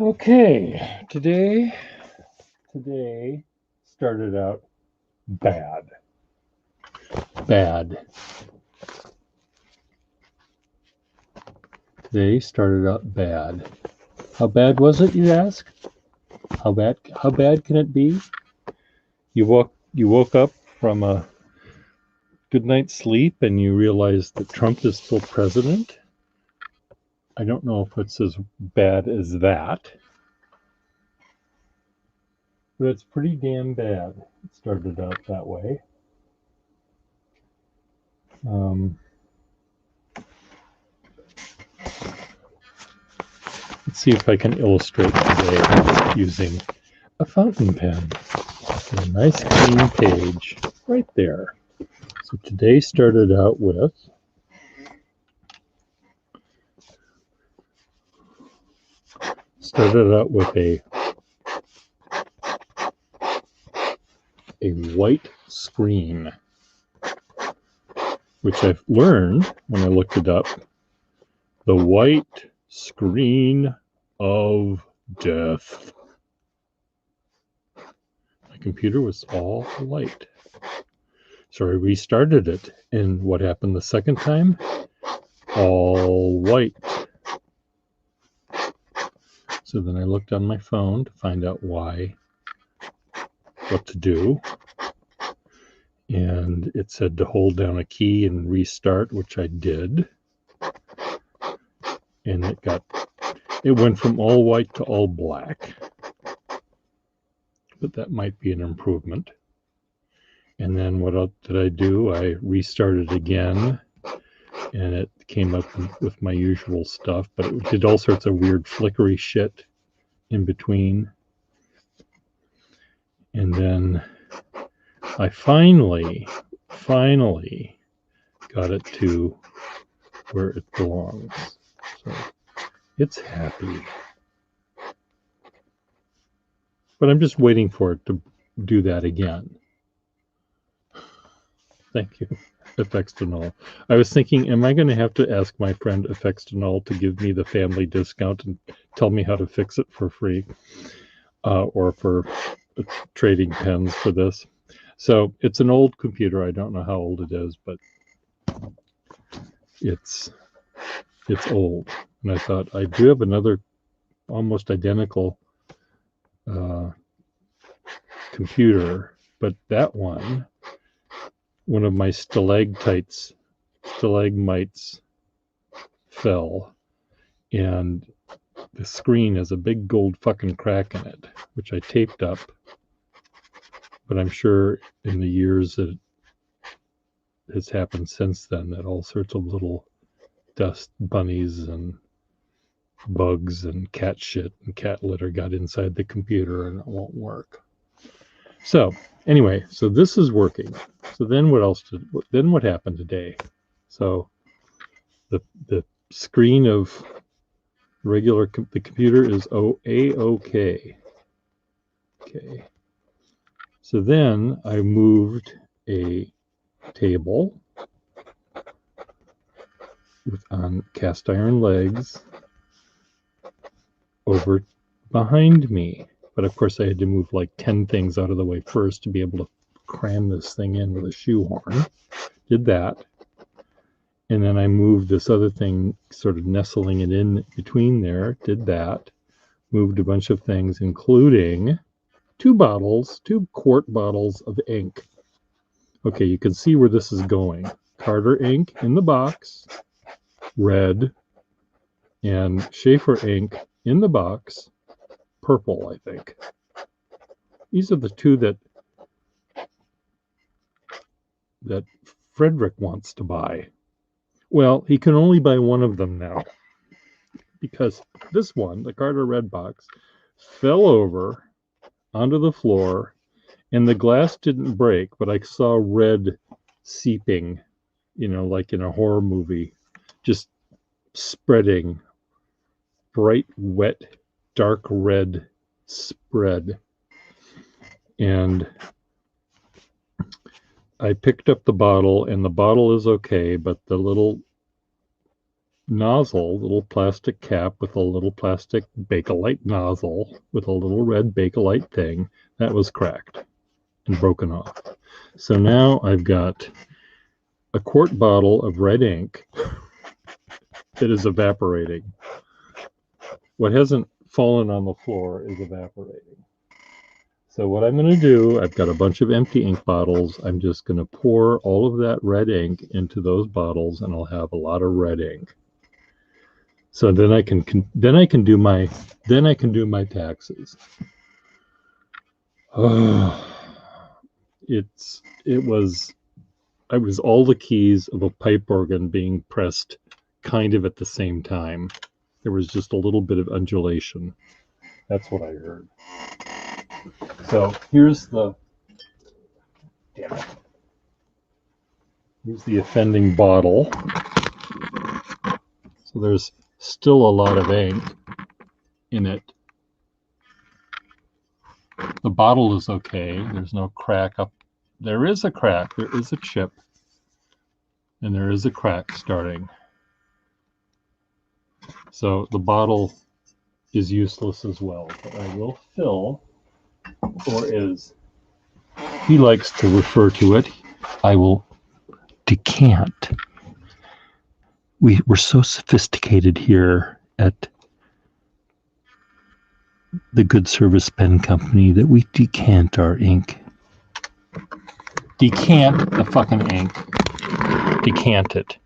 Okay, today started out bad. Bad. Today started out bad. How bad was it, you ask? How bad can it be? You woke up from a good night's sleep and you realize that Trump is still president. I don't know if it's as bad as that, but it's pretty damn bad. It started out that way. Um, let's see if I can illustrate today using a fountain pen. A nice clean page right there. So today started out with a white screen, which I've learned when I looked it up. The white screen of death. My computer was all white. So I restarted it, and what happened the second time? All white. So then I looked on my phone to find out what to do. And it said to hold down a key and restart, which I did. And it went from all white to all black. But that might be an improvement. And then what else did I do? I restarted again, and it came up with my usual stuff, but it did all sorts of weird flickery shit in between. And then I finally got it to where it belongs. So it's happy. But I'm just waiting for it to do that again. Thank you, Effextinol. I was thinking, am I going to have to ask my friend Effextinol to give me the family discount and tell me how to fix it for free, or for trading pens for this? So it's an old computer. I don't know how old it is, but it's old. And I thought, I do have another almost identical computer, but that one of my stalagmites fell, and the screen has a big gold fucking crack in it, which I taped up. But I'm sure in the years that has happened since then, that all sorts of little dust bunnies and bugs and cat shit and cat litter got inside the computer and it won't work. So anyway, so this is working. So then what happened today? So the screen of the computer is A-OK. Okay. So then I moved a table on cast iron legs over behind me. But of course I had to move like 10 things out of the way first to be able to cram this thing in with a shoehorn. Did that. And then I moved this other thing, sort of nestling it in between there. Did that. Moved a bunch of things, including two quart bottles of ink. Okay, you can see where this is going. Carter ink in the box, red, and Schaefer ink in the box, purple, I think. These are the two that Frederick wants to buy. Well, he can only buy one of them now, because this one, the Carter red box, fell over onto the floor, and the glass didn't break, but I saw red seeping, like in a horror movie, just spreading, bright, wet, dark red spread. And I picked up the bottle, and the bottle is okay, but the little nozzle, little plastic cap with a little plastic Bakelite nozzle with a little red Bakelite thing, that was cracked and broken off. So now I've got a quart bottle of red ink that is evaporating. What hasn't fallen on the floor is evaporating. So what I'm going to do, I've got a bunch of empty ink bottles. I'm just going to pour all of that red ink into those bottles, and I'll have a lot of red ink. So then I can do my taxes. Oh, I was all the keys of a pipe organ being pressed kind of at the same time. There was just a little bit of undulation. That's what I heard. So here's the offending bottle. So there's still a lot of ink in it. The bottle is okay. There's no crack up. There is a crack. There is a chip. And there is a crack starting. So the bottle is useless as well. But I will fill, or as he likes to refer to it, I will decant. We're so sophisticated here at the Good Service Pen Company that we decant our ink. Decant the fucking ink. Decant it.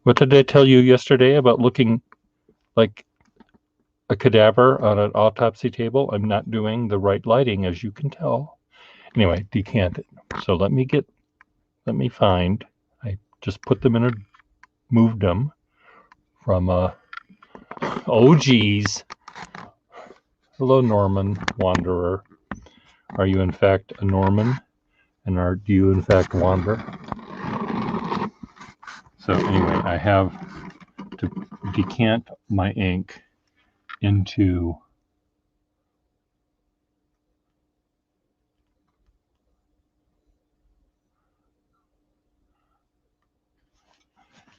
What did I tell you yesterday about looking like a cadaver on an autopsy table? I'm not doing the right lighting, as you can tell. Anyway, decant it. So let me find. I just put them moved them from oh geez. Hello, Norman Wanderer. Are you in fact a Norman? And do you in fact wander? So anyway, I have to decant my ink into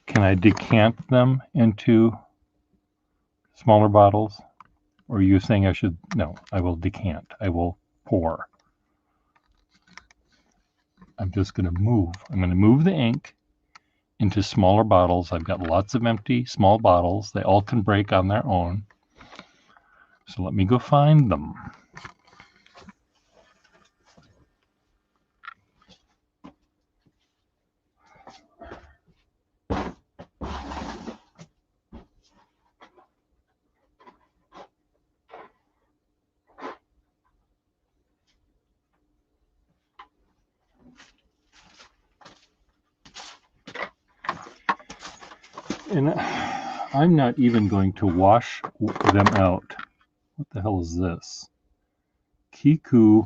can I decant them into smaller bottles? Or are you saying I should? No, I will decant. I will pour. I'm just going to move. I'm going to move the ink into smaller bottles. I've got lots of empty small bottles. They all can break on their own. So let me go find them. And I'm not even going to wash them out. What the hell is this? Kiku.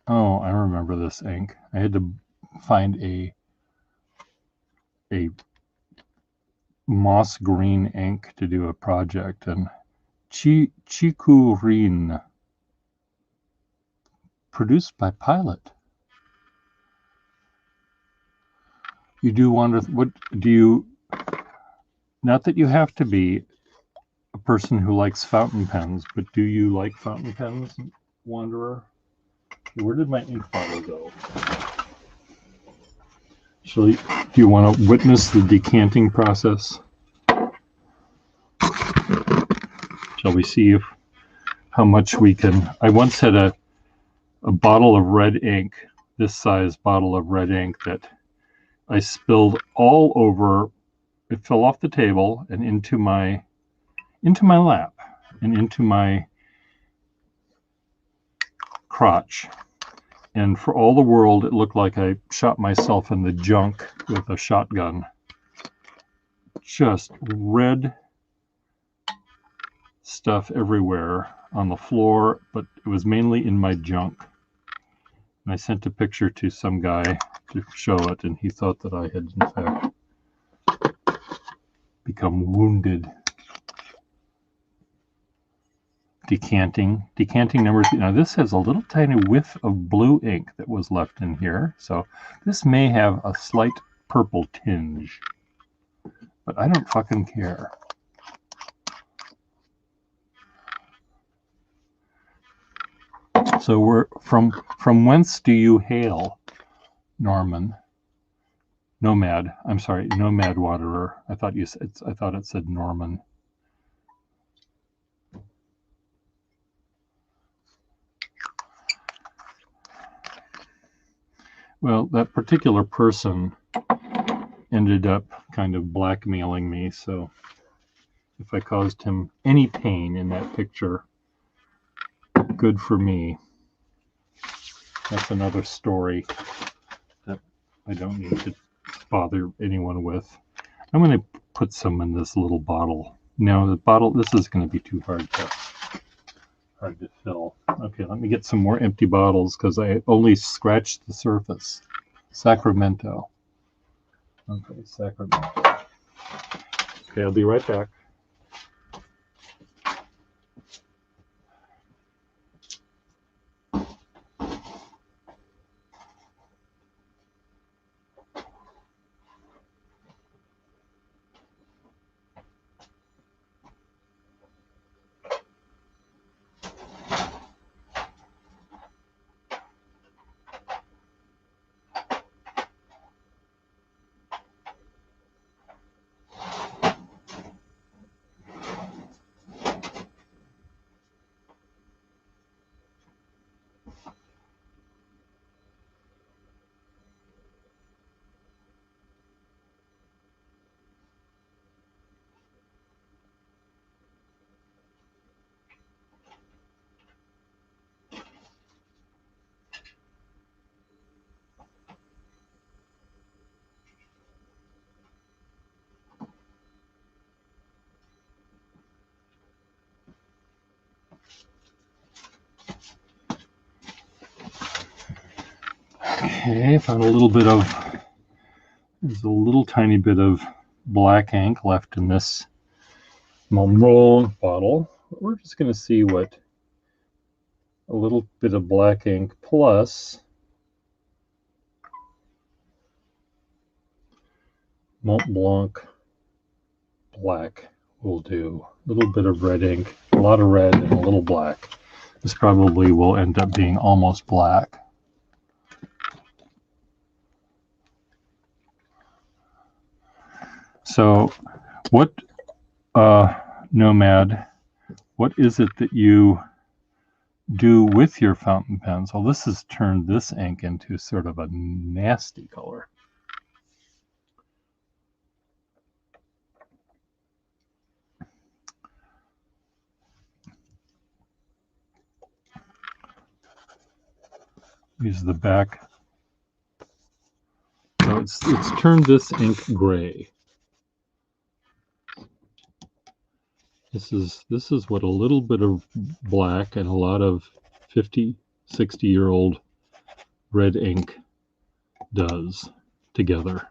Oh, I remember this ink. I had to find a moss green ink to do a project, and Chikurin, produced by Pilot. You do wonder, what do you, not that you have to be a person who likes fountain pens, but do you like fountain pens, Wanderer? Where did my ink bottle go? Do you want to witness the decanting process? Shall we see how much we can? I once had a bottle of red ink, this size bottle of red ink, that I spilled all over. It fell off the table and into my lap and into my crotch. And for all the world, it looked like I shot myself in the junk with a shotgun. Just red stuff everywhere on the floor, but it was mainly in my junk. And I sent a picture to some guy to show it, and he thought that I had, in fact, become wounded. decanting number 2. Now this has a little tiny whiff of blue ink that was left in here, so this may have a slight purple tinge, but I don't fucking care. So we're from whence do you hail, Norman? Nomad. I'm sorry, Nomad Waterer. I thought it said Norman. Well, that particular person ended up kind of blackmailing me, so if I caused him any pain in that picture, good for me. That's another story that I don't need to bother anyone with. I'm going to put some in this little bottle. Now the bottle, this is going to be too hard to fill. Okay, let me get some more empty bottles because I only scratched the surface. Sacramento. Okay, Sacramento. Okay, I'll be right back. Okay, found a little bit of, there's a little tiny bit of black ink left in this Monroe bottle. We're just going to see what a little bit of black ink plus Mont Blanc black will do. A little bit of red ink, a lot of red and a little black. This probably will end up being almost black. So what, Nomad, what is it that you do with your fountain pens? Well, this has turned this ink into sort of a nasty color. Use the back. So it's turned this ink gray. This is what a little bit of black and a lot of 50, 60-year-old red ink does together.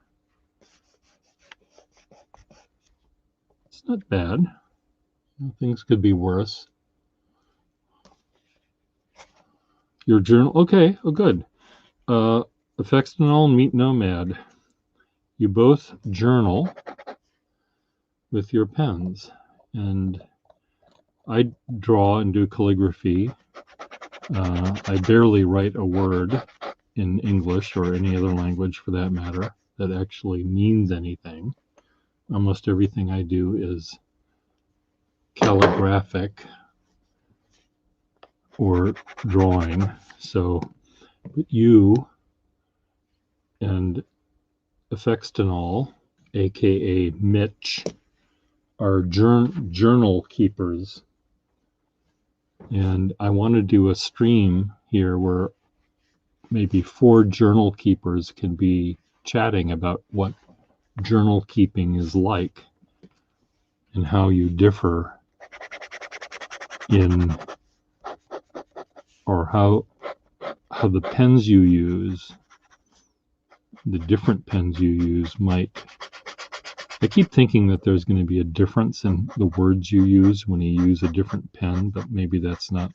It's not bad. Things could be worse. Your journal, okay, oh good. Affectinol, Meet Nomad. You both journal with your pens, and I draw and do calligraphy. I barely write a word in English or any other language for that matter that actually means anything. Almost everything I do is calligraphic or drawing. So you and Affectinol, aka Mitch, are journal keepers, and I want to do a stream here where maybe 4 journal keepers can be chatting about what journal keeping is like and how you differ in, or how the pens you use, the different pens you use might I keep thinking that there's going to be a difference in the words you use when you use a different pen, but maybe that's not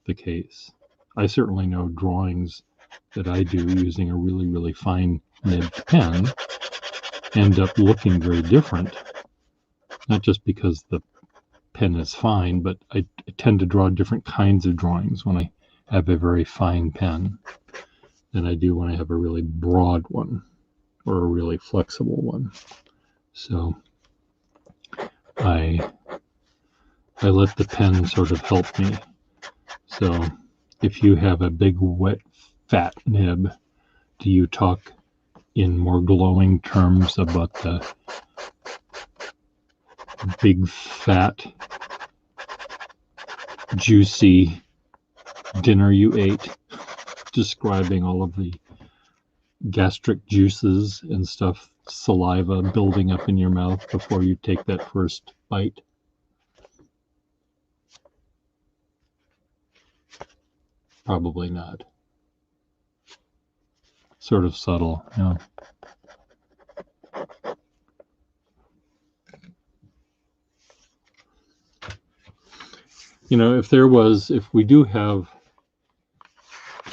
the case. I certainly know drawings that I do using a really, really fine nibbed pen end up looking very different, not just because the pen is fine, but I tend to draw different kinds of drawings when I have a very fine pen than I do when I have a really broad one or a really flexible one. So I let the pen sort of help me. So if you have a big, wet, fat nib, do you talk in more glowing terms about the big, fat, juicy dinner you ate, describing all of the gastric juices and stuff, saliva building up in your mouth before you take that first bite? Probably not. Sort of subtle, yeah. You know, if we do have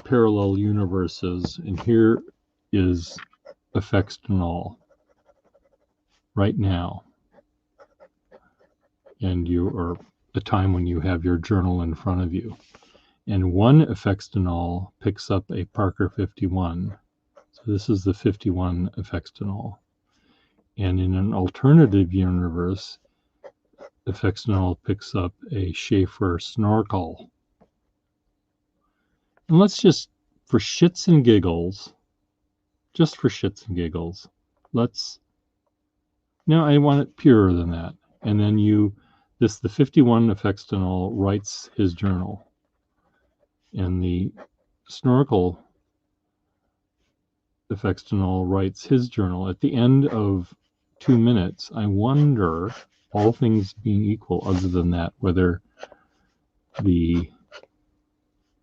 parallel universes, and here is Affextinol right now, and you are a time when you have your journal in front of you, and one Affextinol picks up a Parker 51. So this is the 51 Affextinol. And in an alternative universe, Affextinol picks up a Schaefer Snorkel. And let's just, for shits and giggles, no, I want it purer than that. And then the 51 Affextinol writes his journal. And the Snorkel Affextinol writes his journal. At the end of 2 minutes, I wonder, all things being equal other than that, whether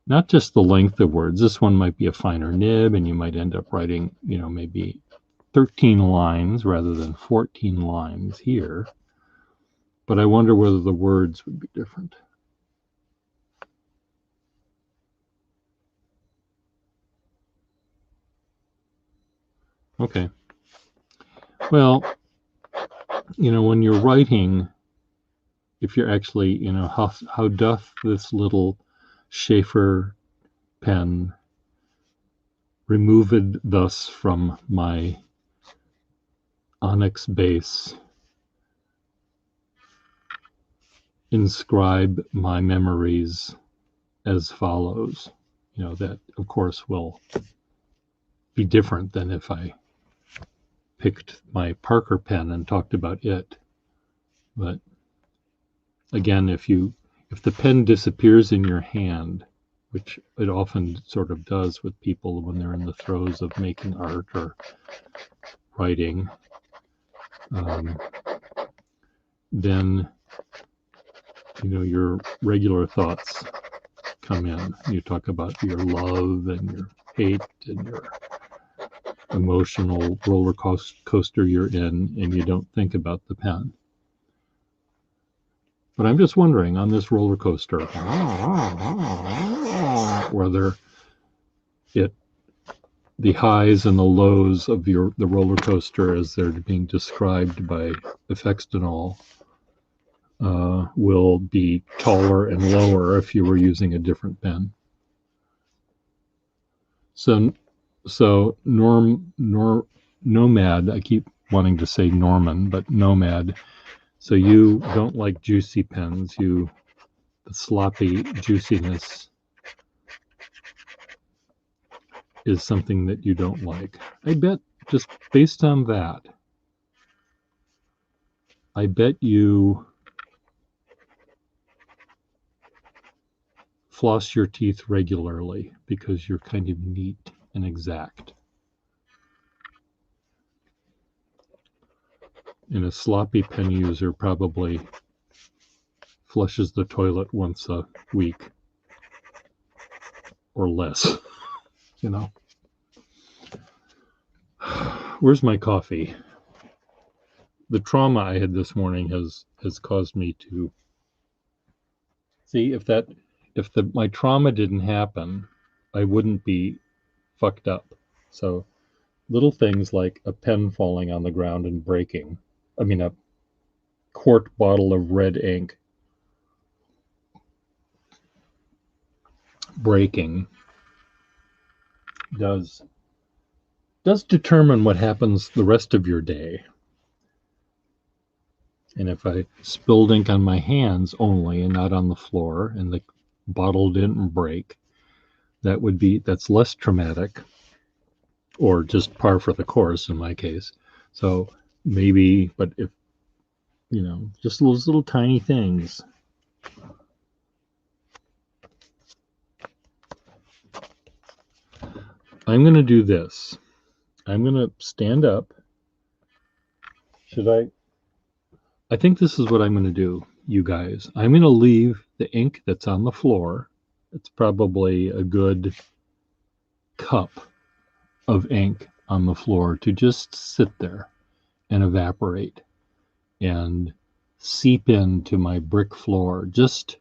not just the length of words, this one might be a finer nib and you might end up writing, maybe 13 lines rather than 14 lines here. But I wonder whether the words would be different. Okay. Well, when you're writing, if you're actually, how doth this little Schaefer pen removed thus from my onyx base inscribe my memories as follows? That of course will be different than if I picked my Parker pen and talked about it. But again, if the pen disappears in your hand, which it often sort of does with people when they're in the throes of making art or writing, then your regular thoughts come in. You talk about your love and your hate and your emotional roller coaster you're in, and you don't think about the pen. But I'm just wondering, on this roller coaster, whether the highs and the lows of the roller coaster as they're being described by Affextinol will be taller and lower if you were using a different pen. So Nomad, I keep wanting to say Norman, but Nomad. So you don't like juicy pens. The sloppy juiciness is something that you don't like. I bet, just based on that, I bet you floss your teeth regularly because you're kind of neat and exact. And a sloppy pen user probably flushes the toilet once a week or less, Where's my coffee? the trauma I had this morning has caused me to see if my trauma didn't happen, I wouldn't be fucked up. So little things like a pen falling on the ground and breaking. I mean, a quart bottle of red ink breaking does determine what happens the rest of your day. And if I spilled ink on my hands only and not on the floor, and the bottle didn't break, that's less traumatic, or just par for the course in my case. So maybe, but if, just those little tiny things. I'm going to do this. I'm going to stand up. I think this is what I'm going to do, you guys. I'm going to leave the ink that's on the floor. It's probably a good cup of ink on the floor to just sit there and evaporate and seep into my brick floor, just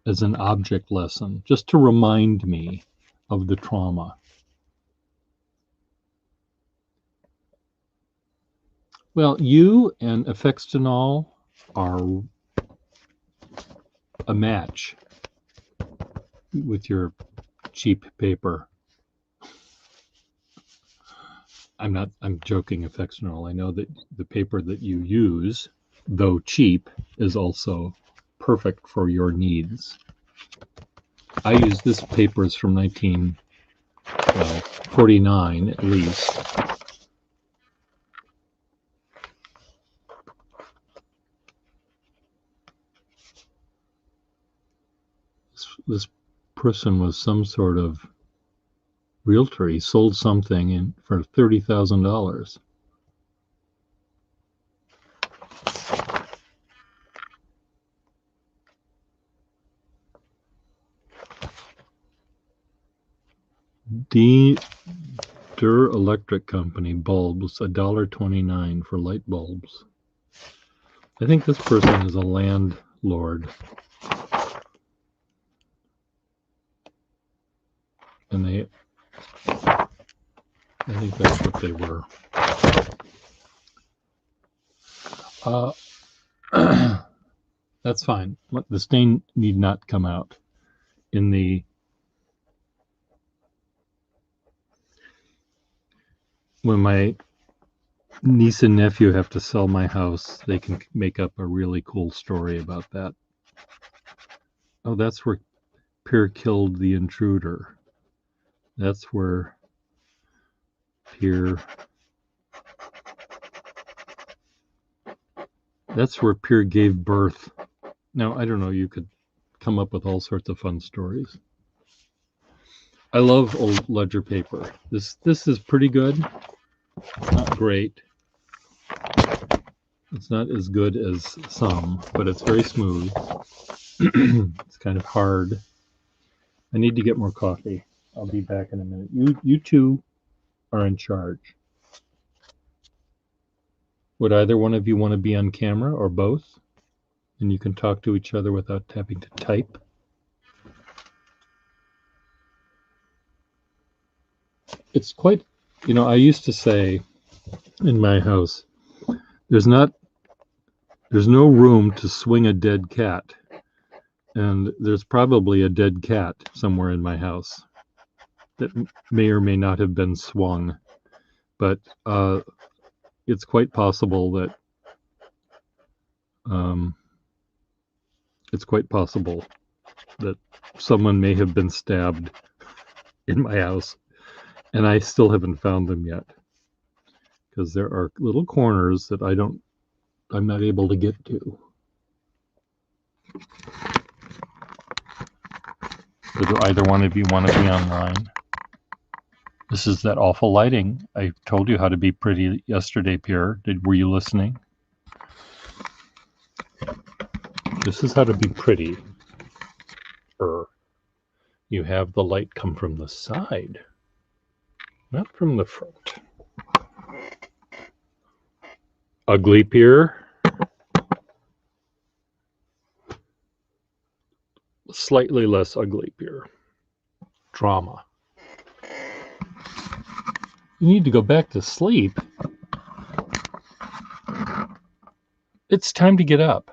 as an object lesson, just to remind me of the trauma. Well, you and Effextinol are a match with your cheap paper. I'm joking, Effextinol. I know that the paper that you use, though cheap, is also perfect for your needs. I use this paper is from 1949 at least. This person was some sort of realtor. He sold something for $30,000. Der Electric Company bulbs, $1.29 for light bulbs. I think this person is a landlord. And I think that's what they were. That's fine. The stain need not come out. When my niece and nephew have to sell my house, they can make up a really cool story about that. Oh, that's where Pierre killed the intruder. That's where Pierre gave birth. Now, I don't know, you could come up with all sorts of fun stories. I love old ledger paper. This is pretty good. Not great. It's not as good as some, but it's very smooth. It's kind of hard. I need to get more coffee. I'll be back in a minute. You two are in charge. Would either one of you want to be on camera or both? And you can talk to each other without having to type. It's quite, I used to say in my house, there's no room to swing a dead cat. And there's probably a dead cat somewhere in my house that may or may not have been swung. But it's quite possible that someone may have been stabbed in my house, and I still haven't found them yet, because there are little corners that I'm not able to get to. Do either one of you want to be online? This is that awful lighting. I told you how to be pretty yesterday, Pierre. Were you listening? This is how to be pretty. You have the light come from the side, not from the front. Ugly Peer. Slightly less Ugly Peer. Drama. You need to go back to sleep. It's time to get up.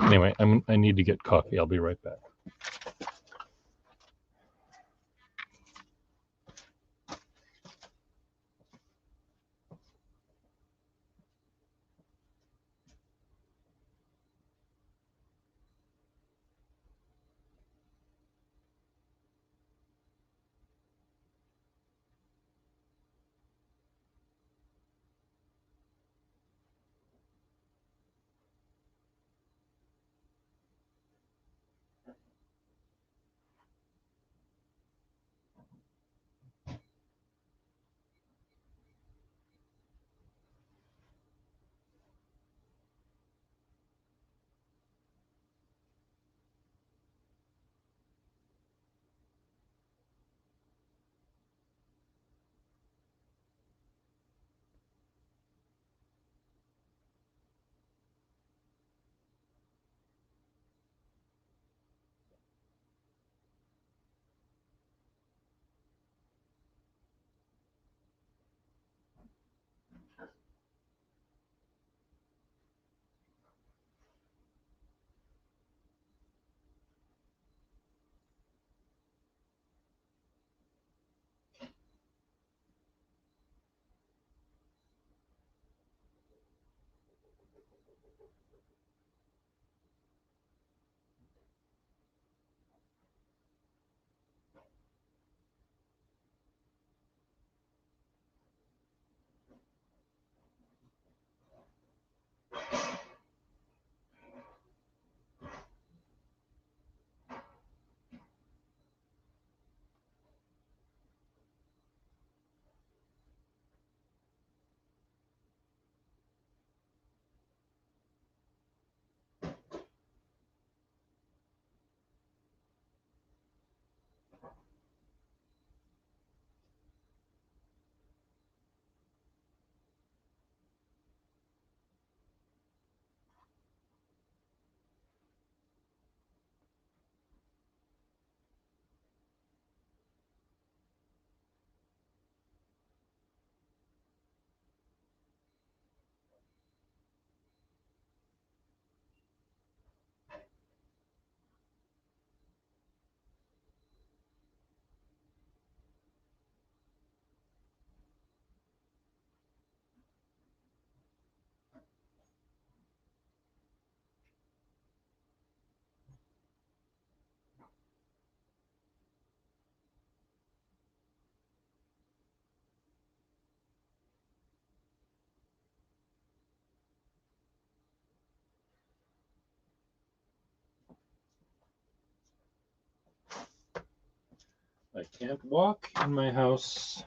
Anyway, I need to get coffee. I'll be right back. I can't walk in my house.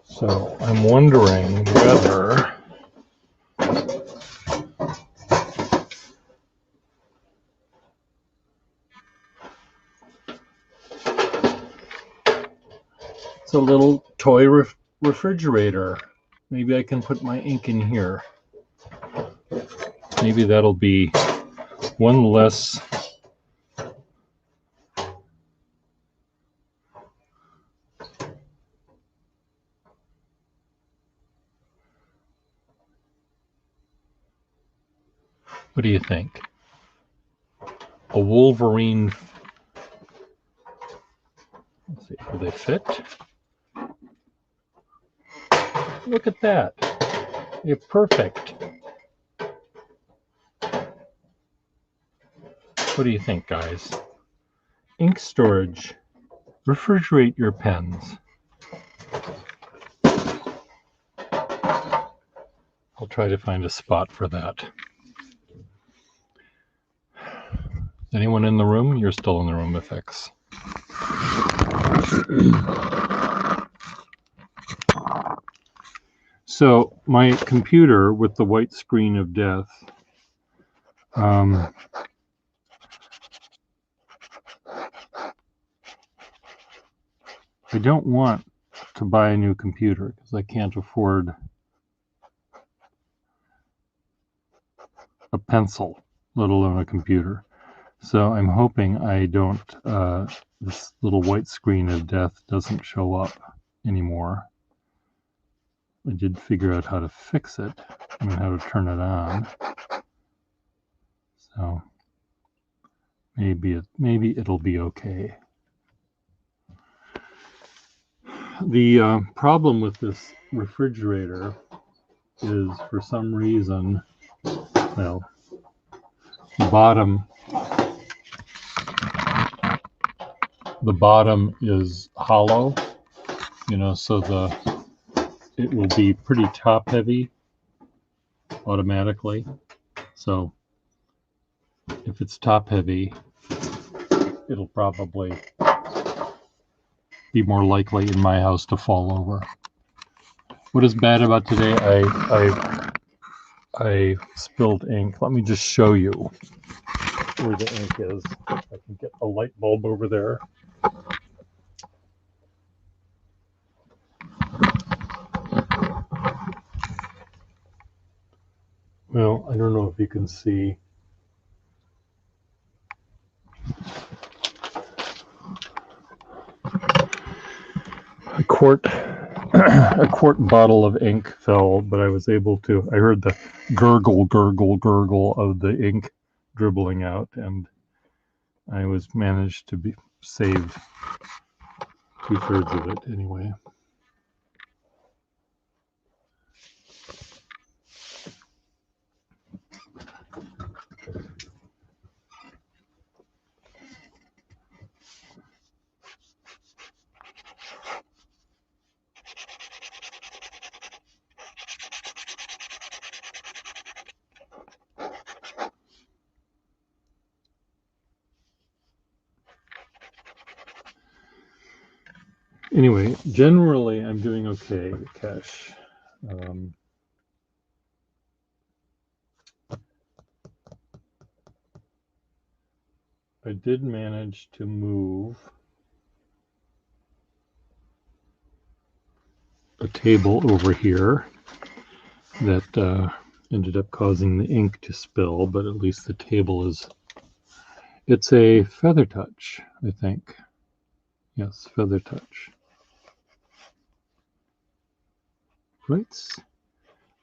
So I'm wondering whether it's a little toy refrigerator. Maybe I can put my ink in here. Maybe that'll be one less What do you think? A Wolverine. Let's see, do they fit? Look at that. They're perfect. What do you think, guys? Ink storage. Refrigerate your pens. I'll try to find a spot for that. Anyone in the room? You're still in the room, FX. So my computer with the white screen of death, I don't want to buy a new computer because I can't afford a pencil, let alone a computer. So I'm hoping I don't, this little white screen of death doesn't show up anymore. I did figure out how to fix it, I mean how to turn it on. So maybe it'll be okay. The problem with this refrigerator is, for some reason, well, the bottom is hollow, you know, so it will be pretty top heavy automatically. So if it's top heavy, it'll probably be more likely in my house to fall over. What is bad about today? I spilled ink. Let me just show you where the ink is. I can get a light bulb over there. Well, I don't know if you can see. A quart bottle of ink fell, but I was able to, I heard the gurgle of the ink dribbling out, and I managed to save 2/3 of it anyway. Anyway, generally I'm doing okay, Kesh. I did manage to move a table over here that ended up causing the ink to spill, but at least the table it's a Feather Touch, I think. Yes, Feather Touch.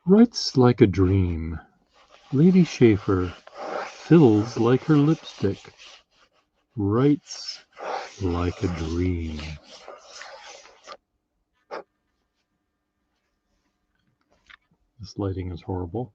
Writes like a dream. Lady Schaefer fills like her lipstick. Writes like a dream. This lighting is horrible.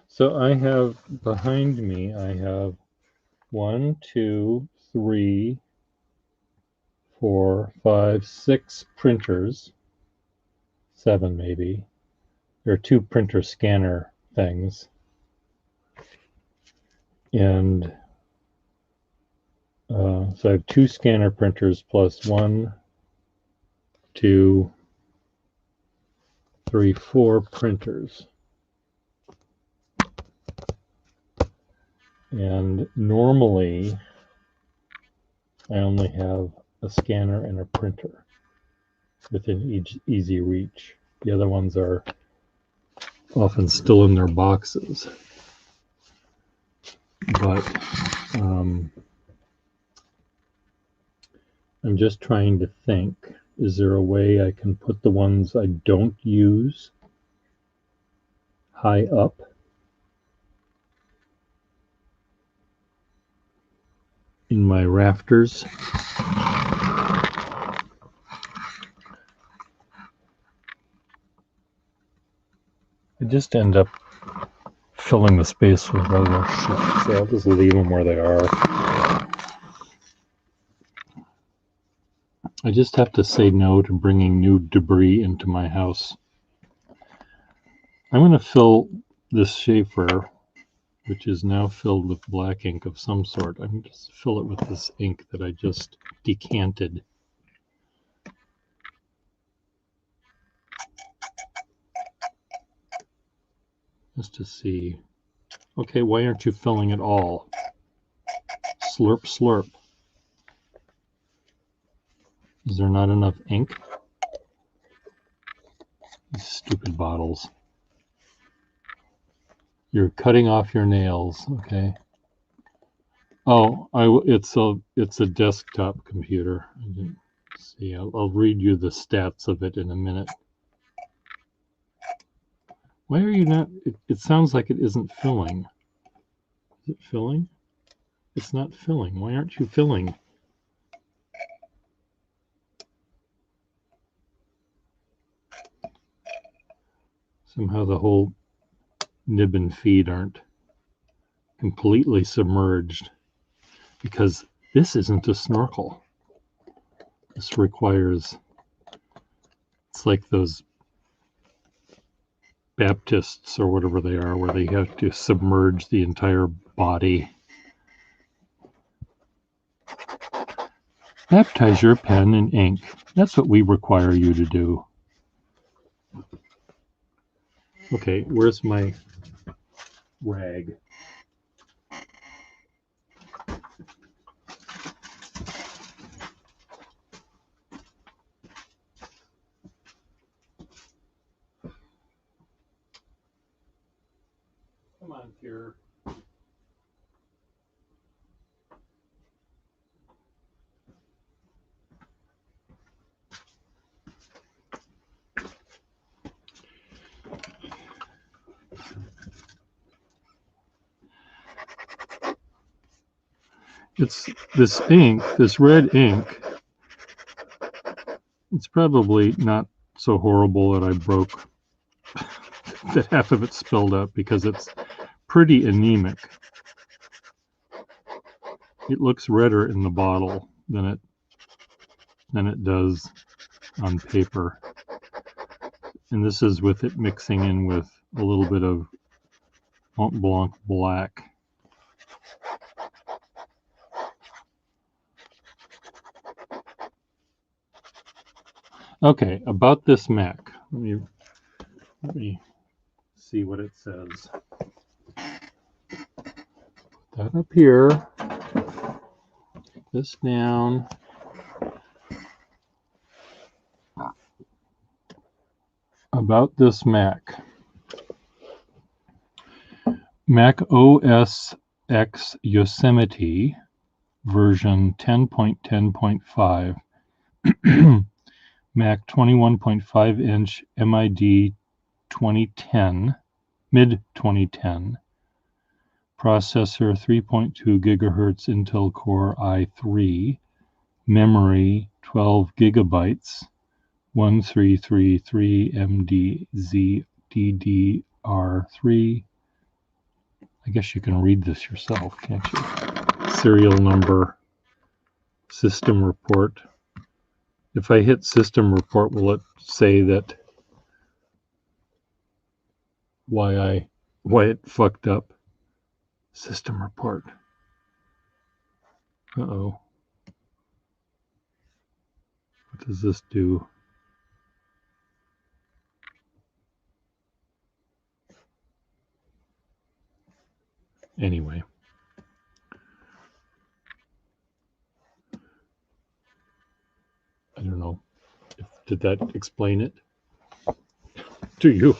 So I have behind me, I have 1, 2, 3, 4, 5, 6 printers, 7 maybe. There are 2 printer scanner things. And so I have 2 scanner printers plus 1, 2, 3, 4 printers. And normally I only have a scanner and a printer within easy reach. The other ones are often still in their boxes. But I'm just trying to think, is there a way I can put the ones I don't use high up? In my rafters? I just end up filling the space with other shit. So I'll just leave them where they are. I just have to say no to bringing new debris into my house. I'm going to fill this Schaefer, which is now filled with black ink of some sort. I'm going to just fill it with this ink that I just decanted. Just to see. Okay, why aren't you filling it all? Slurp, slurp. Is there not enough ink? These stupid bottles. You're cutting off your nails, okay? Oh, it's a desktop computer. I didn't see. I'll read you the stats of it in a minute. Why are you not? It sounds like it isn't filling. Is it filling? It's not filling. Why aren't you filling? Somehow the whole nib and feed aren't completely submerged, because this isn't a snorkel. This requires, it's like those Baptists or whatever they are, where they have to submerge the entire body. Baptize your pen in ink. That's what we require you to do. Okay, where's my rag? Come on, here. It's this ink, this red ink. It's probably not so horrible that I broke, that half of it spilled out, because it's pretty anemic. It looks redder in the bottle than it does on paper. And this is with it mixing in with a little bit of Mont Blanc black. Okay, about this Mac. Let me see what it says. Put that up here. This down. About this Mac. Mac OS X Yosemite version 10.10.5. Mac 21.5 inch MID 2010, mid 2010. Processor 3.2 gigahertz Intel Core i3. Memory 12 gigabytes. 1333 MDZ DDR3. I guess you can read this yourself, can't you? Serial number, system report. If I hit system report, will it say that why it fucked up? System report. Uh-oh. What does this do? Anyway. I don't know. Did that explain it to you?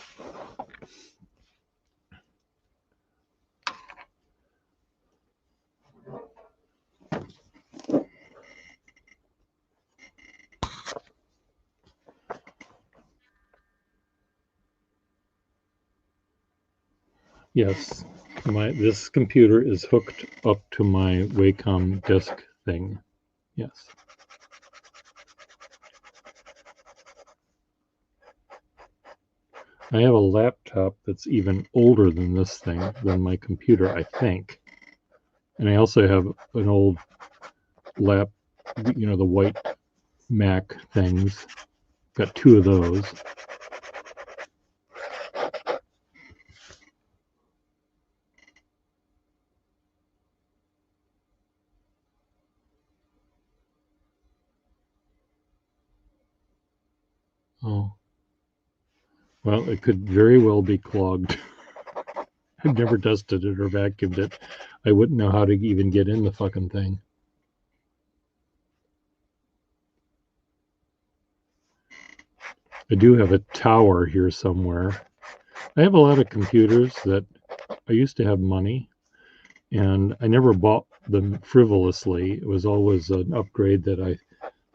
Yes, this computer is hooked up to my Wacom desk thing. Yes. I have a laptop that's even older than this thing, than my computer, I think. And I also have an old lap, the white Mac things. Got two of those. Oh, well, it could very well be clogged. I've never dusted it or vacuumed it. I wouldn't know how to even get in the fucking thing. I do have a tower here somewhere. I have a lot of computers that I used to have money, and I never bought them frivolously. It was always an upgrade that I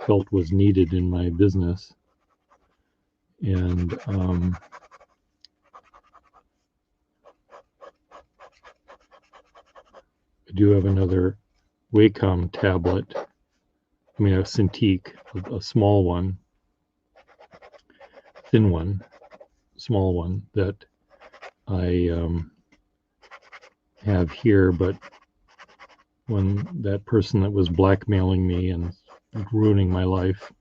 felt was needed in my business. And I do have another Wacom tablet. I mean, a Cintiq, a small one, thin one, small one that I have here. But when that person that was blackmailing me and ruining my life,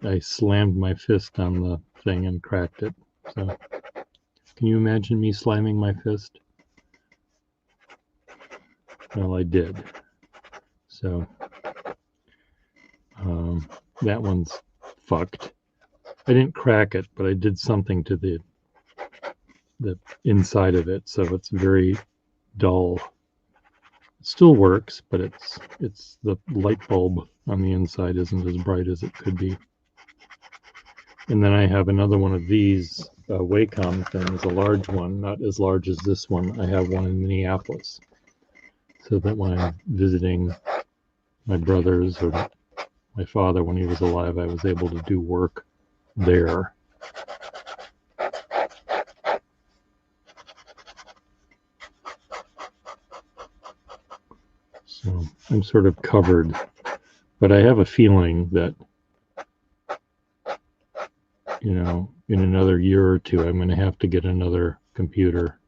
I slammed my fist on the thing and cracked it. So, can you imagine me slamming my fist? Well, I did. So, that one's fucked. I didn't crack it, but I did something to the inside of it, so it's very dull. It still works, but it's the light bulb on the inside isn't as bright as it could be. And then I have another one of these Wacom things, a large one, not as large as this one. I have one in Minneapolis, so that when I'm visiting my brothers or my father when he was alive, I was able to do work there. So I'm sort of covered, but I have a feeling that, in another year or two, I'm going to have to get another computer,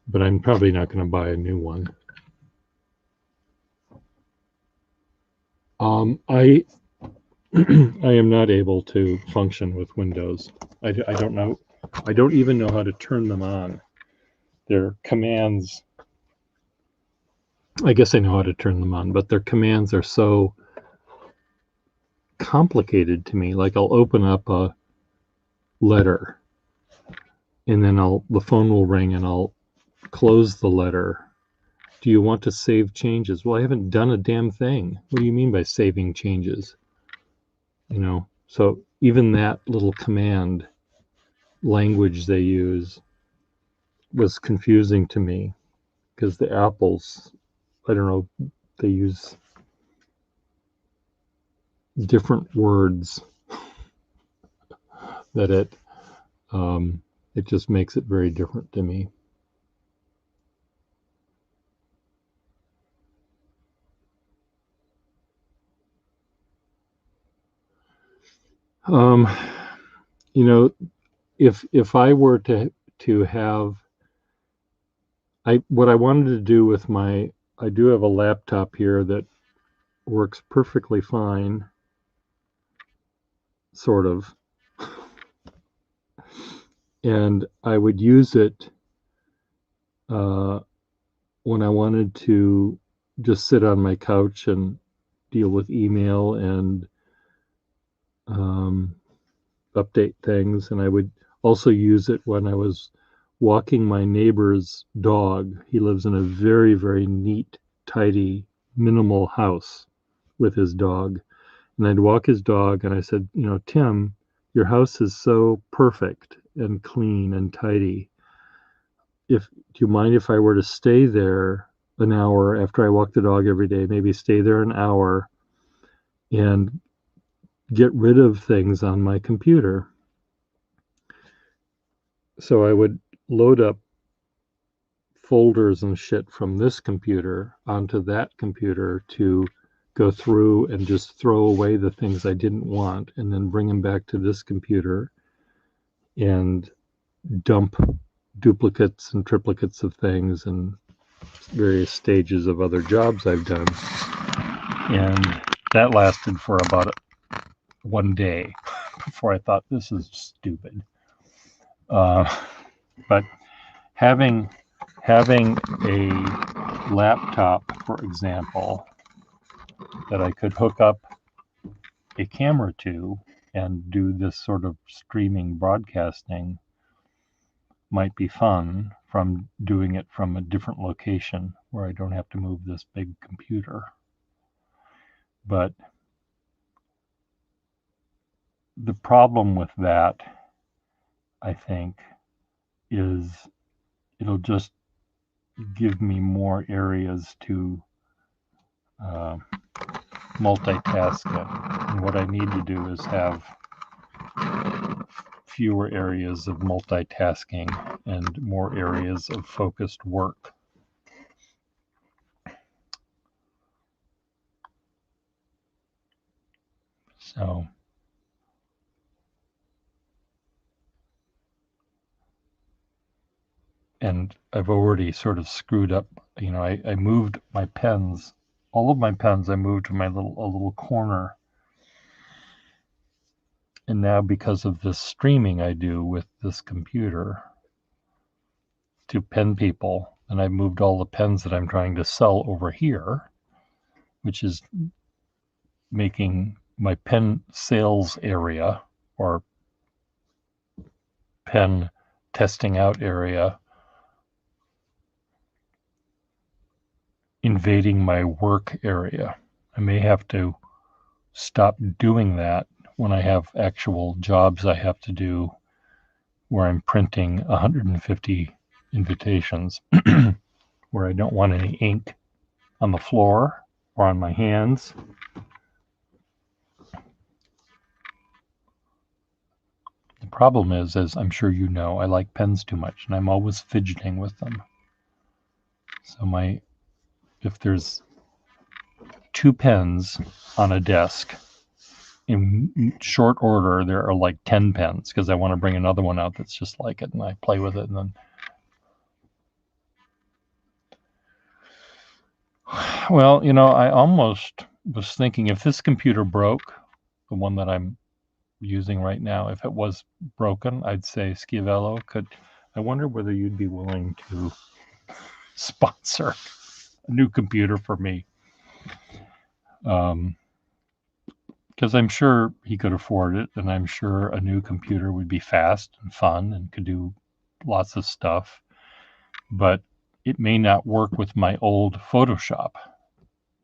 but I'm probably not going to buy a new one. I I am not able to function with Windows. I don't know. I don't even know how to turn them on. Their commands, I guess I know how to turn them on, but their commands are so complicated to me. Like I'll open up a letter and then the phone will ring and I'll close the letter. Do you want to save changes? Well, I haven't done a damn thing. What do you mean by saving changes? So even that little command language they use was confusing to me because the Apples, I don't know, they use different words that it just makes it very different to me. Um, if I were to have, what I wanted to do with I do have a laptop here that works perfectly fine, sort of, and I would use it when I wanted to just sit on my couch and deal with email and update things. And I would also use it when I was walking my neighbor's dog. He lives in a very, very neat, tidy, minimal house with his dog. And I'd walk his dog and I said, Tim, your house is so perfect and clean and tidy. Do you mind if I were to stay there an hour after I walk the dog every day, maybe stay there an hour and get rid of things on my computer? So I would load up folders and shit from this computer onto that computer to go through and just throw away the things I didn't want and then bring them back to this computer and dump duplicates and triplicates of things and various stages of other jobs I've done. And that lasted for about one day before I thought, this is stupid. But having a laptop, for example, that I could hook up a camera to and do this sort of streaming broadcasting might be fun from doing it from a different location where I don't have to move this big computer. But the problem with that, I think, is it'll just give me more areas to multitask in. And what I need to do is have fewer areas of multitasking and more areas of focused work. So, and I've already sort of screwed up. You know, I moved my pens, all of my pens, I moved to a little corner. And now because of this streaming I do with this computer to pen people, and I've moved all the pens that I'm trying to sell over here, which is making my pen sales area or pen testing out area invading my work area. I may have to stop doing that when I have actual jobs I have to do where I'm printing 150 invitations where I don't want any ink on the floor or on my hands. The problem is, as I'm sure you know, I like pens too much and I'm always fidgeting with them. So if there's 2 pens on a desk, in short order there are like 10 pens because I want to bring another one out that's just like it and I play with it. And then, well, you know, I almost was thinking if this computer broke, the one that I'm using right now, if it was broken, I'd say Schiavello, I wonder whether you'd be willing to sponsor a new computer for me. Because I'm sure he could afford it, and I'm sure a new computer would be fast and fun and could do lots of stuff, but it may not work with my old Photoshop.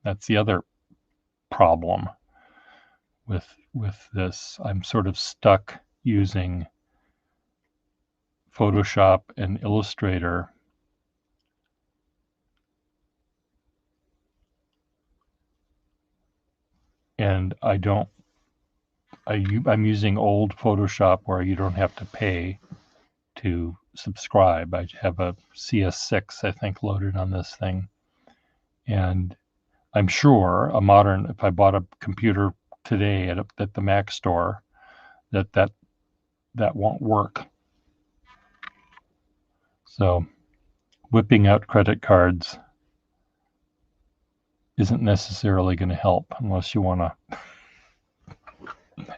That's the other problem with this. I'm sort of stuck using Photoshop and Illustrator and I'm using old Photoshop where you don't have to pay to subscribe. I have a CS6, I think, loaded on this thing. And I'm sure if I bought a computer today at the Mac store, that won't work. So whipping out credit cards isn't necessarily going to help unless you want to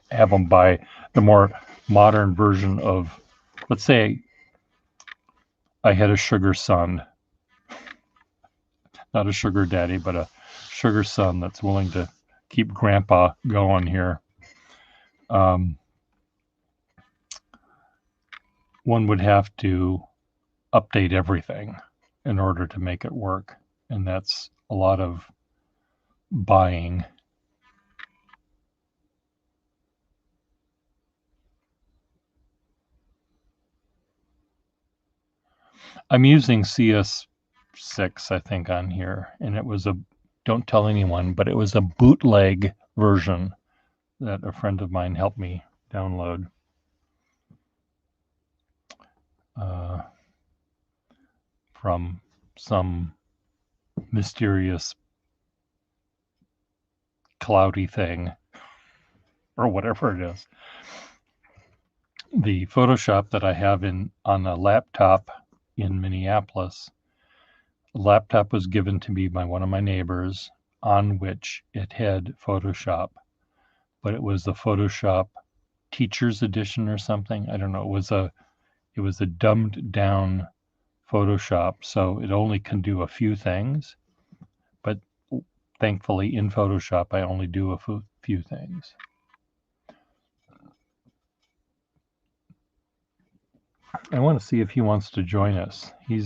have them buy the more modern version of, let's say I had a sugar son, not a sugar daddy, but a sugar son that's willing to keep grandpa going here. One would have to update everything in order to make it work. And that's a lot of buying. I'm using CS6, I think, on here, and it was don't tell anyone, but it was a bootleg version that a friend of mine helped me download. From some mysterious cloudy thing or whatever it is. the Photoshop that I have on a laptop in Minneapolis. The laptop was given to me by one of my neighbors, on which it had Photoshop, but it was the Photoshop Teacher's Edition or something. I don't know. It was a dumbed down Photoshop, so it only can do a few things. But thankfully, in Photoshop, I only do a few things. I want to see if he wants to join us. He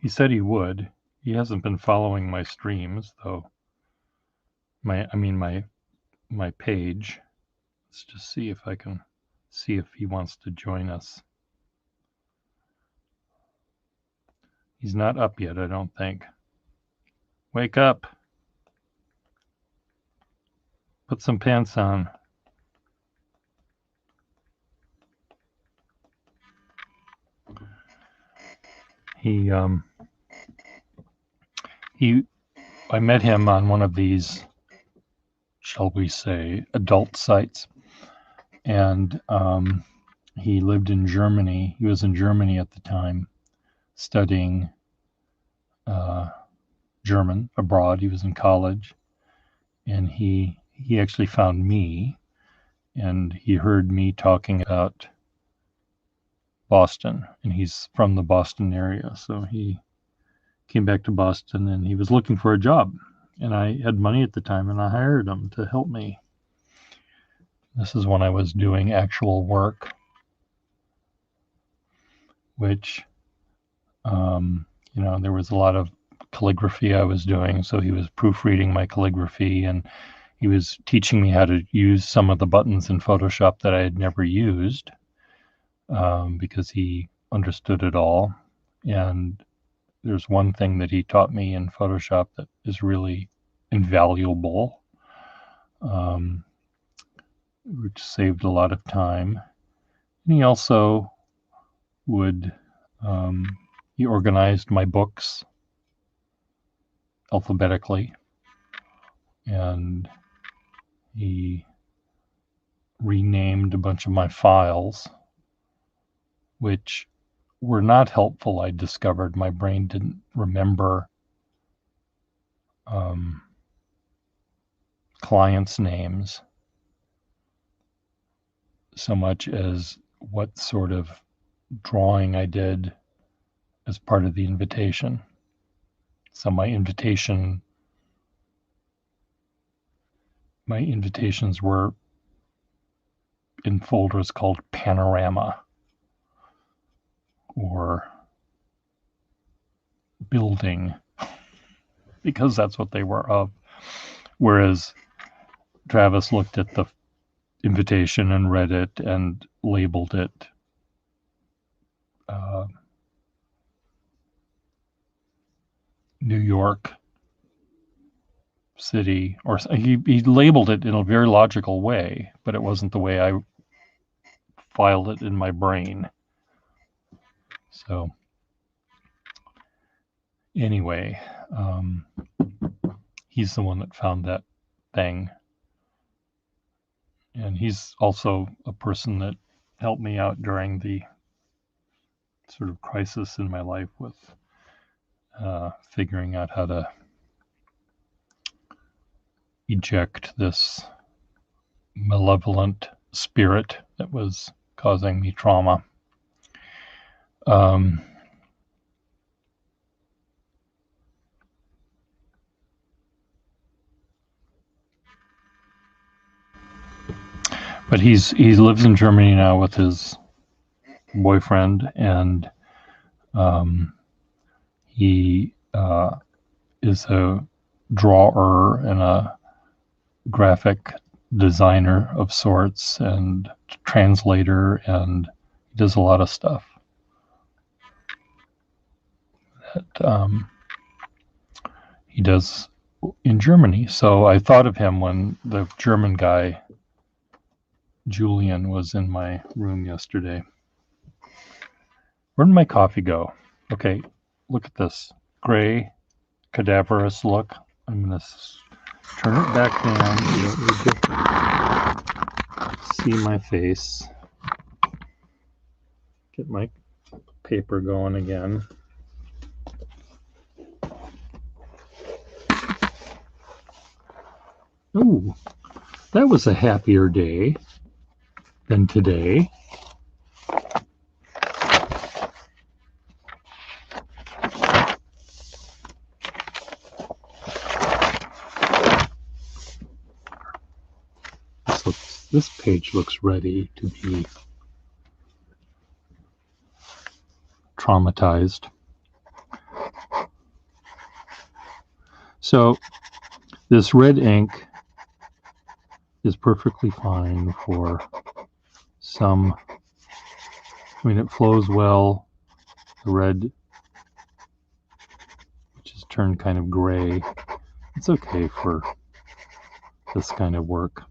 said he would. He hasn't been following my streams though. My page. Let's just see if I can see if he wants to join us. He's not up yet, I don't think. Wake up. Put some pants on. I met him on one of these, shall we say, adult sites, and he lived in Germany. He was in Germany at the time, studying German abroad. He was in college, and he actually found me, and he heard me talking about Boston, and he's from the Boston area, so he came back to Boston, and he was looking for a job, and I had money at the time, and I hired him to help me. This is when I was doing actual work, which there was a lot of calligraphy I was doing, so he was proofreading my calligraphy, and he was teaching me how to use some of the buttons in Photoshop that I had never used, because he understood it all. And there's one thing that he taught me in Photoshop that is really invaluable, which saved a lot of time. And he also would, he organized my books alphabetically, and he renamed a bunch of my files, which were not helpful. I discovered my brain didn't remember clients' names so much as what sort of drawing I did as part of the invitation. So my invitations were in folders called Panorama or Building, because that's what they were of. Whereas Travis looked at the invitation and read it and labeled it New York City, or he labeled it in a very logical way, but it wasn't the way I filed it in my brain. So anyway, he's the one that found that thing. And he's also a person that helped me out during the sort of crisis in my life with figuring out how to eject this malevolent spirit that was causing me trauma. But he lives in Germany now with his boyfriend, and he is a drawer and a graphic designer of sorts and translator, and he does a lot of stuff that he does in Germany. So I thought of him when the German guy Julian was in my room yesterday. Where did my coffee go? Okay, look at this gray, cadaverous look. I'm going to turn it back down. see my face. Get my paper going again. Ooh, that was a happier day than today. This page looks ready to be traumatized. So this red ink is perfectly fine for some, I mean, it flows well. The red, which is turned kind of gray, it's okay for this kind of work.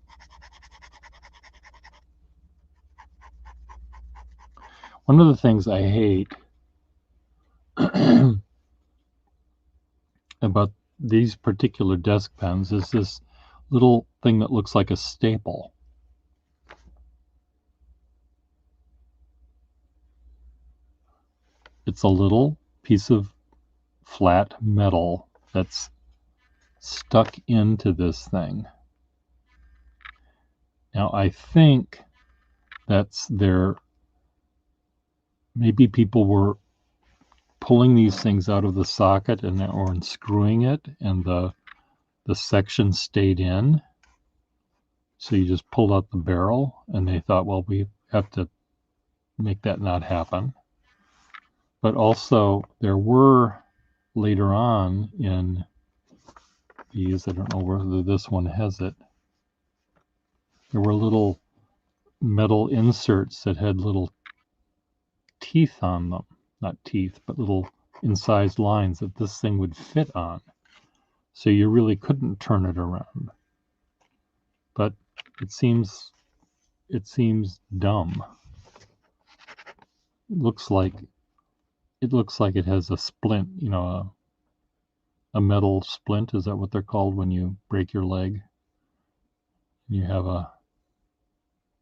One of the things I hate about these particular desk pens is this little thing that looks like a staple. It's a little piece of flat metal that's stuck into this thing. Now I think that's maybe people were pulling these things out of the socket or unscrewing it, and the section stayed in. So you just pulled out the barrel, and they thought, well, we have to make that not happen. But also there were later on in these, I don't know whether this one has it, there were little metal inserts that had little teeth on them. Not teeth, but little incised lines that this thing would fit on. So you really couldn't turn it around. But it seems dumb. It looks like it has a splint, you know, a metal splint. Is that what they're called when you break your leg? You have a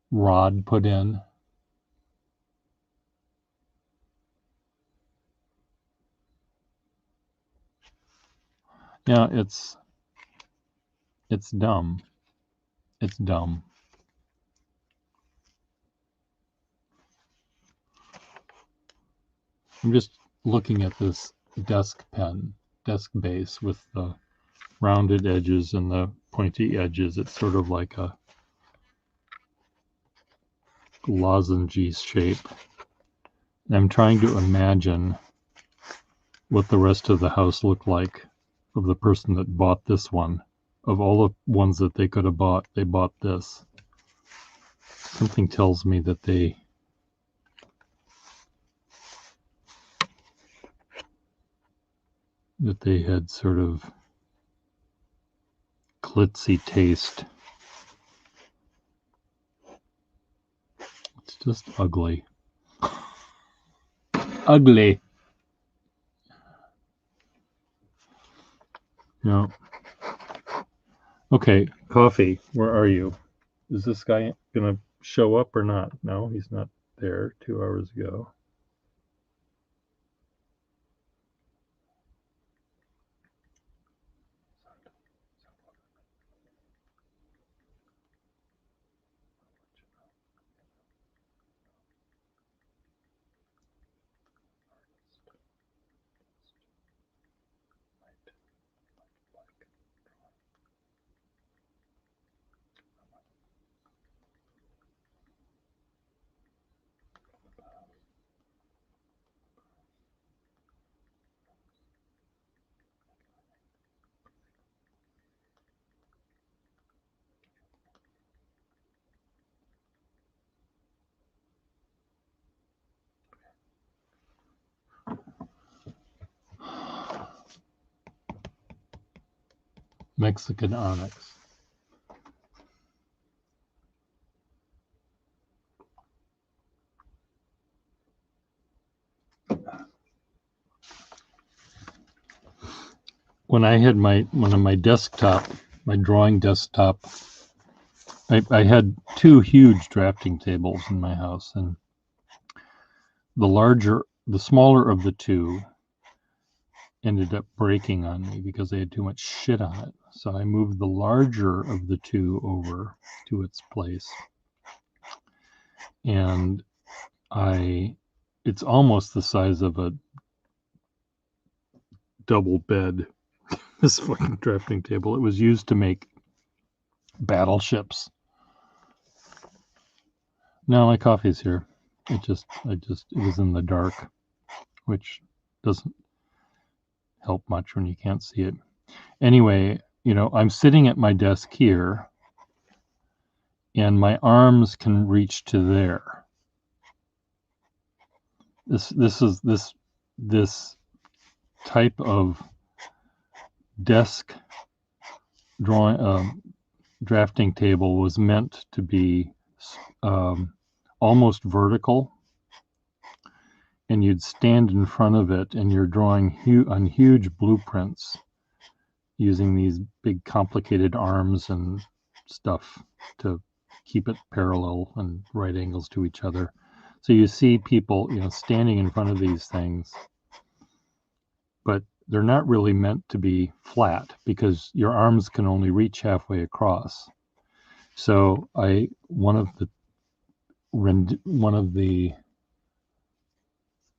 rod put in. Yeah, it's dumb. It's dumb. I'm just looking at this desk base with the rounded edges and the pointy edges. It's sort of like a lozenge shape. And I'm trying to imagine what the rest of the house looked like of the person that bought this one. Of all the ones that they could have bought, they bought this. Something tells me that they had sort of glitzy taste. It's just ugly. Ugly. No. Okay, coffee, where are you? Is this guy gonna show up or not? No, he's not there 2 hours ago. Mexican onyx. When I had my drawing desktop I had two huge drafting tables in my house, and the smaller of the two ended up breaking on me because they had too much shit on it. So I moved the larger of the two over to its place. And it's almost the size of a double bed, this fucking drafting table. It was used to make battleships. No, my coffee's here. It was in the dark, which doesn't help much when you can't see it. Anyway, I'm sitting at my desk here, and my arms can reach to there. This type of desk drafting table was meant to be almost vertical, and you'd stand in front of it and you're drawing on huge blueprints using these big complicated arms and stuff to keep it parallel and right angles to each other. So you see people, standing in front of these things, but they're not really meant to be flat because your arms can only reach halfway across. So one of the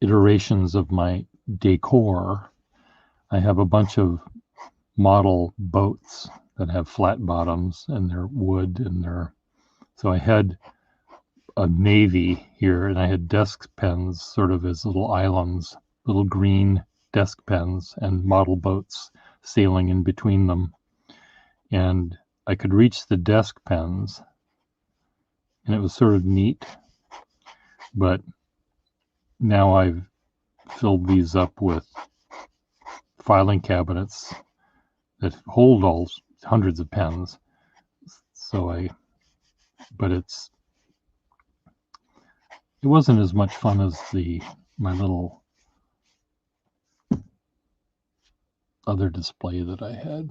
iterations of my decor, I have a bunch of model boats that have flat bottoms and they're wood so I had a navy here, and I had desk pens sort of as little islands, little green desk pens, and model boats sailing in between them. And I could reach the desk pens, and it was sort of neat. But now I've filled these up with filing cabinets that hold hundreds of pens. But it wasn't as much fun as my little other display that I had.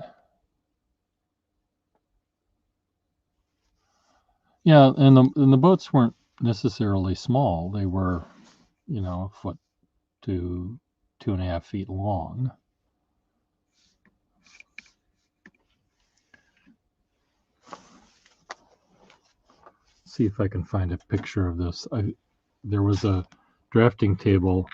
Yeah, and the boats weren't necessarily small. They were, a foot to 2.5 feet long. See if I can find a picture of this. There was a drafting table.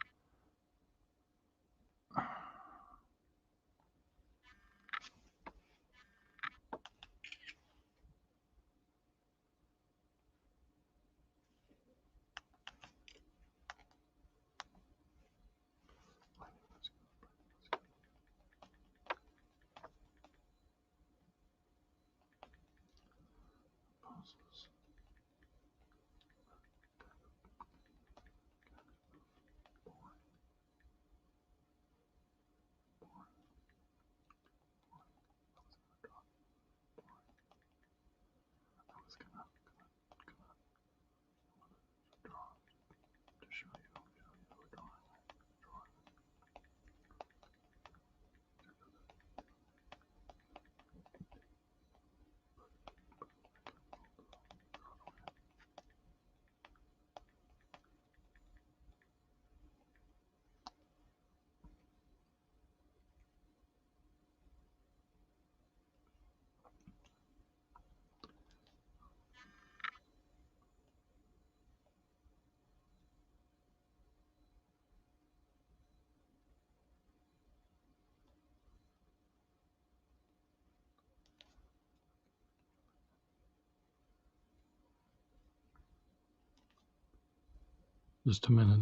Just a minute.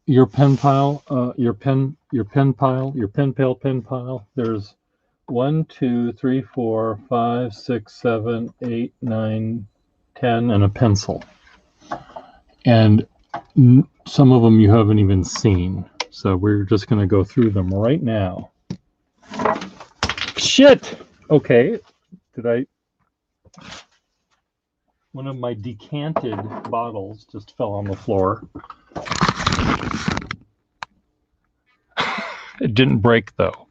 Your pen pile, your pen pile. There's 1, 2, 3, 4, 5, 6, 7, 8, 9, 10, and a pencil. And some of them you haven't even seen. So we're just going to go through them right now. Shit! Okay. One of my decanted bottles just fell on the floor. It didn't break though.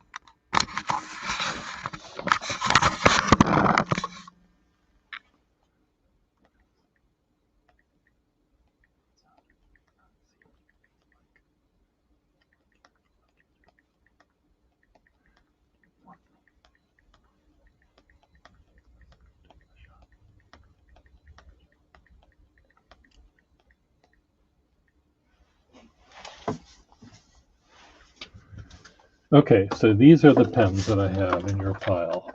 Okay, so these are the pens that I have in your pile.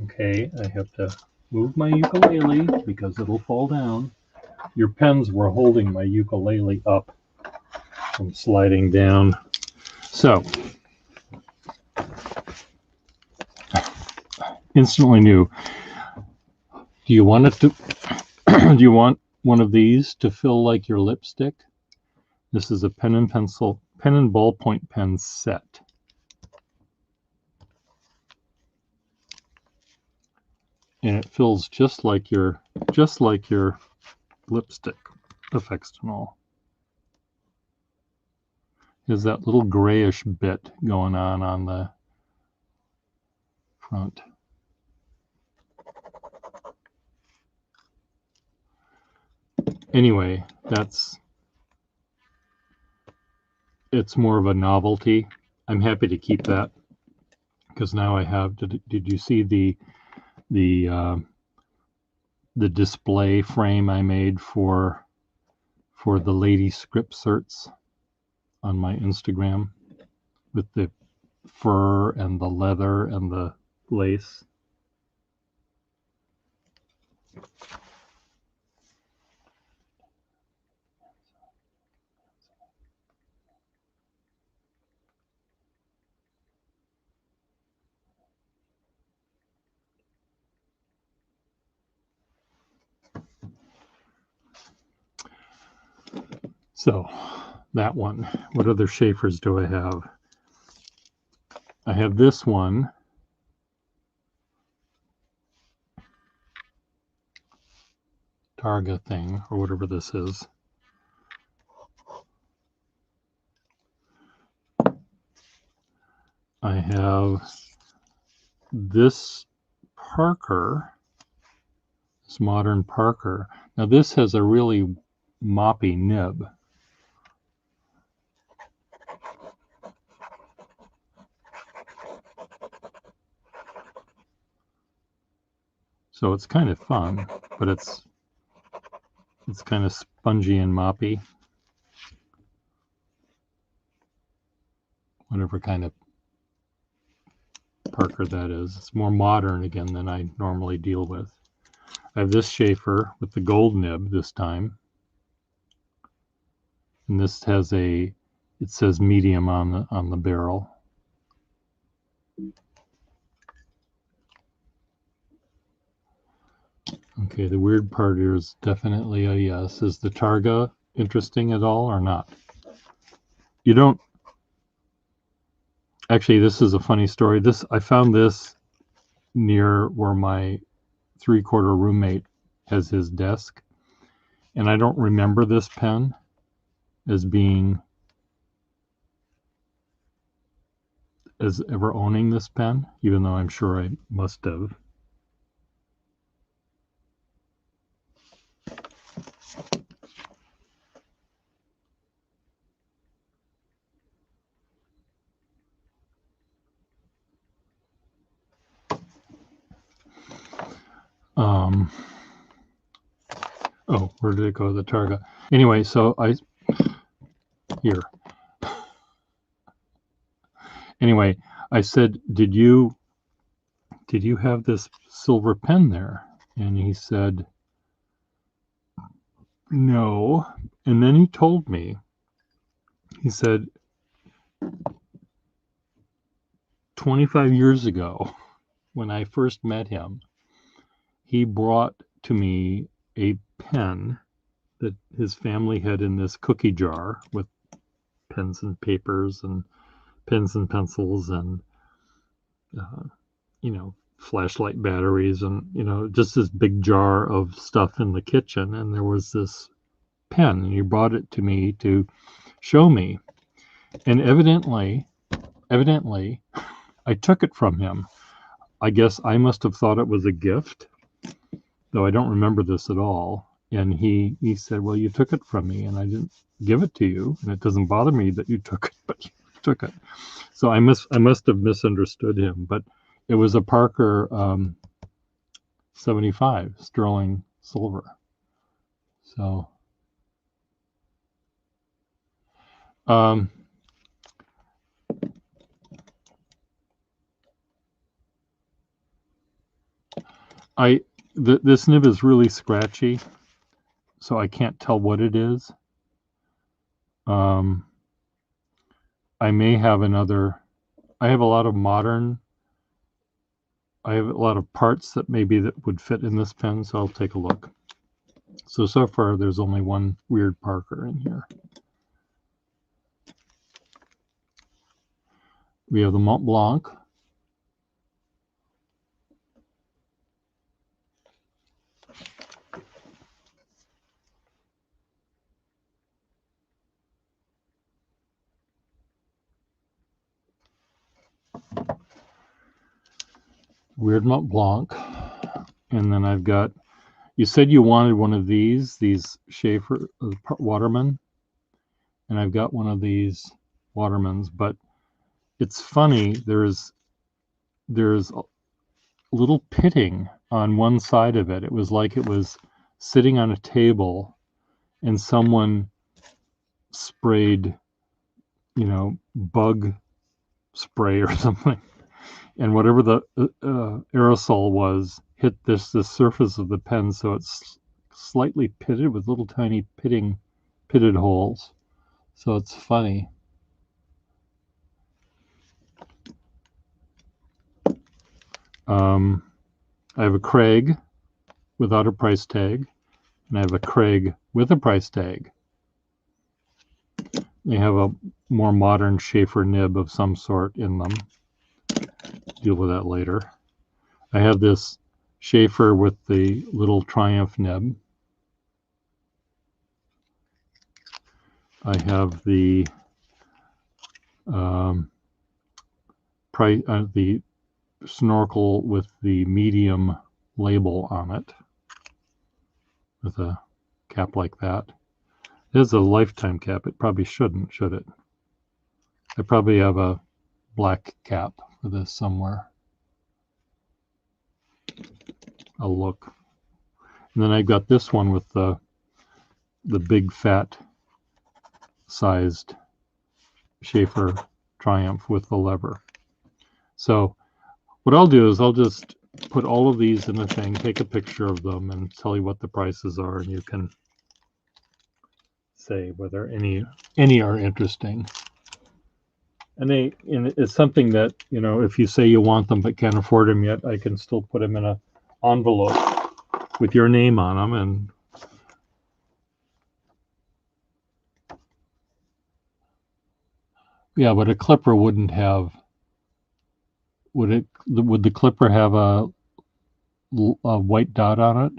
Okay, I have to move my ukulele because it'll fall down. Your pens were holding my ukulele up from sliding down. So, instantly new. Do you want it to? Do you want one of these to feel like your lipstick? This is a pen and ballpoint pen set. And it feels just like your lipstick effects and all. There's that little grayish bit going on the front. Anyway, it's more of a novelty. I'm happy to keep that because now I have. Did you see the display frame I made for the lady script certs on my Instagram with the fur and the leather and the lace? So that one. What other Schaeffers do I have? I have this one. Targa thing, or whatever this is. I have this Parker, this modern Parker. Now this has a really moppy nib. So it's kind of fun, but it's kind of spongy and moppy. Whatever kind of Parker that is. It's more modern again than I normally deal with. I have this Schaeffer with the gold nib this time. And this has it says medium on the barrel. Okay, the weird part here is definitely a yes. Is the Targa interesting at all or not? You don't. Actually, this is a funny story. I found this near where my 3/4 roommate has his desk, and I don't remember this pen as ever owning this pen, even though I'm sure I must have. Oh, where did it go? The Targa. Anyway, so here. Anyway, I said, did you have this silver pen there? And he said, no. And then he told me, he said, 25 years ago, when I first met him, he brought to me a pen that his family had in this cookie jar with pens and papers and pens and pencils and uh, flashlight batteries and just this big jar of stuff in the kitchen. And there was this pen, and he brought it to me to show me. And evidently I took it from him. I guess I must have thought it was a gift, though I don't remember this at all. And he said, well, you took it from me and I didn't give it to you, and it doesn't bother me that you took it, but you took it. So I must have misunderstood him. But it was a Parker 75 sterling silver. So this nib is really scratchy, so I can't tell what it is. I may have another. I have a lot of parts that maybe that would fit in this pen, so I'll take a look. So far there's only one weird Parker in here. We have the Mont Blanc. Weird Mont Blanc. And then I've got, you said you wanted one of these Schaefer Waterman. And I've got one of these Watermans, but it's funny, there's a little pitting on one side of it. It was like it was sitting on a table and someone sprayed, bug spray or something. And whatever the aerosol was hit the surface of the pen, so it's slightly pitted with little tiny pitted holes. So it's funny. I have a Craig without a price tag, and I have a Craig with a price tag. They have a more modern Schaefer nib of some sort in them. Deal with that later. I have this Schaefer with the little Triumph nib. I have the the snorkel with the medium label on it, with a cap like that. It is a lifetime cap. It probably shouldn't, should it? I probably have a black cap for this somewhere. I'll look. And then I've got this one with the big fat sized Schaefer Triumph with the lever. So what I'll do is I'll just put all of these in a thing, take a picture of them, and tell you what the prices are, and you can say whether any are interesting. And it's something that, if you say you want them but can't afford them yet, I can still put them in an envelope with your name on them. And yeah, but a clipper wouldn't have. Would the clipper have a white dot on it?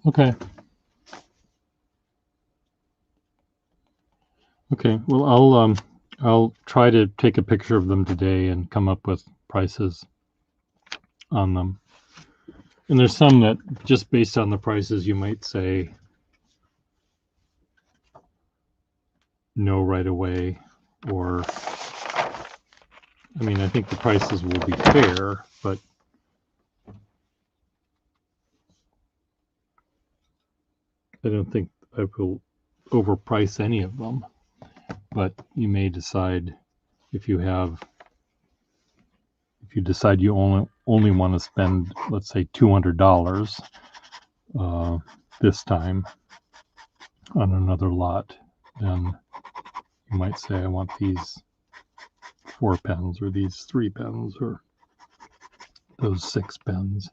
Okay. Okay. Well, I'll try to take a picture of them today and come up with prices on them. And there's some that just based on the prices, you might say no right away, or I mean, I think the prices will be fair, but I don't think I will overprice any of them. But you may decide if you decide you only want to spend, let's say, $200 this time on another lot, then you might say, I want these 4 pens or these 3 pens or those 6 pens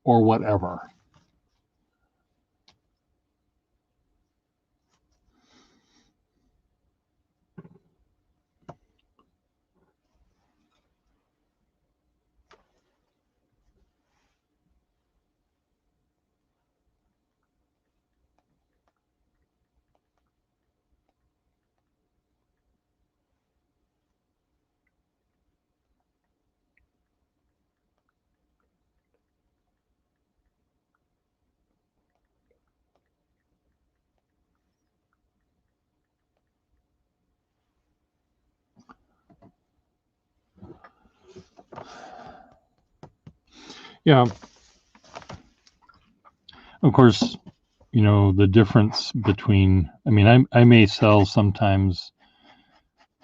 or whatever. Yeah, of course, the difference between, I mean, I may sell sometimes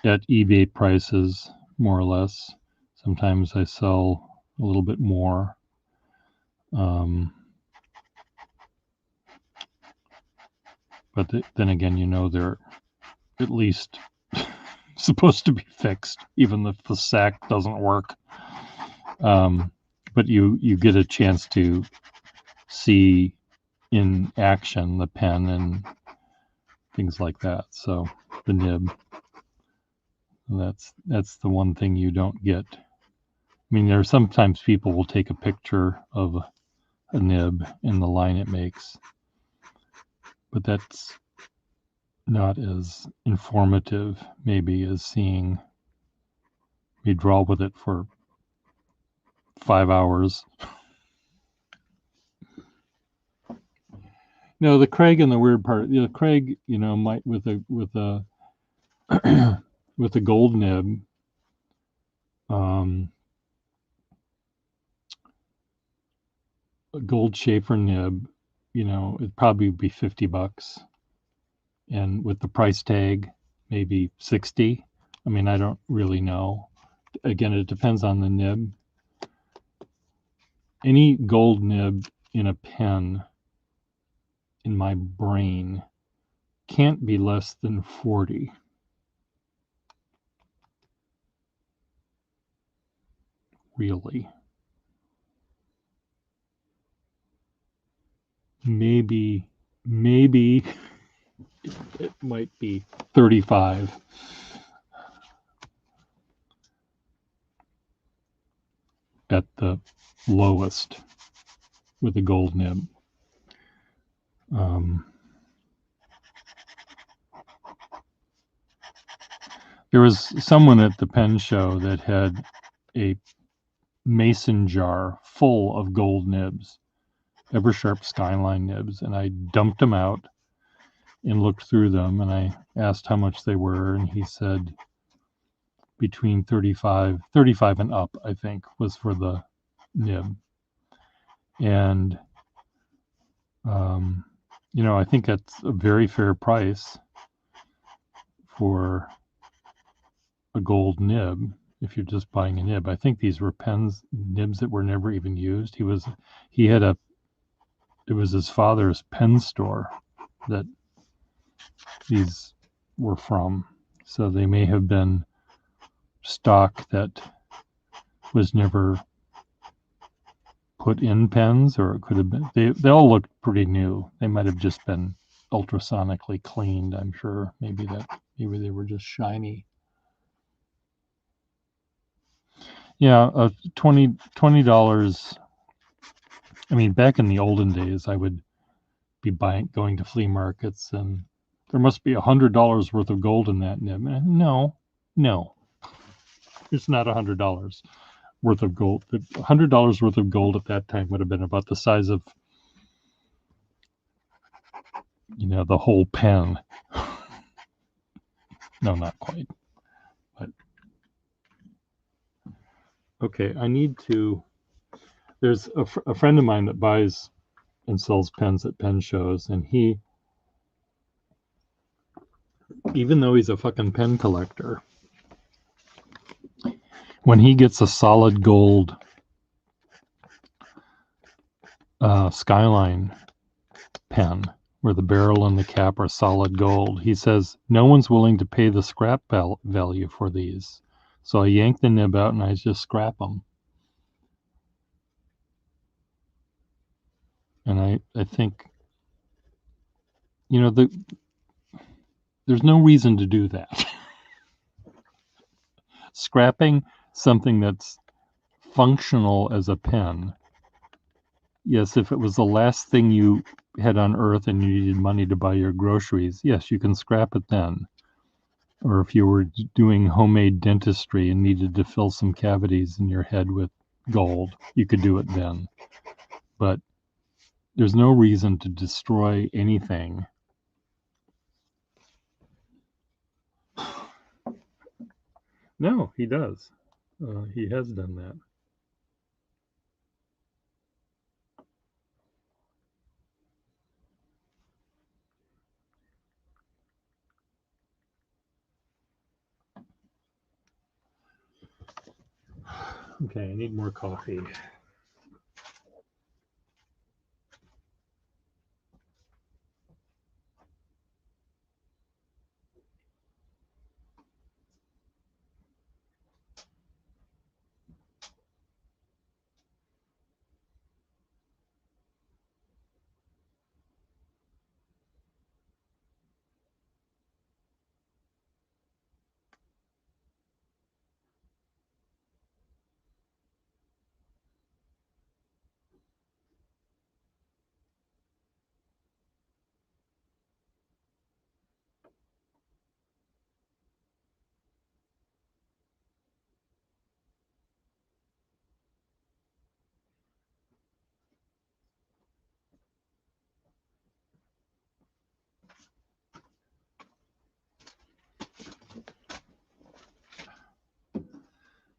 at eBay prices, more or less. Sometimes I sell a little bit more. But then again, they're at least supposed to be fixed, even if the sack doesn't work. But you get a chance to see in action the pen and things like that. So the nib, that's the one thing you don't get. I mean, there are sometimes people will take a picture of a nib and the line it makes, but that's not as informative maybe as seeing me draw with it for 5 hours. No, the Craig and the weird part, Craig, might with a with a gold nib, a gold Schaefer nib, it'd probably be $50, and with the price tag, maybe 60. I mean, I don't really know. Again, it depends on the nib. Any gold nib in a pen, in my brain, can't be less than 40. Really. Maybe it might be 35. At the lowest with a gold nib. There was someone at the pen show that had a mason jar full of gold nibs, Eversharp Skyline nibs, and I dumped them out and looked through them, and I asked how much they were, and he said between 35 and up, I think, was for the nib. And I think that's a very fair price for a gold nib if you're just buying a nib. I think these were nibs that were never even used. It was his father's pen store that these were from. So they may have been stock that was never put in pens, or it could have been, they all looked pretty new. They might have just been ultrasonically cleaned, I'm sure. Maybe they were just shiny. Yeah, $20 I mean, back in the olden days, I would be going to flea markets, and there must be $100 worth of gold in that nib. No, it's not $100 worth of gold. $100 worth of gold at that time would have been about the size of, the whole pen. No, not quite. But okay, I need to. There's a friend of mine that buys and sells pens at pen shows, and he, even though he's a fucking pen collector, when he gets a solid gold Skyline pen where the barrel and the cap are solid gold, he says no one's willing to pay the scrap value for these. So I yank the nib out and I just scrap them. And I think, there's no reason to do that. Scrapping something that's functional as a pen. Yes, if it was the last thing you had on earth and you needed money to buy your groceries, yes, you can scrap it then. Or if you were doing homemade dentistry and needed to fill some cavities in your head with gold, you could do it then. But there's no reason to destroy anything. No, he does. He has done that. Okay, I need more coffee.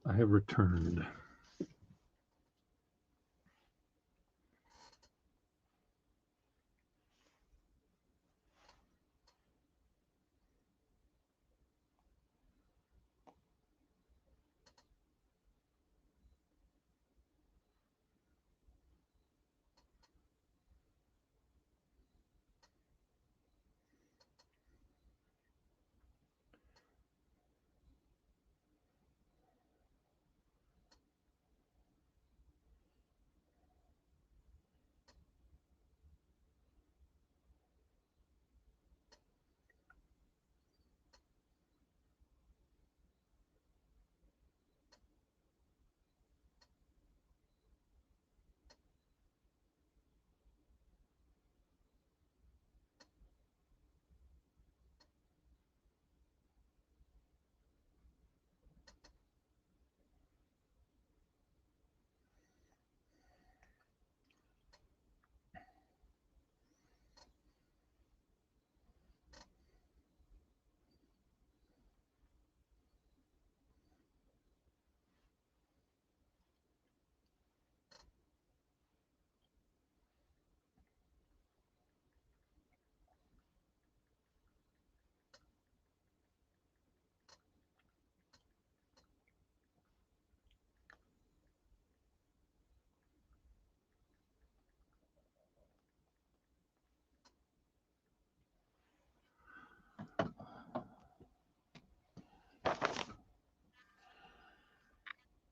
I have returned.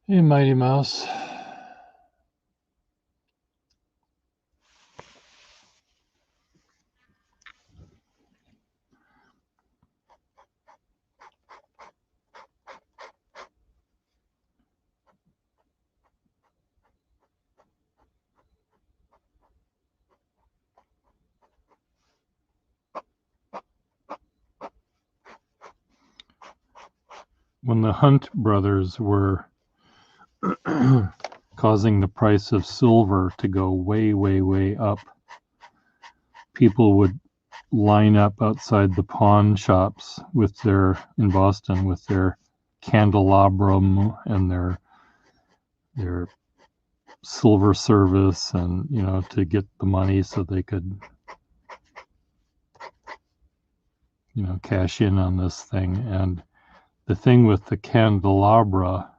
Hey, Mighty Mouse. when the Hunt brothers were causing the price of silver to go way, way, way up, people would line up outside the pawn shops in Boston with their candelabrum and their silver service, and to get the money so they could cash in on this thing. And the thing with the candelabra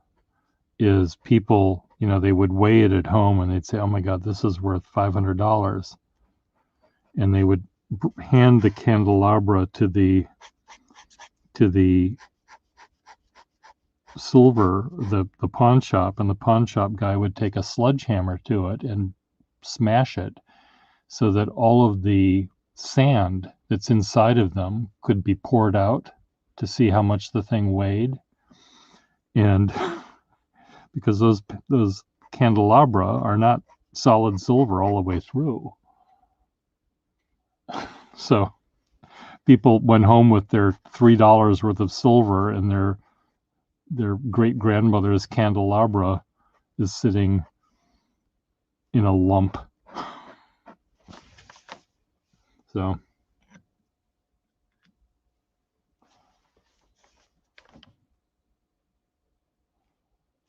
is people, they would weigh it at home and they'd say, oh my God, this is worth $500. And they would hand the candelabra to the the pawn shop, and the pawn shop guy would take a sledgehammer to it and smash it so that all of the sand that's inside of them could be poured out to see how much the thing weighed. And because those candelabra are not solid silver all the way through. So people went home with their $3 worth of silver, and their great-grandmother's candelabra is sitting in a lump. So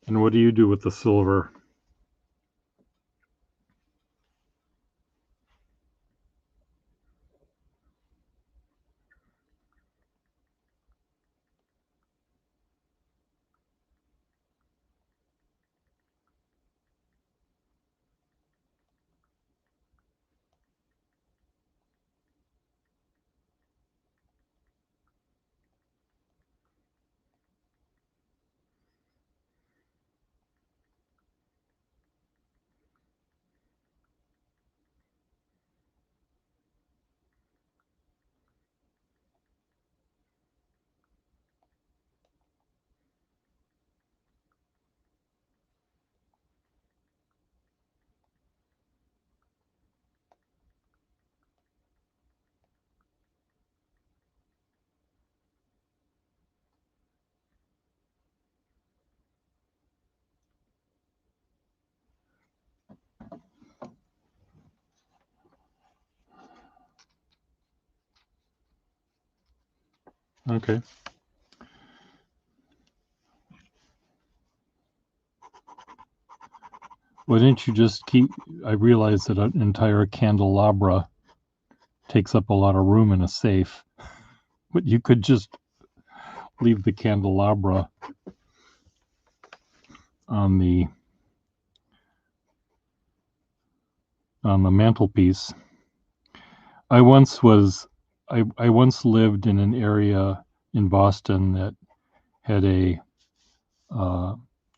and what do you do with the silver? Okay. Why didn't you just I realize that an entire candelabra takes up a lot of room in a safe, but you could just leave the candelabra on the mantelpiece. I once lived in an area in Boston that had a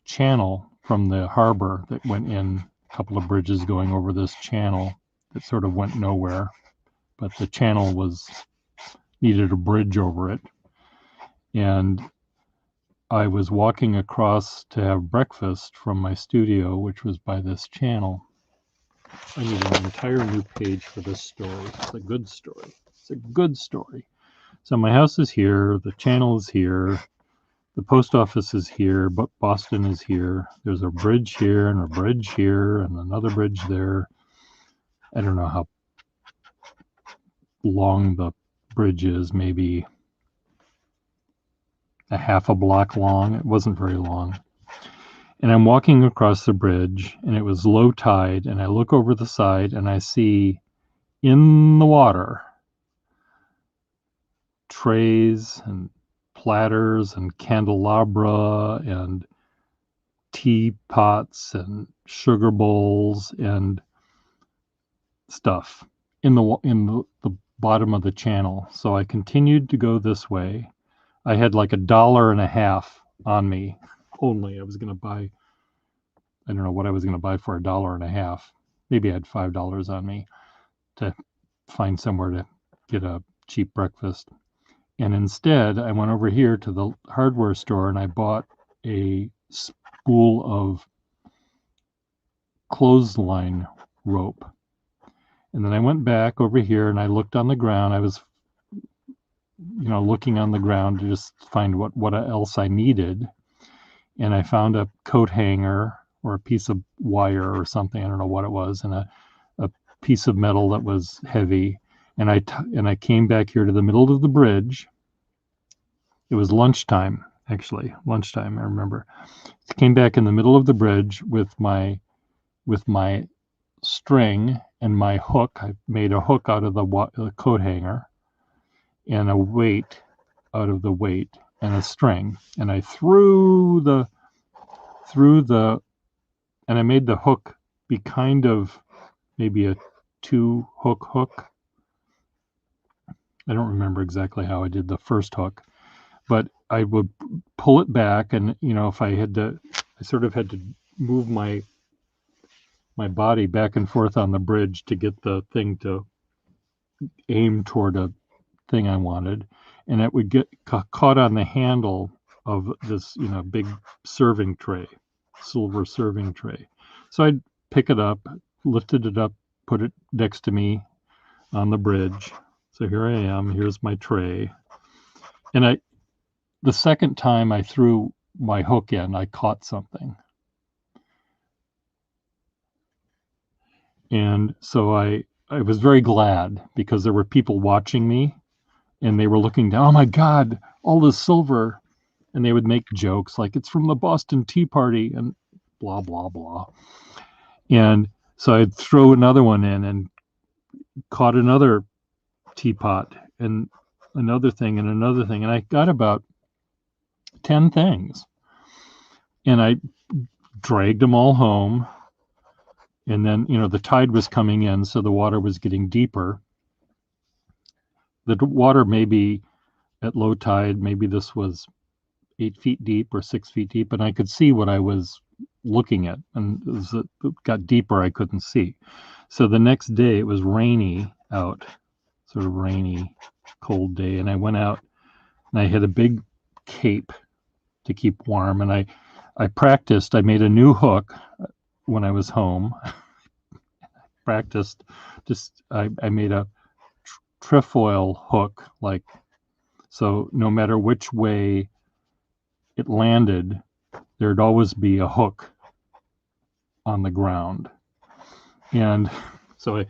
channel from the harbor that went in, a couple of bridges going over this channel that sort of went nowhere, but the channel needed a bridge over it. And I was walking across to have breakfast from my studio, which was by this channel. I need an entire new page for this story. It's a good story. It's a good story. So my house is here, the channel is here, the post office is here, but Boston is here. There's a bridge here and a bridge here and another bridge there. I don't know how long the bridge is, maybe a half a block long. It wasn't very long. And I'm walking across the bridge, and it was low tide, and I look over the side and I see in the water trays and platters and candelabra and teapots and sugar bowls and stuff in the bottom of the channel. So I continued to go this way. I had like $1.50 on me only. I was going to buy, I don't know what I was going to buy for $1.50. Maybe I had $5 on me to find somewhere to get a cheap breakfast. And instead, I went over here to the hardware store and I bought a spool of clothesline rope. And then I went back over here and I looked on the ground. I was looking on the ground to just find what else I needed. And I found a coat hanger or a piece of wire or something. I don't know what it was, and a piece of metal that was heavy. And I came back here to the middle of the bridge. It was lunchtime, actually, lunchtime. I remember. I came back in the middle of the bridge with my string and my hook. I made a hook out of the coat hanger and a weight out of the weight and a string, and I threw the and I made the hook be kind of maybe a 2-hook. I don't remember exactly how I did the first hook, but I would pull it back, and if I sort of had to move my body back and forth on the bridge to get the thing to aim toward a thing I wanted, and it would get caught on the handle of this big serving tray, silver serving tray. So I'd pick it up, lifted it up, put it next to me on the bridge. So here I am, here's my tray. And the second time I threw my hook in, I caught something. And so I was very glad, because there were people watching me, and they were looking down, oh my God, all this silver. And they would make jokes like, it's from the Boston Tea Party and blah, blah, blah. And so I'd throw another one in and caught another teapot and another thing and another thing. And I got about 10 things. And I dragged them all home. And then, the tide was coming in, so the water was getting deeper. The water maybe at low tide, maybe this was 8 feet deep or 6 feet deep, and I could see what I was looking at. And as it got deeper, I couldn't see. So the next day, it was rainy out, sort of rainy, cold day. And I went out, and I had a big cape to keep warm. And I practiced. I made a new hook when I was home. Practiced. I made a trefoil hook, so no matter which way it landed, there'd always be a hook on the ground. And so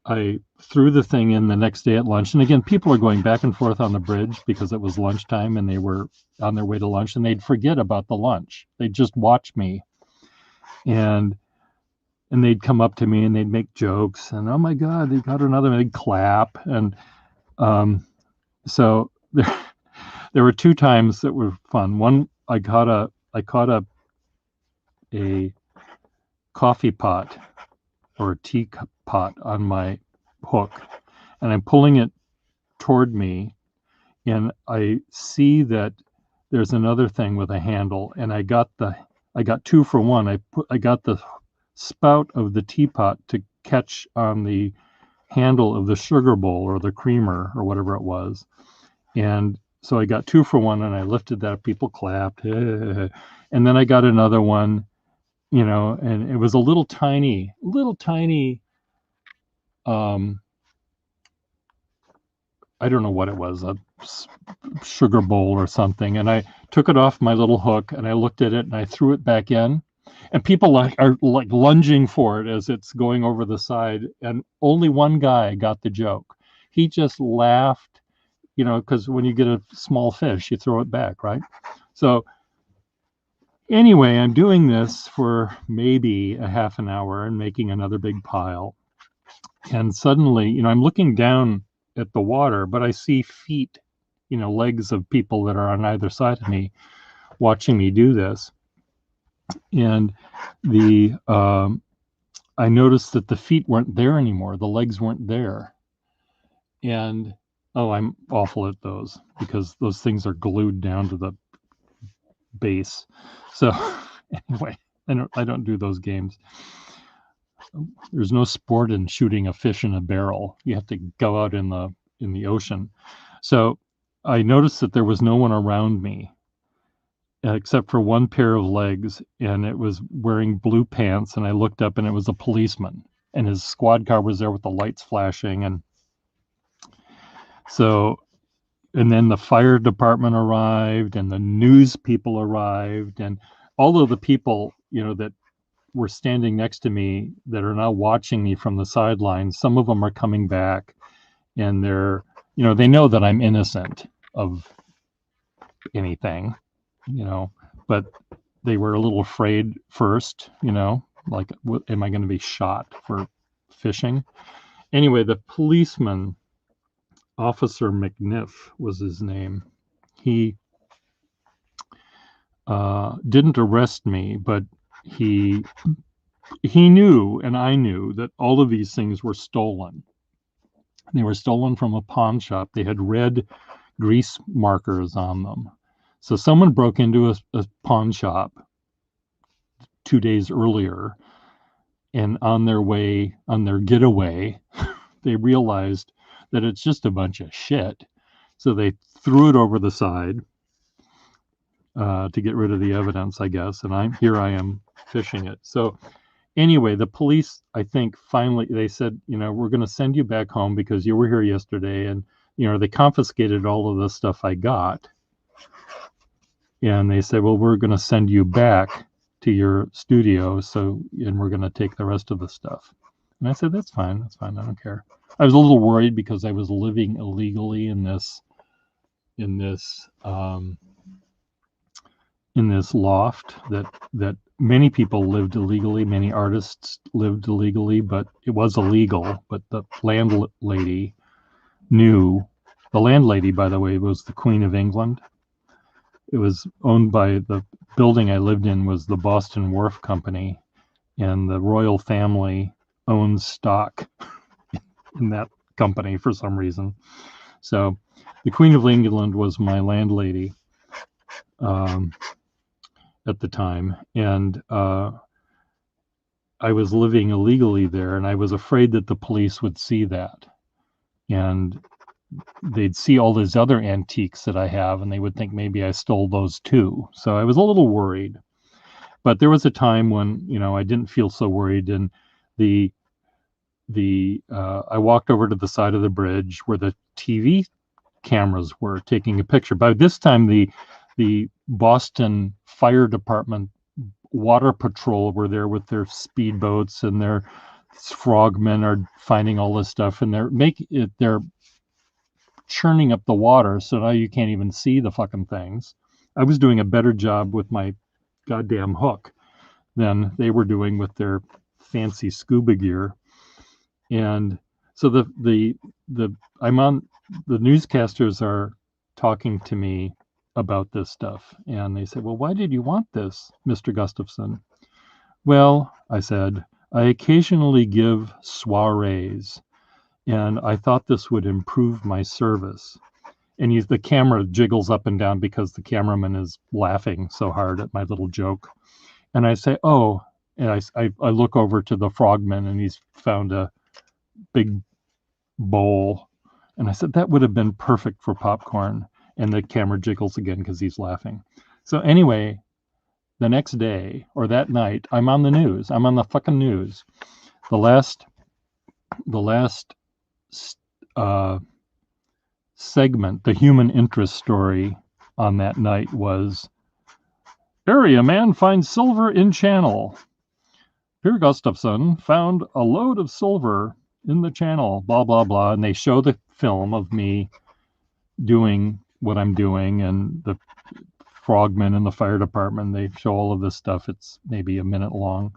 I threw the thing in the next day at lunch. And again, people are going back and forth on the bridge because it was lunchtime and they were on their way to lunch, and they'd forget about the lunch. They'd just watch me. And they'd come up to me and they'd make jokes, and oh my God, they got another, and they'd clap. And so there were 2 times that were fun. One, I caught a coffee pot or a tea pot on my hook, and I'm pulling it toward me, and I see that there's another thing with a handle, and I got 2 for 1. I got the spout of the teapot to catch on the handle of the sugar bowl or the creamer or whatever it was. And so I got 2 for 1, and I lifted that, people clapped. And then I got another one, and it was a little tiny, I don't know what it was, a sugar bowl or something. And I took it off my little hook, and I looked at it, and I threw it back in. And people are lunging for it as it's going over the side. And only one guy got the joke. He just laughed, because when you get a small fish, you throw it back, right? So anyway, I'm doing this for maybe a half an hour and making another big pile. And suddenly, I'm looking down at the water, but I see feet, legs of people that are on either side of me watching me do this. And I noticed that the feet weren't there anymore. The legs weren't there. And I'm awful at those, because those things are glued down to the base. So anyway, I don't do those games. There's no sport in shooting a fish in a barrel. You have to go out in the ocean. So I noticed that there was no one around me except for one pair of legs, and it was wearing blue pants. And I looked up, and it was a policeman, and his squad car was there with the lights flashing. And so and then the fire department arrived and the news people arrived, and all of the people, that were standing next to me that are now watching me from the sidelines, some of them are coming back, and they know that I'm innocent of anything, but they were a little afraid first, like, am I going to be shot for fishing? Anyway, the policeman, Officer McNiff was his name. He didn't arrest me, but he knew, and I knew, that all of these things were stolen. They were stolen from a pawn shop. They had red grease markers on them. So someone broke into a pawn shop 2 days earlier, and on their getaway, they realized that it's just a bunch of shit. So they threw it over the side to get rid of the evidence, I guess. And I am fishing it. So anyway, the police, I think, finally, they said, we're going to send you back home because you were here yesterday. And, they confiscated all of the stuff I got. And they said, well, we're going to send you back to your studio. And we're going to take the rest of the stuff. And I said, that's fine. That's fine. I don't care. I was a little worried because I was living illegally in this loft that many people lived illegally, many artists lived illegally, but it was illegal. But the landlady knew. The landlady, by the way, was the Queen of England. It was owned by, the building I lived in was the Boston Wharf Company, and the royal family owns stock in that company for some reason. So the Queen of England was my landlady at the time, and I was living illegally there, and I was afraid that the police would see that, and they'd see all these other antiques that I have, and they would think maybe I stole those too. So I was a little worried. But there was a time when, I didn't feel so worried, and I walked over to the side of the bridge where the TV cameras were taking a picture. By this time, the Boston Fire Department water patrol were there with their speedboats, and their frogmen are finding all this stuff, and they're churning up the water, so now you can't even see the fucking things. I was doing a better job with my goddamn hook than they were doing with their fancy scuba gear. And so the newscasters are talking to me about this stuff, and they said, well, why did you want this, Mr. Gustafson? Well, I said, I occasionally give soirees, and I thought this would improve my service. And the camera jiggles up and down because the cameraman is laughing so hard at my little joke. And I say, oh, and I look over to the frogman, and he's found a big bowl. And I said, that would have been perfect for popcorn. And the camera jiggles again because he's laughing. So anyway, the next day, or that night, I'm on the news. I'm on the fucking news. The last segment, the human interest story on that night was, area man finds silver in channel. Per Gustafson found a load of silver in the channel, blah, blah, blah. And they show the film of me doing what I'm doing, and the frogmen in the fire department, they show all of this stuff. It's maybe a minute long.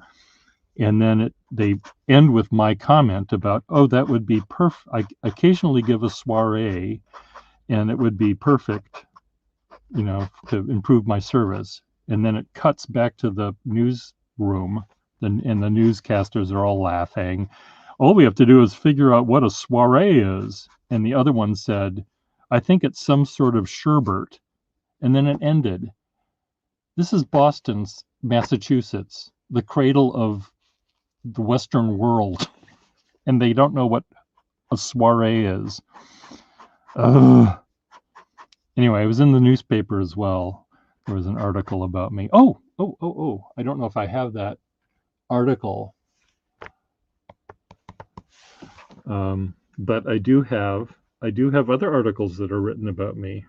And then they end with my comment about, oh, that would be perfect. I occasionally give a soiree, and it would be perfect, to improve my service. And then it cuts back to the newsroom, and the newscasters are all laughing. All we have to do is figure out what a soiree is. And the other one said, I think it's some sort of sherbet. And then it ended. This is Boston, Massachusetts, the cradle of the Western world, and they don't know what a soiree is. Anyway, I was in the newspaper as well. There was an article about me. Oh, I don't know if I have that article. But I do have I do have other articles that are written about me.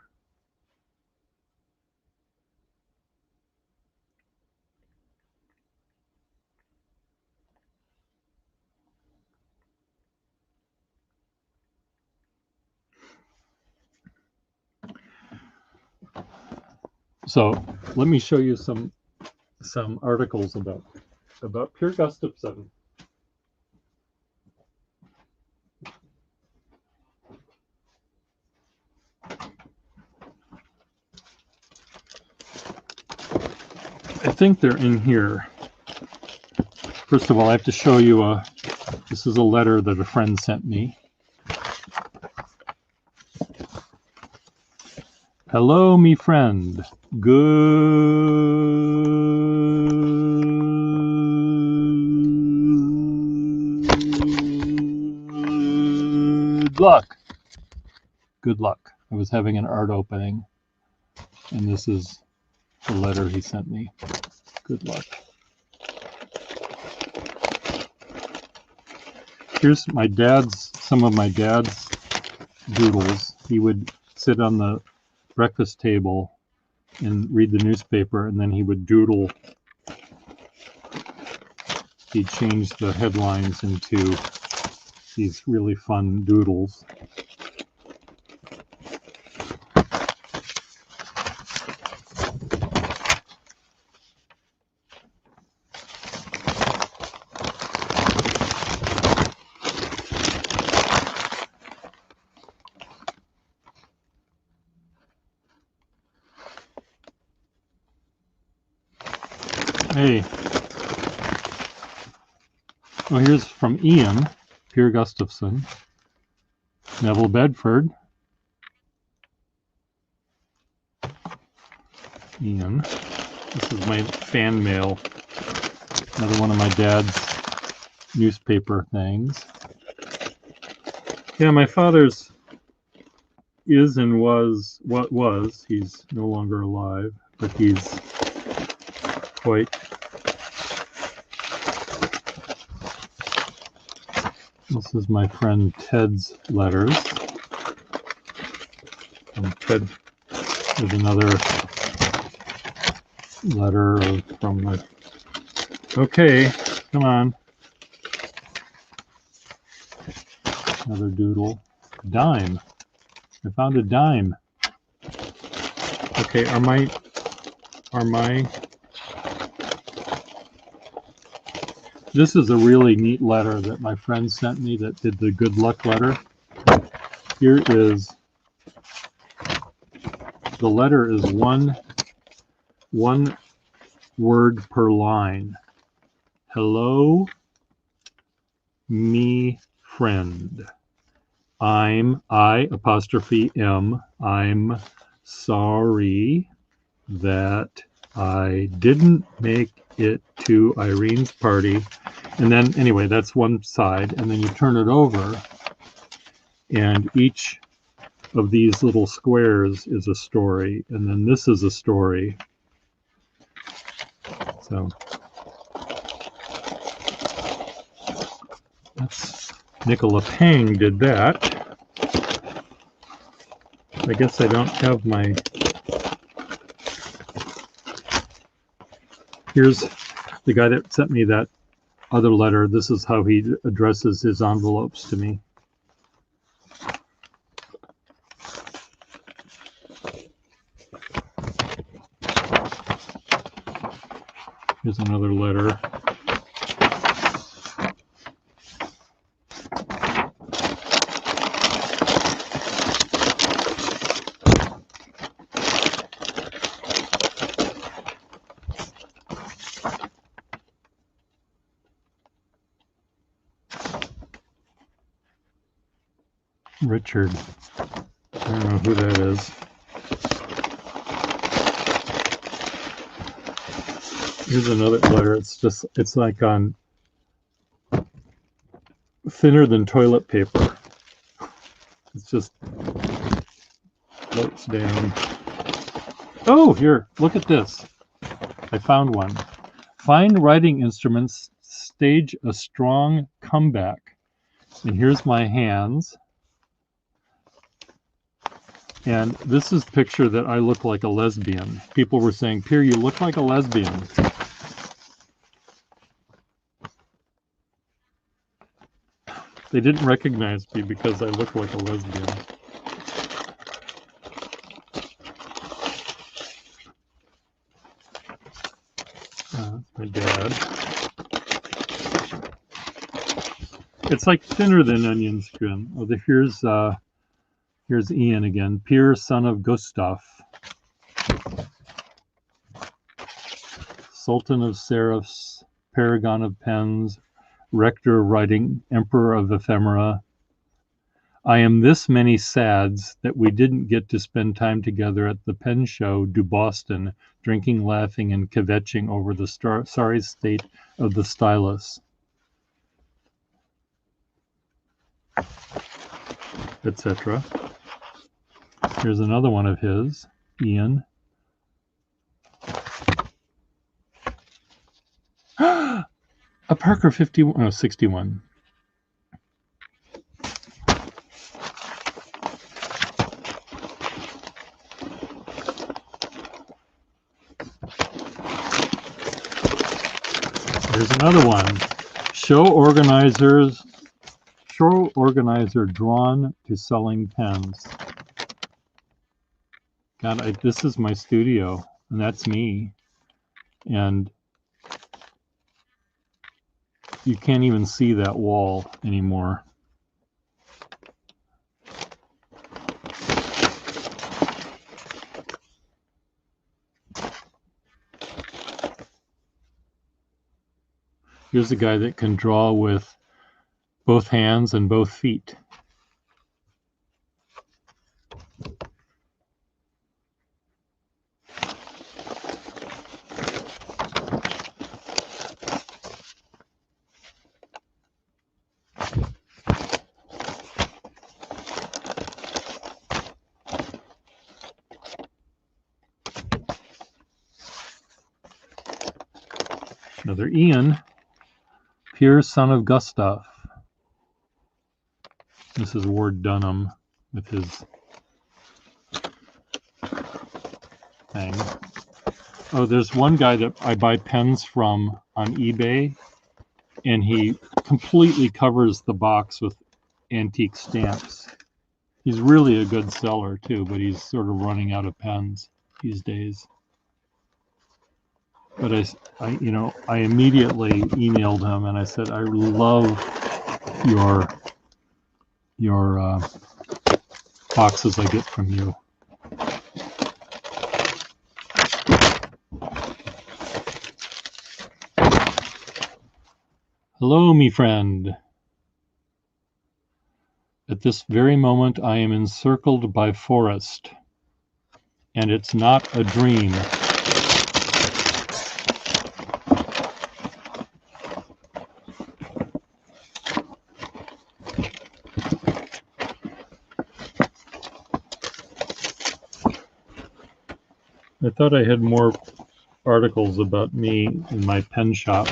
So let me show you some articles about Per Gustafsson. I think they're in here. First of all, I have to show you this is a letter that a friend sent me. Hello, me friend. Good luck. Good luck. I was having an art opening, and this is the letter he sent me. Good luck. Here's some of my dad's doodles. He would sit on the breakfast table and read the newspaper, and then he would doodle. He'd change the headlines into these really fun doodles. Hey. Well, here's from Ian, Per Gustafsson, Neville Bedford. Ian. This is my fan mail. Another one of my dad's newspaper things. Yeah, my father's is and was what was. He's no longer alive, but he's quite. This is my friend Ted's letters. And Ted, there's another letter from the. Okay, come on. Another doodle. Dime. I found a dime. Okay, are my this is a really neat letter that my friend sent me that did the good luck letter. Here is the letter is one word per line. Hello, me friend. I'm sorry that I didn't make it to Irene's party. And then anyway, that's one side, and then you turn it over, and each of these little squares is a story, and then this is a story. So that's Nicola Pang did that. I guess I don't have my. Here's the guy that sent me that other letter. This is how he addresses his envelopes to me. Here's another letter. Richard. I don't know who that is. Here's another letter. It's like on thinner than toilet paper. It's just floats down. Oh, here, look at this. I found one. Find writing instruments, stage a strong comeback. And here's my hands. And this is a picture that I look like a lesbian. People were saying, Pierre, you look like a lesbian. They didn't recognize me because I look like a lesbian. That's my dad. It's like thinner than onion skin. Oh, here's Ian again. Pierre, son of Gustav, Sultan of Serifs, Paragon of Pens, Rector of Writing, Emperor of Ephemera. I am this many sads that we didn't get to spend time together at the pen show du Boston, drinking, laughing, and kvetching over the sorry state of the stylus, etc. Here's another one of his, Ian. A Parker 51, no, 61. Here's another one. Show organizer drawn to selling pens. God, this is my studio, and that's me. And you can't even see that wall anymore. Here's a guy that can draw with both hands and both feet. Another Ian, Pierre, son of Gustav. This is Ward Dunham with his thing. Oh, there's one guy that I buy pens from on eBay, and he completely covers the box with antique stamps. He's really a good seller too, but he's sort of running out of pens these days. But I immediately emailed him and I said, I love your boxes I get from you. Hello, me friend. At this very moment, I am encircled by forest, and it's not a dream. I thought I had more articles about me in my pen shop.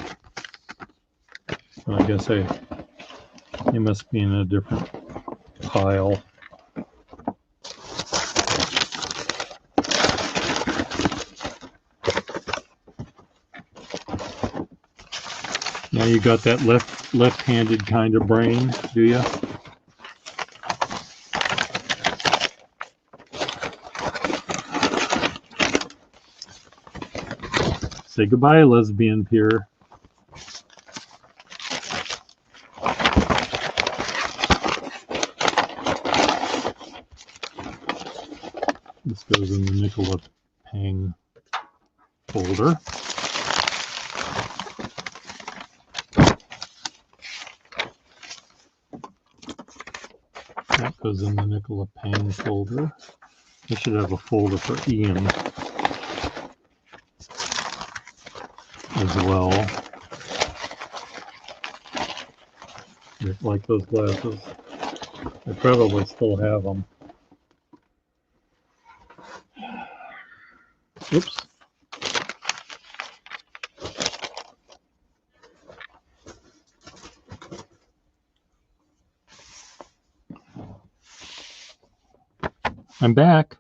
But I guess they must be in a different pile. Now you got that left-handed kind of brain, do you? Say goodbye, lesbian Pierre. This goes in the Nicola Pang folder. That goes in the Nicola Pang folder. I should have a folder for Ian as well. Like those glasses. I probably still have them. Oops. I'm back.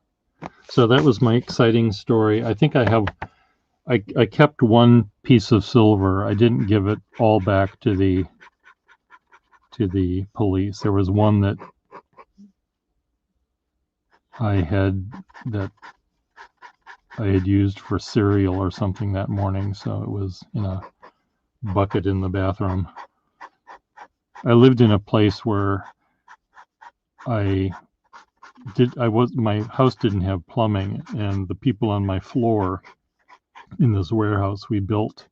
So that was my exciting story. I think I kept one piece of silver. I didn't give it all back to the police. There was one that I had that I had used for cereal or something that morning, so it was in a bucket in the bathroom. I lived in a place where my house didn't have plumbing, and the people on my floor in this warehouse, we built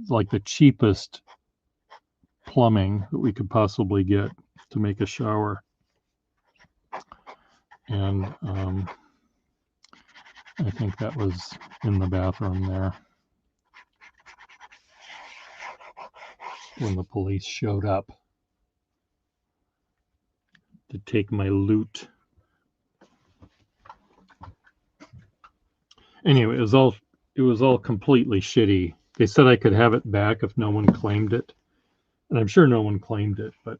like the cheapest plumbing that we could possibly get to make a shower. And I think that was in the bathroom there when the police showed up to take my loot. Anyway, it was all completely shitty. They said I could have it back if no one claimed it. And I'm sure no one claimed it, but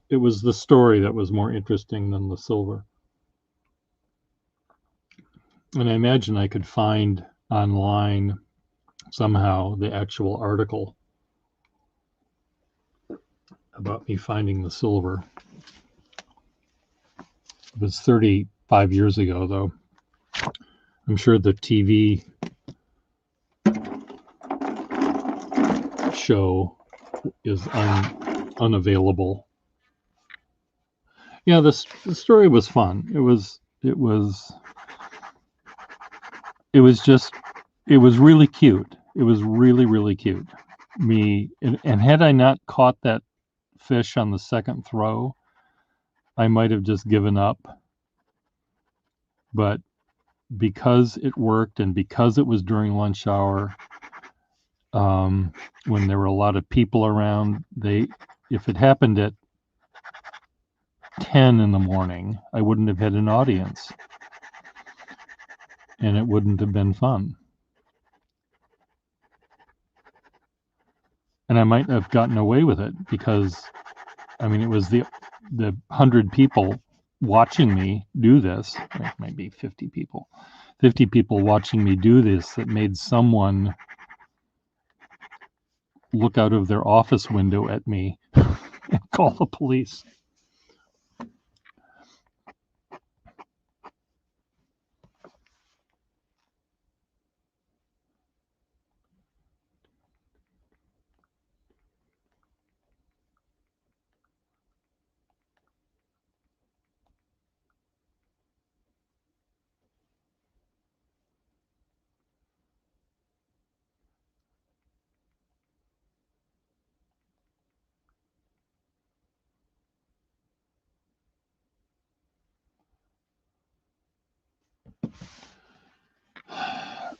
it was the story that was more interesting than the silver. And I imagine I could find online somehow the actual article about me finding the silver. It was 35 years ago, though. I'm sure the TV show is unavailable. Yeah, the story was fun. It was really cute. It was really, really cute. And had I not caught that fish on the second throw, I might have just given up. But because it worked and because it was during lunch hour, when there were a lot of people around, if it happened at 10 in the morning, I wouldn't have had an audience, and it wouldn't have been fun. And I might have gotten away with it because, I mean, it was the 100 people watching me do this, maybe 50 people watching me do this that made someone look out of their office window at me and call the police.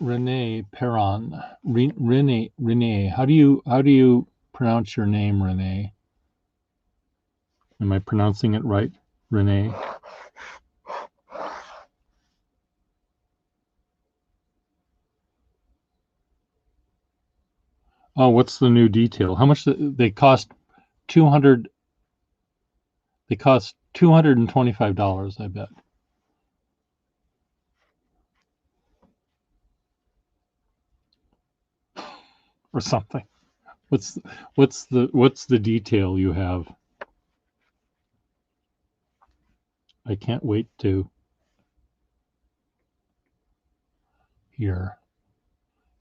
Renee Perron. Renee. How do you pronounce your name, Renee? Am I pronouncing it right, Renee? Oh, what's the new detail? How much they cost? 200. They cost $225, I bet. Or something. What's the detail you have? I can't wait to hear.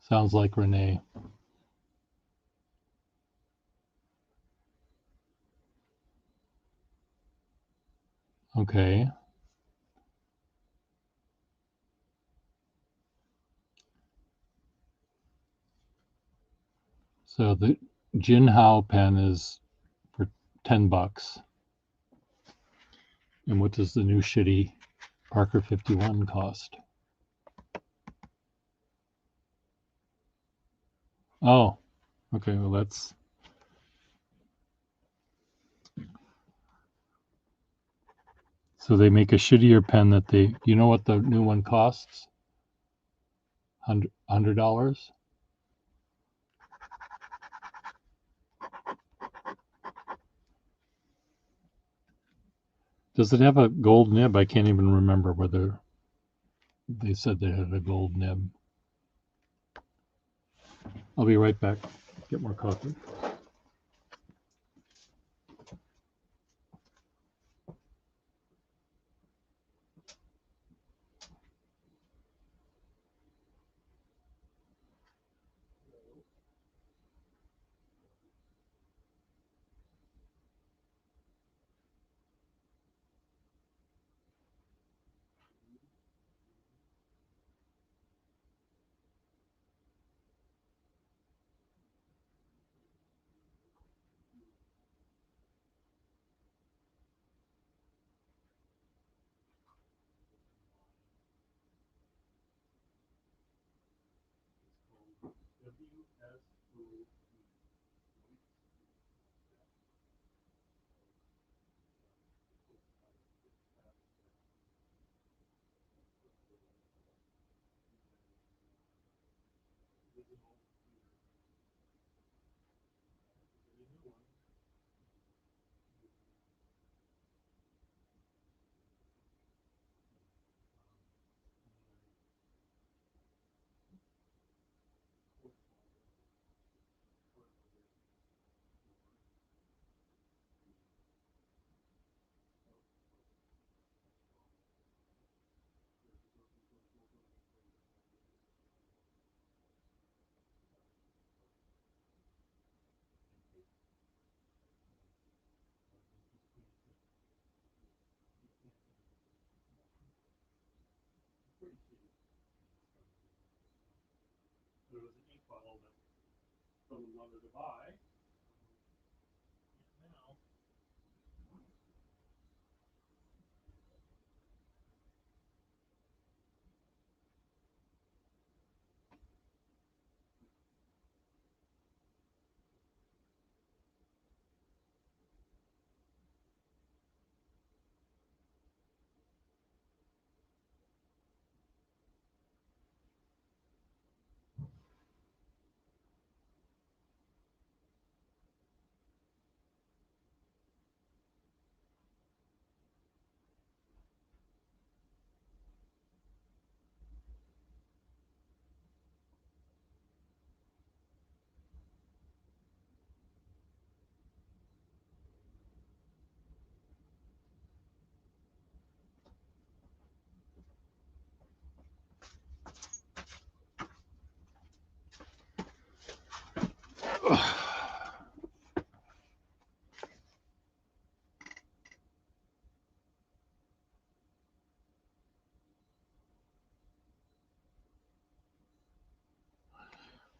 Sounds like Renee. Okay. So the Jinhao pen is for $10. And what does the new shitty Parker 51 cost? Oh, okay. Well, that's. So they make a shittier pen that they. You know what the new one costs? $100. Does it have a gold nib? I can't even remember whether they said they had a gold nib. I'll be right back. Get more coffee.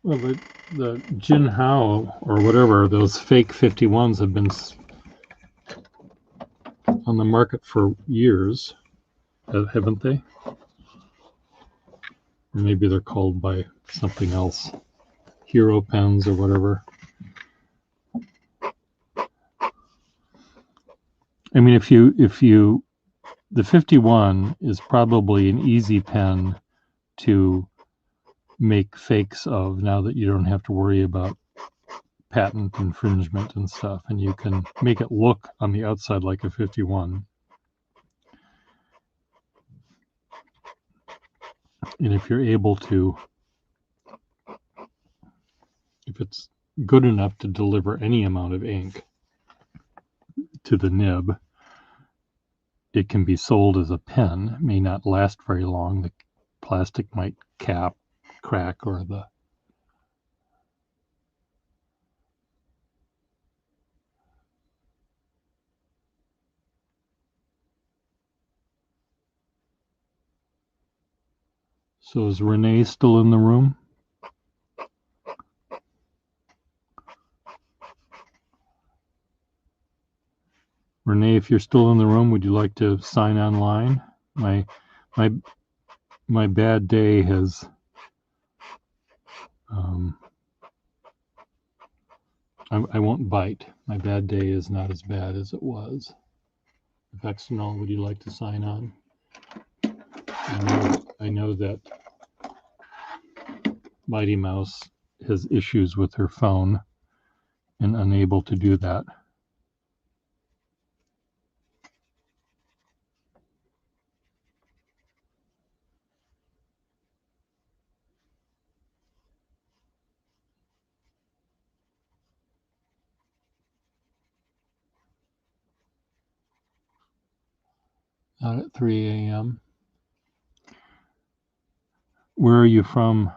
Well, the Jinhao or whatever, those fake 51s have been on the market for years, haven't they? Or maybe they're called by something else, Hero pens or whatever. I mean, if you, the 51 is probably an easy pen to make fakes of now that you don't have to worry about patent infringement and stuff, and you can make it look on the outside like a 51. And if you're able to, if it's good enough to deliver any amount of ink to the nib, it can be sold as a pen. It may not last very long. The plastic might crack, or the So is Renee still in the room? Renee, if you're still in the room, would you like to sign online? My bad day has I won't bite. My bad day is not as bad as it was. Vexenol, would you like to sign on? I know that Mighty Mouse has issues with her phone and unable to do that. Out at 3 a.m. Where are you from?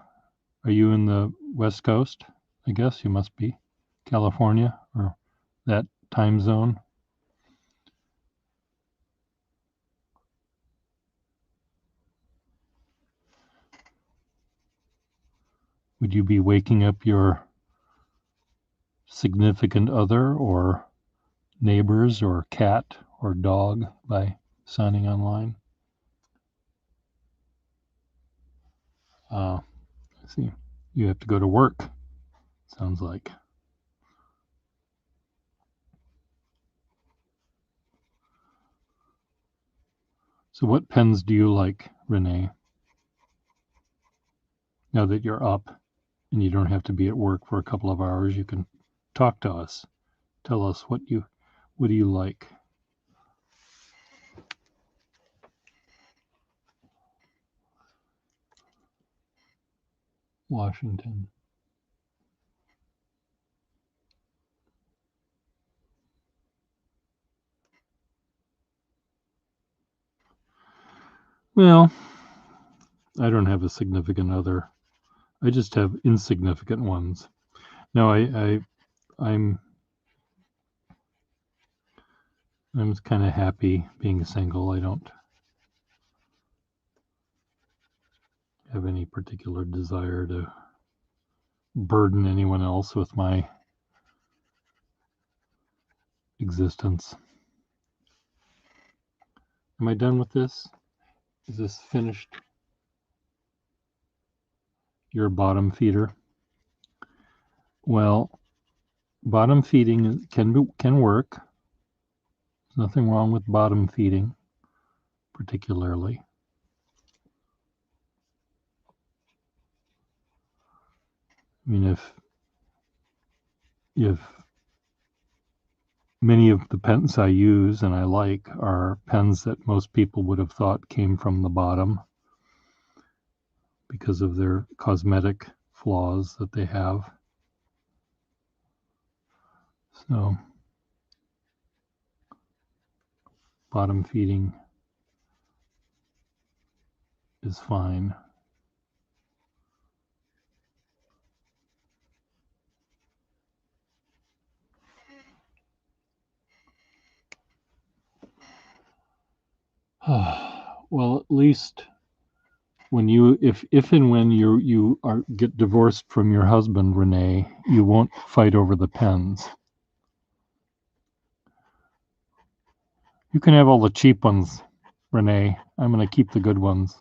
Are you in the West Coast? I guess you must be. California or that time zone? Would you be waking up your significant other or neighbors or cat or dog by signing online? I see. You have to go to work, sounds like. So what pens do you like, Renee? Now that you're up and you don't have to be at work for a couple of hours, you can talk to us. Tell us what do you like? Washington. Well, I don't have a significant other. I just have insignificant ones. No, I'm kind of happy being single. I don't have any particular desire to burden anyone else with my existence. Am I done with this? Is this finished? You're a bottom feeder. Well, bottom feeding can work. There's nothing wrong with bottom feeding, particularly. I mean, if many of the pens I use and I like are pens that most people would have thought came from the bottom because of their cosmetic flaws that they have. So, bottom feeding is fine. Well, at least when if and when you get divorced from your husband, Renee, you won't fight over the pens. You can have all the cheap ones, Renee. I'm going to keep the good ones.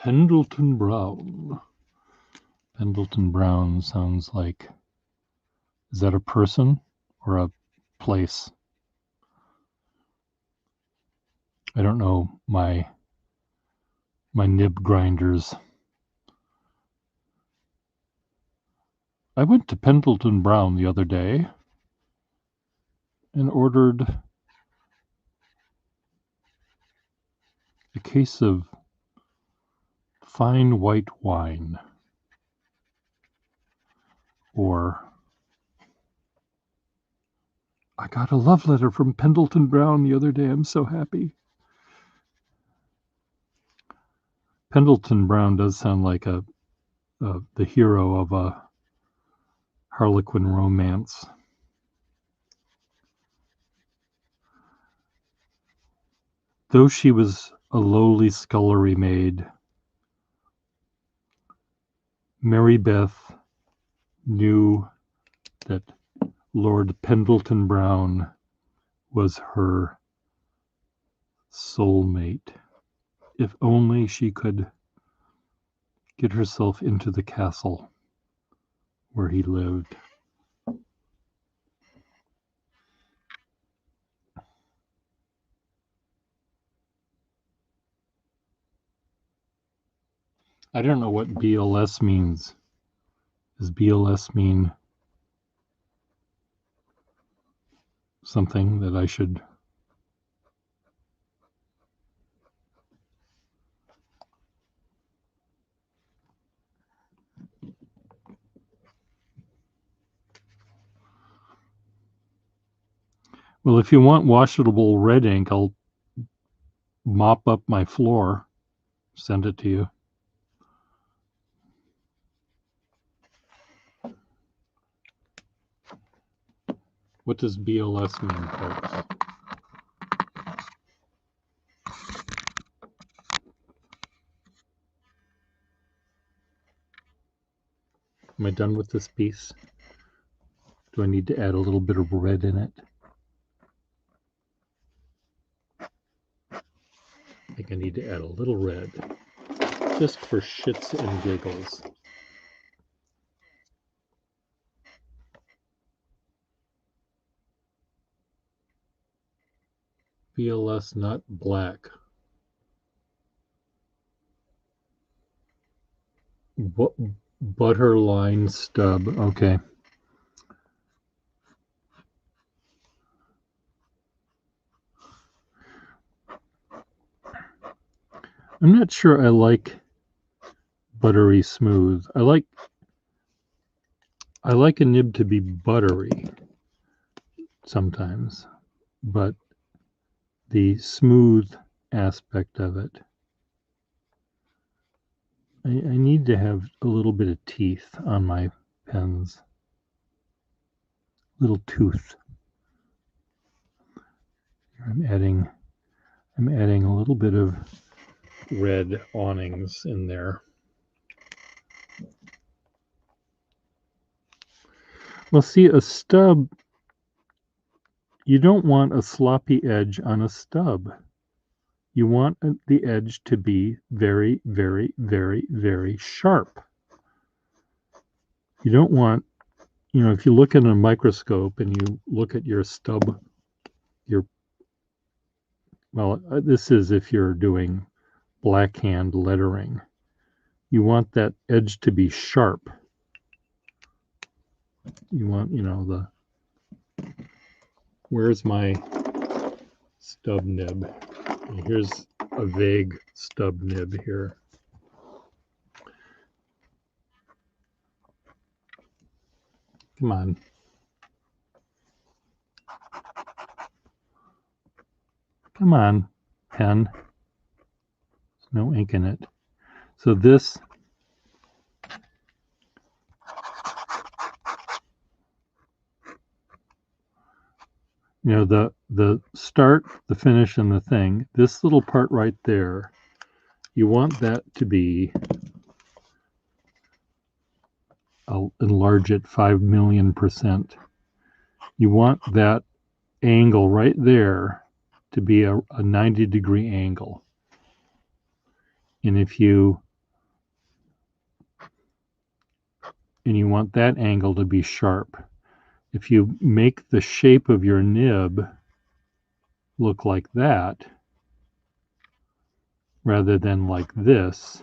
Pendleton Brown. Pendleton Brown sounds like, is that a person or a place? I don't know my nib grinders. I went to Pendleton Brown the other day and ordered a case of fine white wine, or I got a love letter from Pendleton Brown the other day. I'm so happy. Pendleton Brown does sound like the hero of a Harlequin romance. Though she was a lowly scullery maid, Mary Beth knew that Lord Pendleton Brown was her soulmate. If only she could get herself into the castle where he lived. I don't know what BLS means. Does BLS mean something that I should. Well, if you want washable red ink, I'll mop up my floor, send it to you. What does BLS mean, folks? Am I done with this piece? Do I need to add a little bit of red in it? I think I need to add a little red, just for shits and giggles. BLS, not black. Butter line stub. Okay. I'm not sure I like buttery smooth. I like a nib to be buttery sometimes, but the smooth aspect of it, I need to have a little bit of teeth on my pens. Little tooth. I'm adding a little bit of red awnings in there. Well, see, a stub, you don't want a sloppy edge on a stub. You want the edge to be very, very, very, very sharp. You don't want, if you look at a microscope and you look at your stub, this is if you're doing blackhand lettering. You want that edge to be sharp. You want, where's my stub nib? Here's a vague stub nib here. Come on. Come on, pen. There's no ink in it. So this, the start, the finish, and the thing, this little part right there, you want that to be, I'll enlarge it 5 million %. You want that angle right there to be a 90-degree angle. And you want that angle to be sharp. If you make the shape of your nib look like that, rather than like this,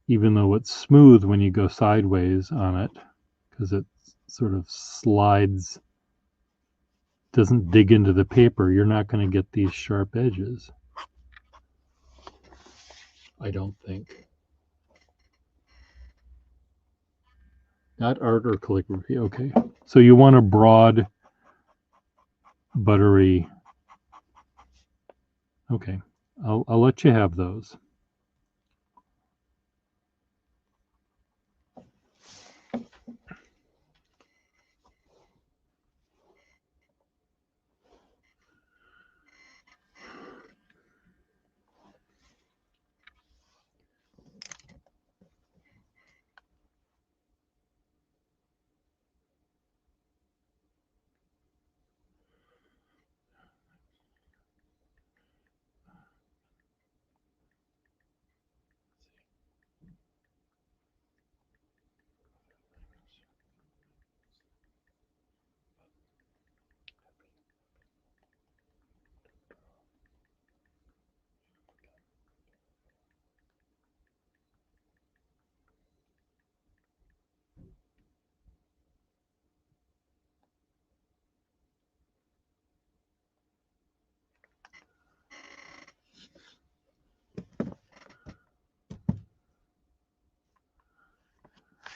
even though it's smooth when you go sideways on it, because it sort of slides, doesn't dig into the paper, you're not going to get these sharp edges. I don't think. Not art or calligraphy. Okay. So you want a broad, buttery. Okay. I'll let you have those.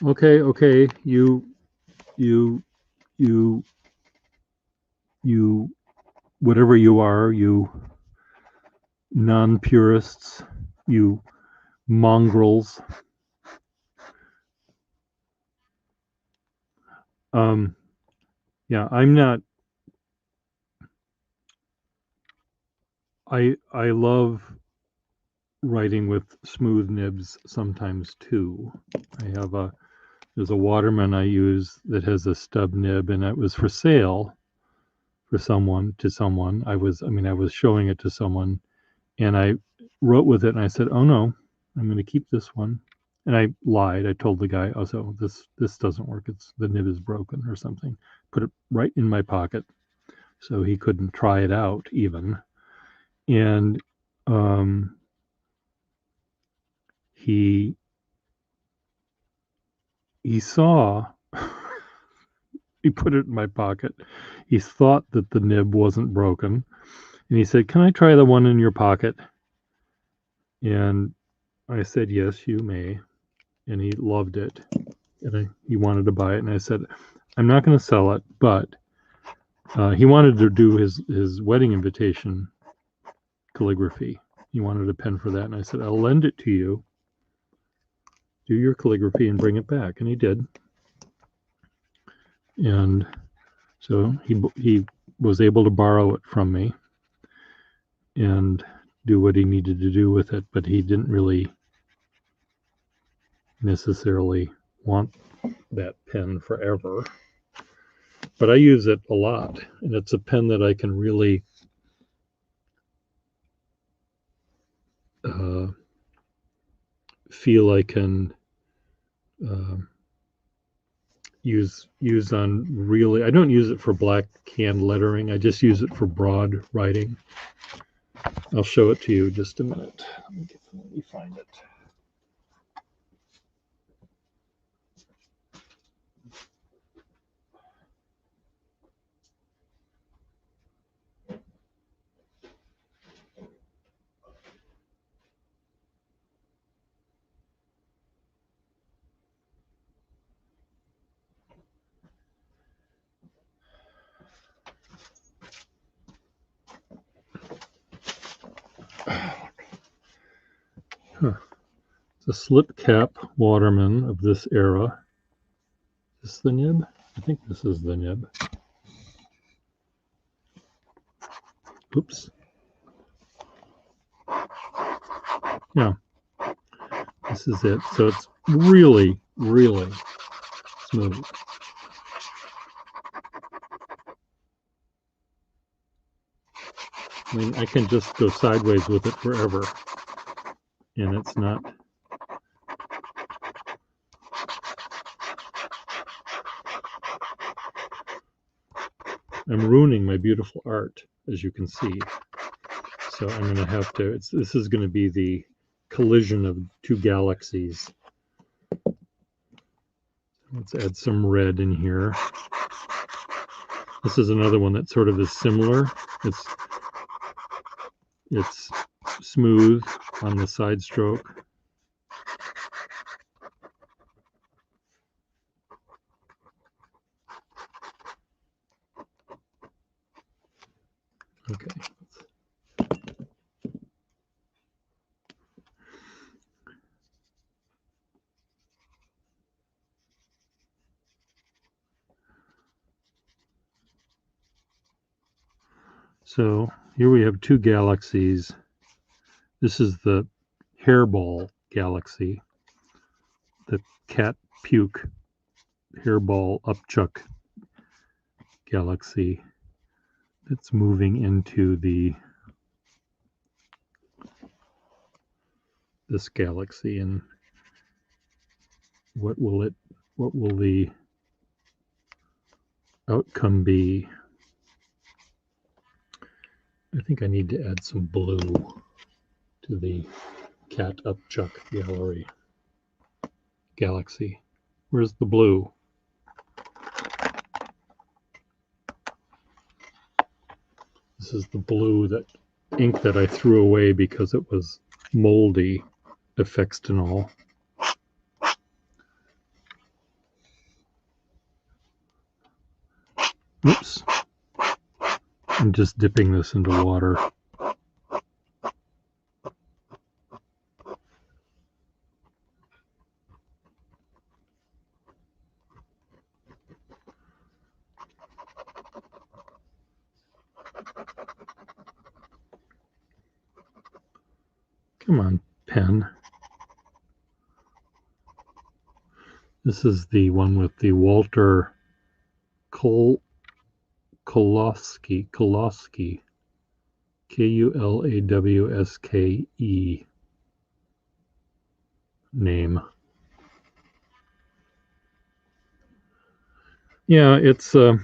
Okay, you, whatever you are, you non-purists, you mongrels. Yeah, I'm not. I love writing with smooth nibs sometimes too. There's a Waterman I use that has a stub nib, and it was for sale for someone to someone. I was showing it to someone, and I wrote with it, and I said, "Oh no, I'm going to keep this one." And I lied. I told the guy, "Oh, so this doesn't work. It's the nib is broken or something." Put it right in my pocket, so he couldn't try it out even. And he saw. He put it in my pocket. He thought that the nib wasn't broken, and he said, "Can I try the one in your pocket?" And I said, "Yes, you may." And he loved it, and he wanted to buy it. And I said, "I'm not going to sell it," but he wanted to do his wedding invitation calligraphy. He wanted a pen for that, and I said, "I'll lend it to you. Do your calligraphy and bring it back." And he did. And so he was able to borrow it from me and do what he needed to do with it, but he didn't really necessarily want that pen forever. But I use it a lot, and it's a pen that I can really feel I can use on really. I don't use it for black hand lettering. I just use it for broad writing. I'll show it to you in just a minute. Let me find it. Huh. It's a slip cap Waterman of this era. Is this the nib? I think this is the nib. Oops. Yeah, this is it. So it's really, really smooth. I mean, I can just go sideways with it forever, and it's not. I'm ruining my beautiful art, as you can see. So I'm going to have to. This is going to be the collision of two galaxies. Let's add some red in here. This is another one that sort of is similar. It's smooth on the side stroke. Okay. So here we have two galaxies. This is the hairball galaxy, the cat puke hairball upchuck galaxy that's moving into this galaxy. And what will the outcome be? I think I need to add some blue to the cat upchuck galaxy. Where's the blue? This is the blue ink that I threw away because it was moldy, Effextinol. Oops. I'm just dipping this into water. Come on, pen. This is the one with the Walter Kulawski, Kulawske name. Yeah, it's a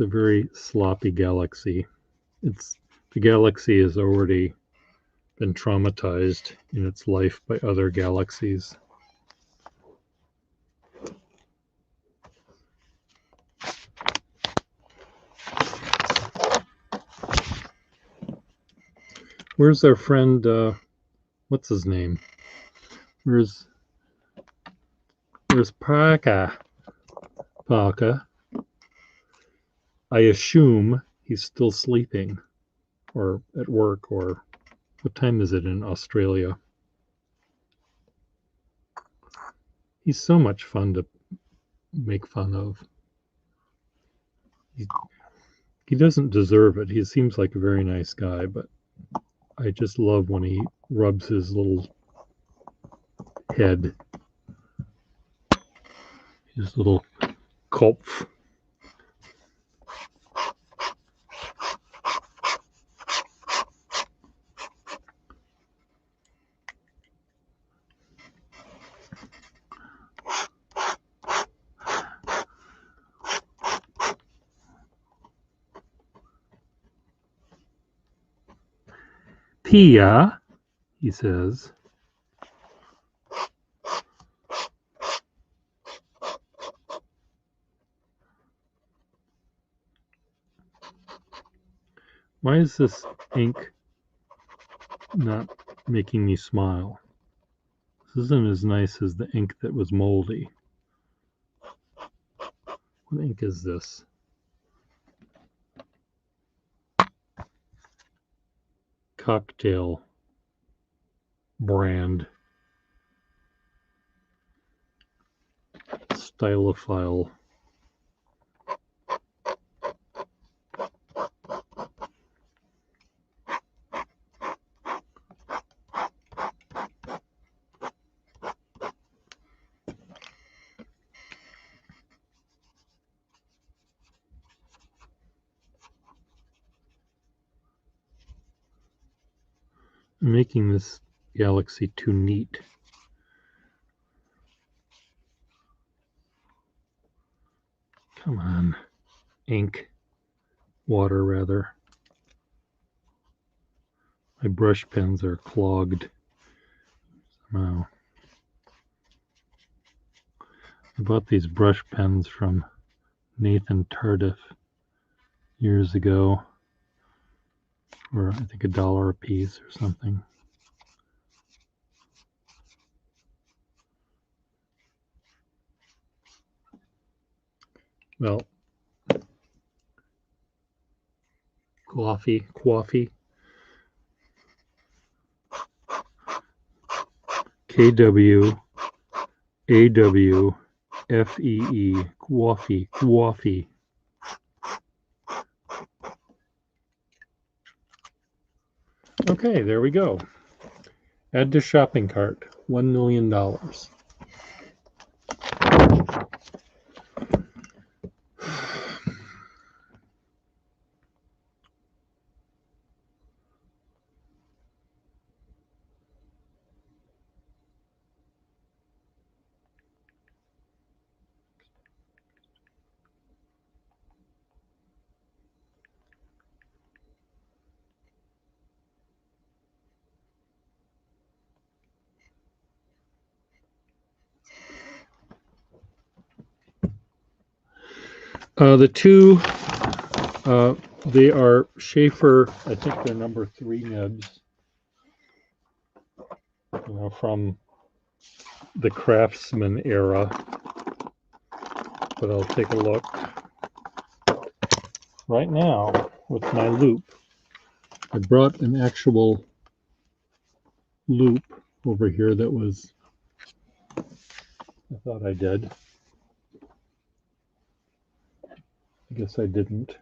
very sloppy galaxy. The galaxy has already been traumatized in its life by other galaxies. Where's our friend, what's his name? Where's Parker? I assume he's still sleeping or at work, or what time is it in Australia? He's so much fun to make fun of. He doesn't deserve it. He seems like a very nice guy, but I just love when he rubs his little head, his little Kopf. Pia, he says. Why is this ink not making me smile? This isn't as nice as the ink that was moldy. What ink is this? Cocktail brand. Stylophile. I'm making this galaxy too neat. Come on. Ink. Water, rather. My brush pens are clogged somehow. I bought these brush pens from Nathan Tardif years ago for, I think, $1 a piece or something. Well, coffee. KWAWFEE, coffee. Okay, there we go. Add to shopping cart, $1 million. The two They are Schaefer, I think they're number 3 nibs, from the Craftsman era. But I'll take a look. Right now, with my loop, I brought an actual loop over here that was, I thought I did. I guess I didn't.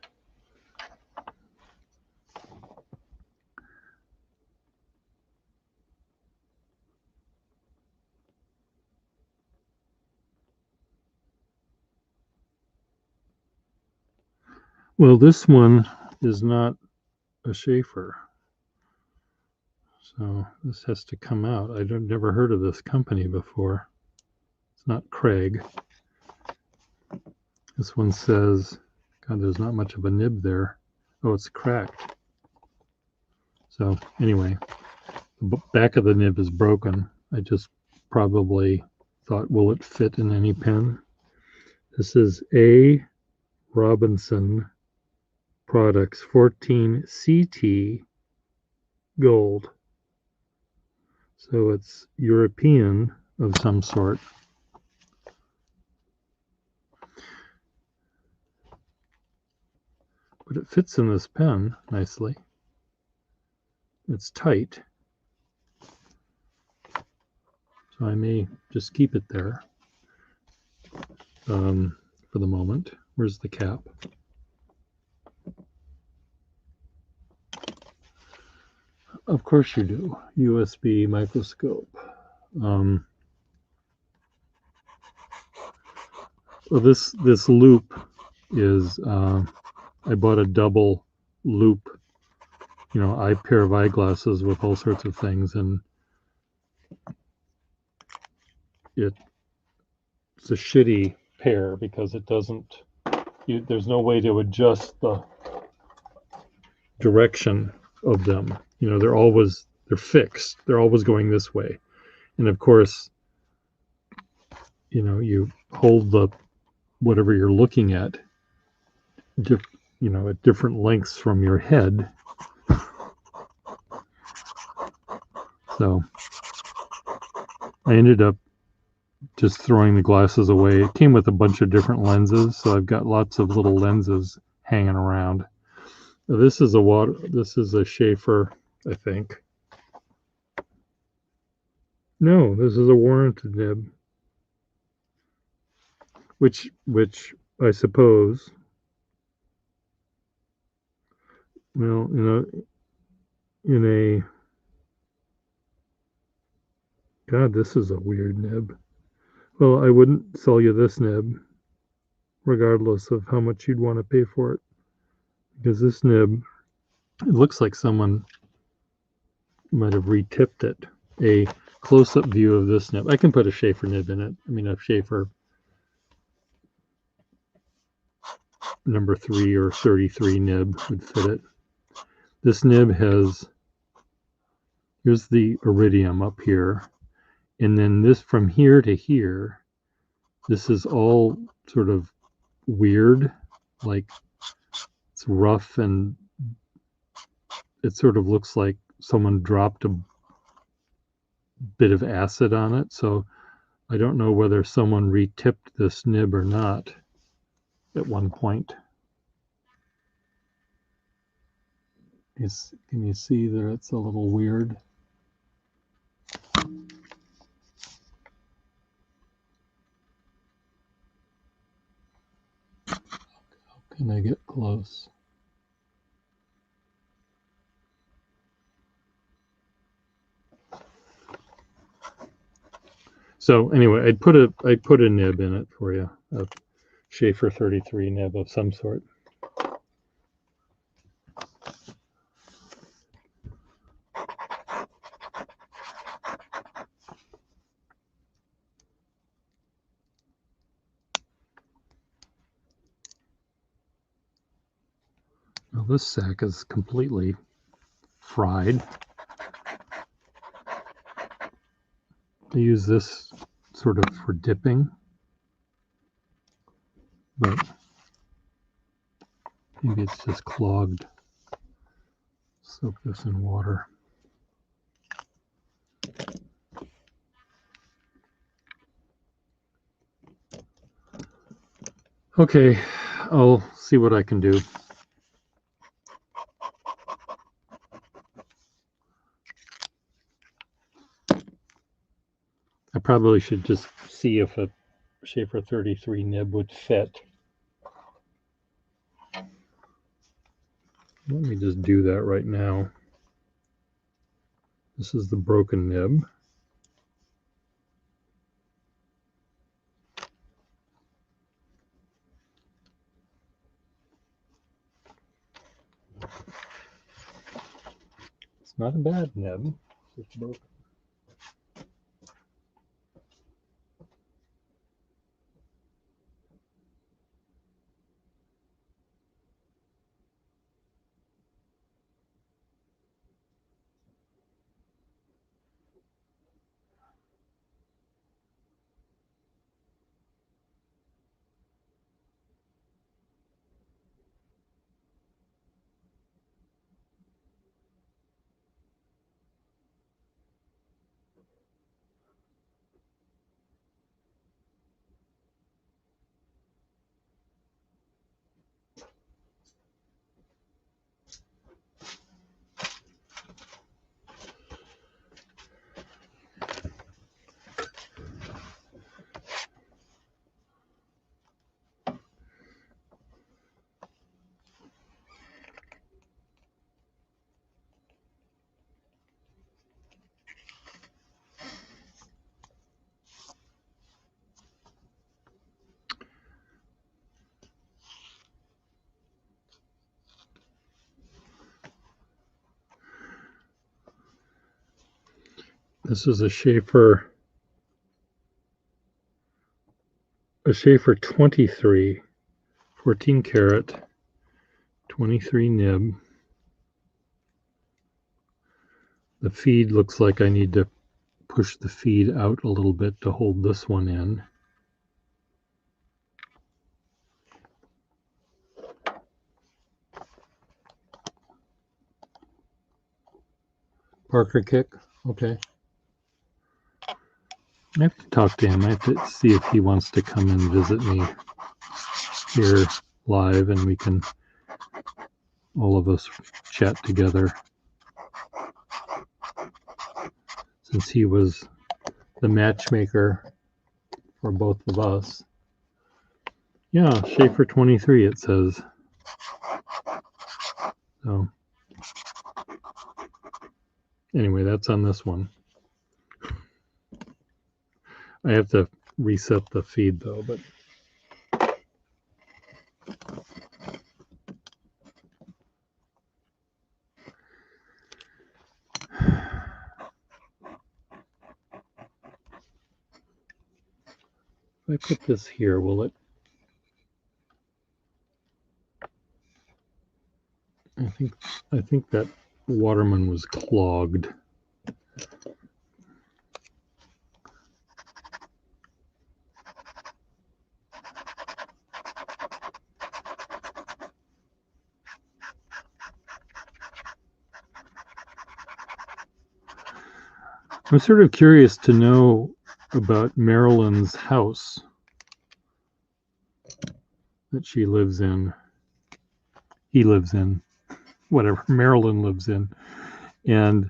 Well, this one is not a Schaefer. So this has to come out. I've never heard of this company before. It's not Craig. This one says, God, there's not much of a nib there. Oh, it's cracked. So anyway, the back of the nib is broken. I just probably thought, will it fit in any pen? This is A. Robinson Products 14 CT Gold. So it's European of some sort. But it fits in this pen nicely. It's tight. So I may just keep it there for the moment. Where's the cap? Of course you do. USB microscope. Well, this loop is, I bought a double loop, pair of eyeglasses with all sorts of things, and it's a shitty pair because it doesn't, there's no way to adjust the direction of them. They're fixed. They're always going this way. And of course, you hold the whatever you're looking at, at different lengths from your head. So I ended up just throwing the glasses away. It came with a bunch of different lenses, so I've got lots of little lenses hanging around. Now, this is a Schaefer, I think. No, this is a warranted nib, which I suppose, well, God, this is a weird nib. Well, I wouldn't sell you this nib, regardless of how much you'd want to pay for it, because this nib, it looks like someone might have re-tipped it. A close-up view of this nib. I can put a Schaefer nib in it. I mean, a Schaefer number 3 or 33 nib would fit it. This nib has, here's the iridium up here, and then this from here to here, this is all sort of weird, like it's rough, and it sort of looks like someone dropped a bit of acid on it. So I don't know whether someone re-tipped this nib or not at one point. Can you see that it's a little weird? How can I get close? So anyway, I put a nib in it for you, a Schaefer 33 nib of some sort. Now this sack is completely fried. I use this sort of for dipping, but Maybe it's just clogged. Soak this in water. Okay, I'll see what I can do. I probably should just see if a Schaefer 33 nib would fit. Let me just do that right now. This is the broken nib. It's not a bad nib, it's just broken. This is a Schaefer 23, 14 karat, 23 nib. The feed looks like I need to push the feed out a little bit to hold this one in. Parker kick, okay. I have to talk to him. I have to see if he wants to come and visit me here live, and we can, all of us, chat together. Since he was the matchmaker for both of us. Yeah, Schaefer 23 it says. So anyway, that's on this one. I have to reset the feed though, but if I put this here, will it? I think that Waterman was clogged. I'm sort of curious to know about Marilyn's house that she lives in. He lives in, whatever Marilyn lives in. And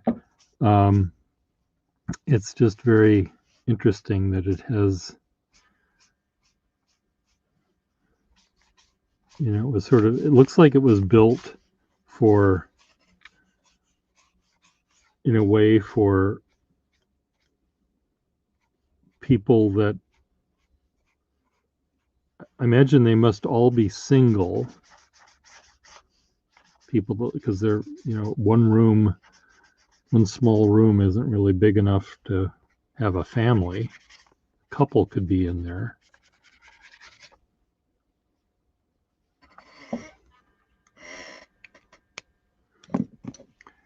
it's just very interesting that it has, you know, it was sort of, it looks like it was built for, in a way, for people that, I imagine they must all be single people, because they're, you know, one small room isn't really big enough to have a family. A couple could be in there.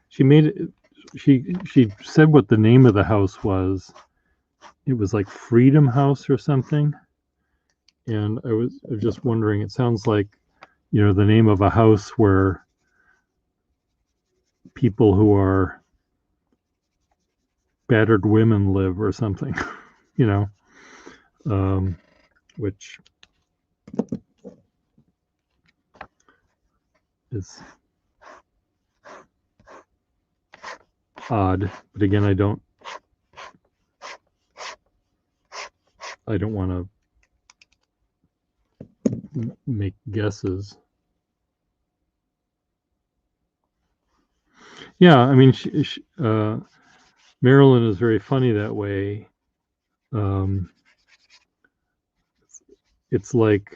She made it, she said what the name of the house was. It was like Freedom House or something. And I was just wondering, it sounds like the name of a house where people who are battered women live or something, you know, which is odd. But again, I don't want to make guesses. Yeah, I mean, Marilyn is very funny that way. It's like,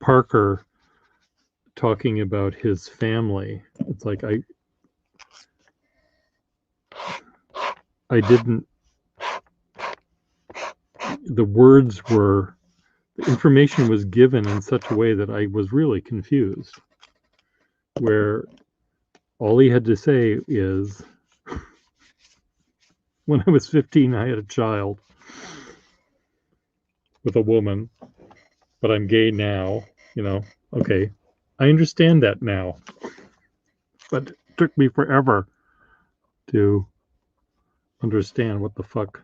Parker talking about his family. It's like I didn't. The information was given in such a way that I was really confused. Where all he had to say is, when I was 15, I had a child with a woman, but I'm gay now. Okay, I understand that now, but it took me forever to understand what the fuck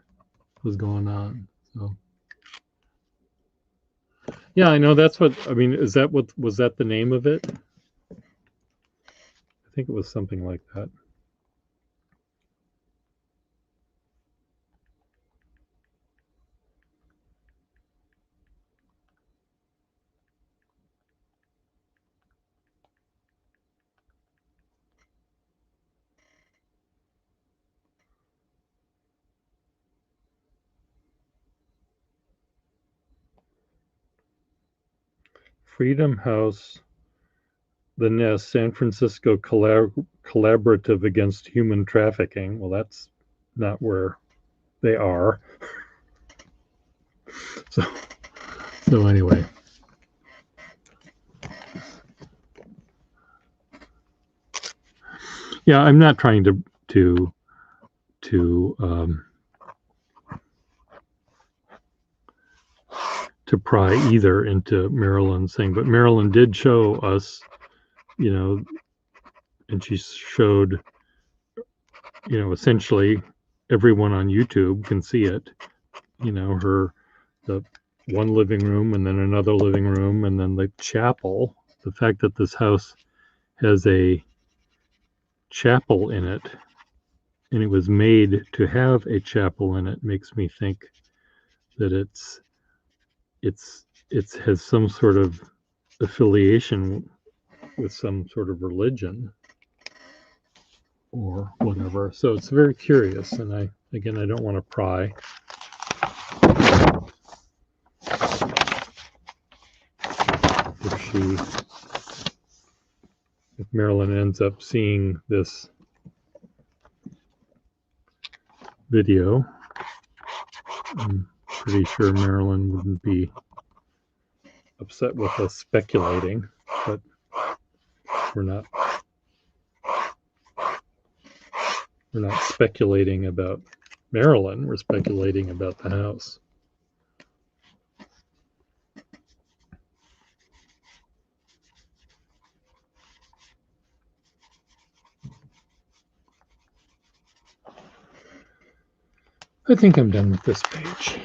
was going on. So, yeah, I know that's what I mean. Was that the name of it? I think it was something like that. Freedom House, The Nest, San Francisco Collaborative Against Human Trafficking. Well, that's not where they are. So anyway. Yeah, I'm not trying to pry either into Marilyn's thing, but Marilyn did show us, and she showed, essentially everyone on YouTube can see it, the one living room and then another living room and then the chapel. The fact that this house has a chapel in it and it was made to have a chapel in it makes me think that it has some sort of affiliation with some sort of religion or whatever. So it's very curious, and I don't want to pry. If Marilyn ends up seeing this video, I'm pretty sure Marilyn wouldn't be upset with us speculating, but we're not speculating about Marilyn, we're speculating about the house. I think I'm done with this page.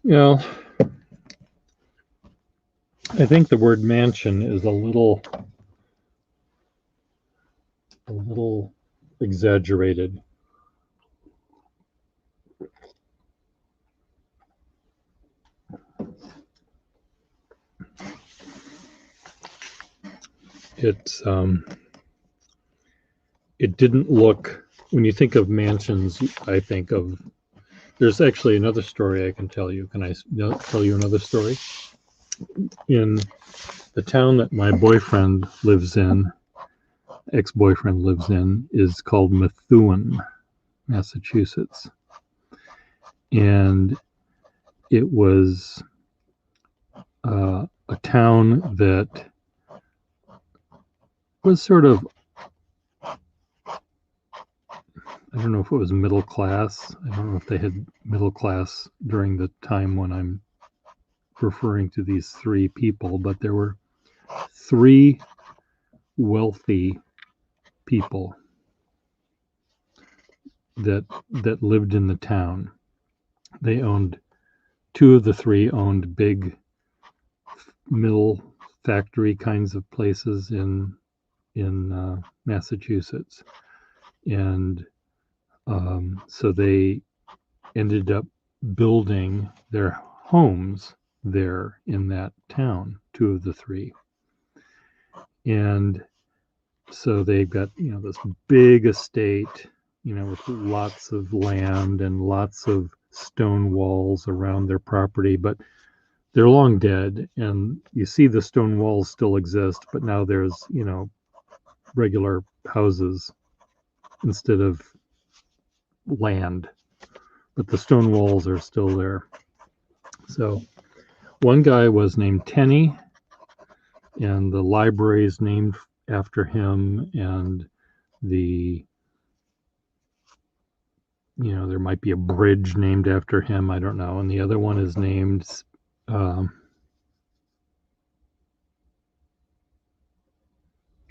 Well, I think the word mansion is a little exaggerated. It's it didn't look, when you think of mansions, I think of, there's actually another story I can tell you. Can I tell you another story? In the town that my boyfriend lives in, ex-boyfriend lives in, is called Methuen, Massachusetts. And it was a town that was sort of, I don't know if it was middle class. I don't know if they had middle class during the time when I'm referring to these three people, but there were three wealthy people that lived in the town. They owned, two of the three owned big mill factory kinds of places in Massachusetts, and so they ended up building their homes there in that town, two of the three. And so they've got, this big estate, with lots of land and lots of stone walls around their property, but they're long dead. And you see the stone walls still exist, but now there's, regular houses instead of land, but the stone walls are still there. So one guy was named Tenney, and the library is named after him, and the, there might be a bridge named after him, I don't know. And the other one is named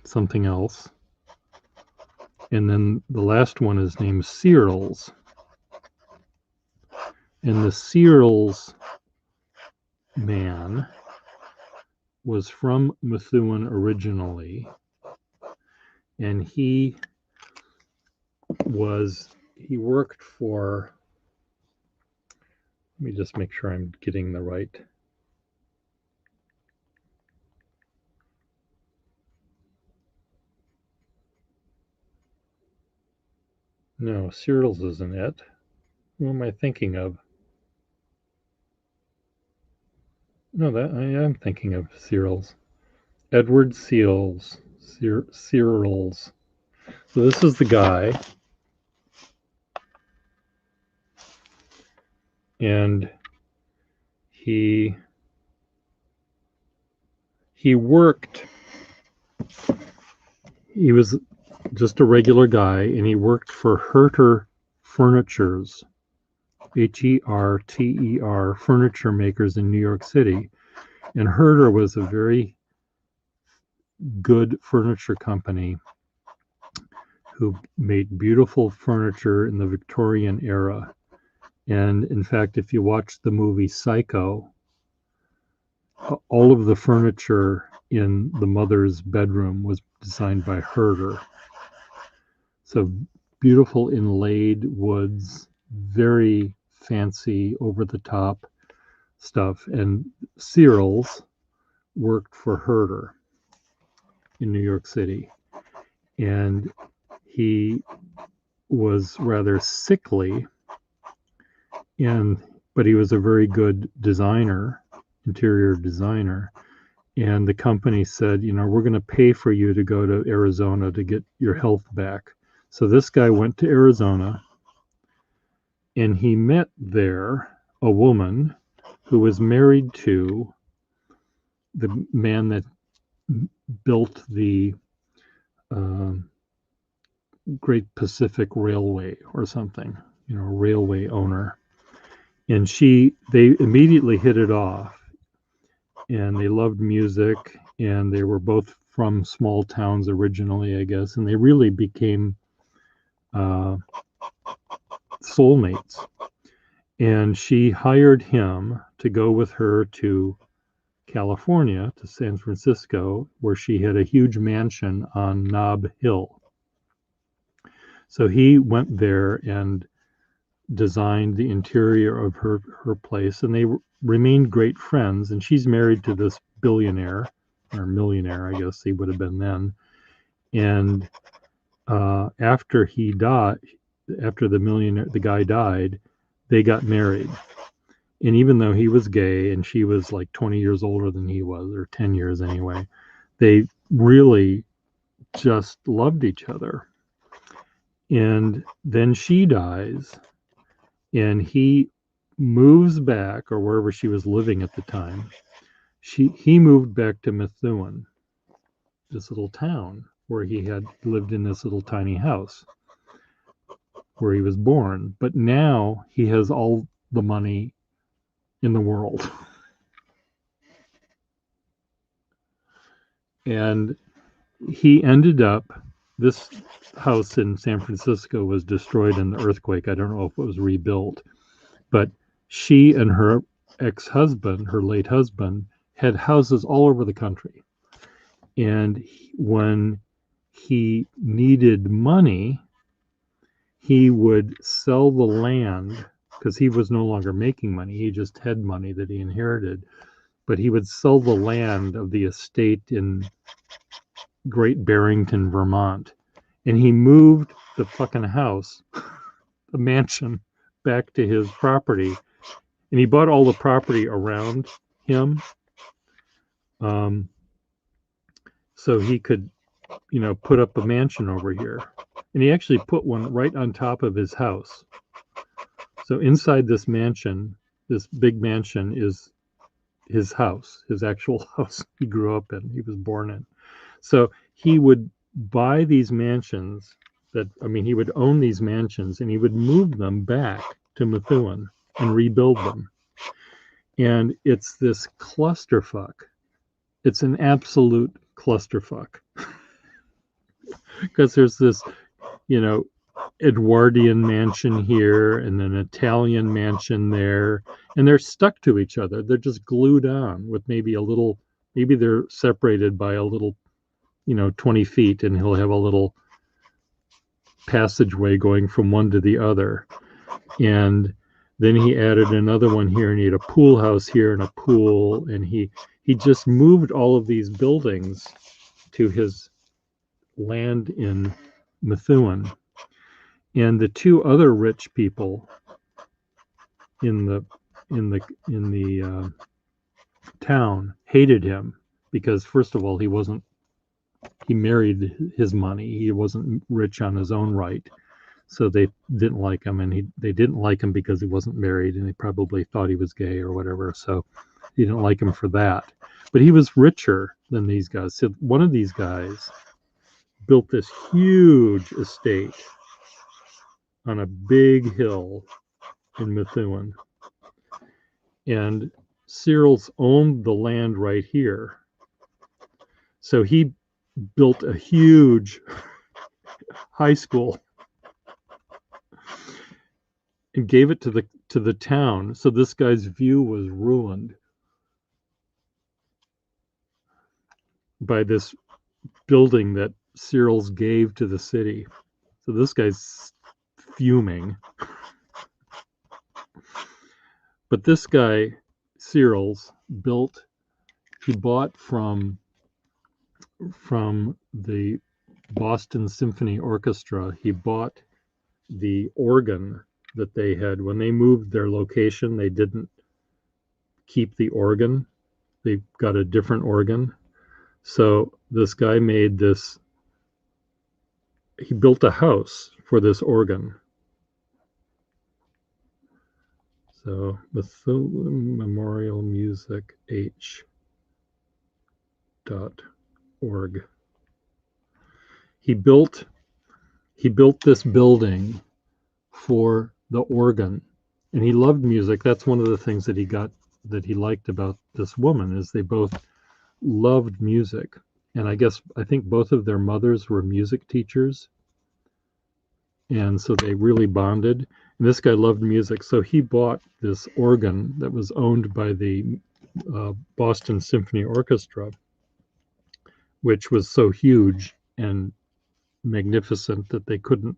something else. And then the last one is named Searles. And the Searles man was from Methuen originally, and he worked for, let me just make sure I'm getting the right. No, Searles isn't it. Who am I thinking of? No, that I am thinking of Searles. Edward Searles. Searles. So this is the guy, and he worked. He was just a regular guy, and he worked for Herter Furnitures, Herter furniture makers in New York City. And Herter was a very good furniture company who made beautiful furniture in the Victorian era. And in fact, if you watch the movie Psycho, all of the furniture in the mother's bedroom was designed by Herter. So beautiful inlaid woods, very fancy, over the top stuff. And Searles worked for Herter in New York City. And he was rather sickly, but he was a very good designer, interior designer. And the company said, we're going to pay for you to go to Arizona to get your health back. So this guy went to Arizona, and he met there a woman who was married to the man that built the Great Pacific Railway or something, railway owner. And they immediately hit it off, and they loved music, and they were both from small towns originally, I guess, and they really became soulmates. And she hired him to go with her to California, to San Francisco, where she had a huge mansion on Nob Hill. So he went there and designed the interior of her place, and they remained great friends. And she's married to this billionaire or millionaire, I guess he would have been then. And after he died, after the guy died, they got married. And even though he was gay and she was like 20 years older than he was, or 10 years anyway, they really just loved each other. And then she dies, and he moves back, or wherever she was living at the time. He moved back to Methuen, this little town where he had lived in this little tiny house where he was born. But now he has all the money in the world. And he ended up, this house in San Francisco was destroyed in the earthquake. I don't know if it was rebuilt, but she and her ex-husband, her late husband, had houses all over the country. And when he needed money, he would sell the land, because he was no longer making money. He just had money that he inherited. But he would sell the land of the estate in Great Barrington, Vermont. And he moved the fucking house, the mansion, back to his property. And he bought all the property around him, so he could, put up a mansion over here. And he actually put one right on top of his house. So inside this mansion, this big mansion, is his house, his actual house he grew up in, he was born in. So he would buy these mansions he would own these mansions, and he would move them back to Methuen and rebuild them. And it's this clusterfuck. It's an absolute clusterfuck. Because there's this, Edwardian mansion here and an Italian mansion there, and they're stuck to each other. They're just glued on with maybe they're separated by a little, 20 feet, and he'll have a little passageway going from one to the other. And then he added another one here, and he had a pool house here and a pool, and he just moved all of these buildings to his land in Methuen. And the two other rich people in the town hated him because, first of all, he married his money. He wasn't rich on his own right. So they didn't like him, and they didn't like him because he wasn't married, and they probably thought he was gay or whatever. So they didn't like him for that. But he was richer than these guys. So one of these guys built this huge estate on a big hill in Methuen. And Searles owned the land right here. So he built a huge high school and gave it to the town. So this guy's view was ruined by this building that Searles gave to the city. So this guy's fuming. But this guy, Searles, he bought from the Boston Symphony Orchestra, he bought the organ that they had. When they moved their location, they didn't keep the organ. They got a different organ. So this guy he built a house for this organ. So Methuen Memorial Music H.org. He built this building for the organ, and he loved music. That's one of the things that he liked about this woman, is they both loved music. And I think both of their mothers were music teachers, and so they really bonded. And this guy loved music, so he bought this organ that was owned by the Boston Symphony Orchestra, which was so huge and magnificent that they couldn't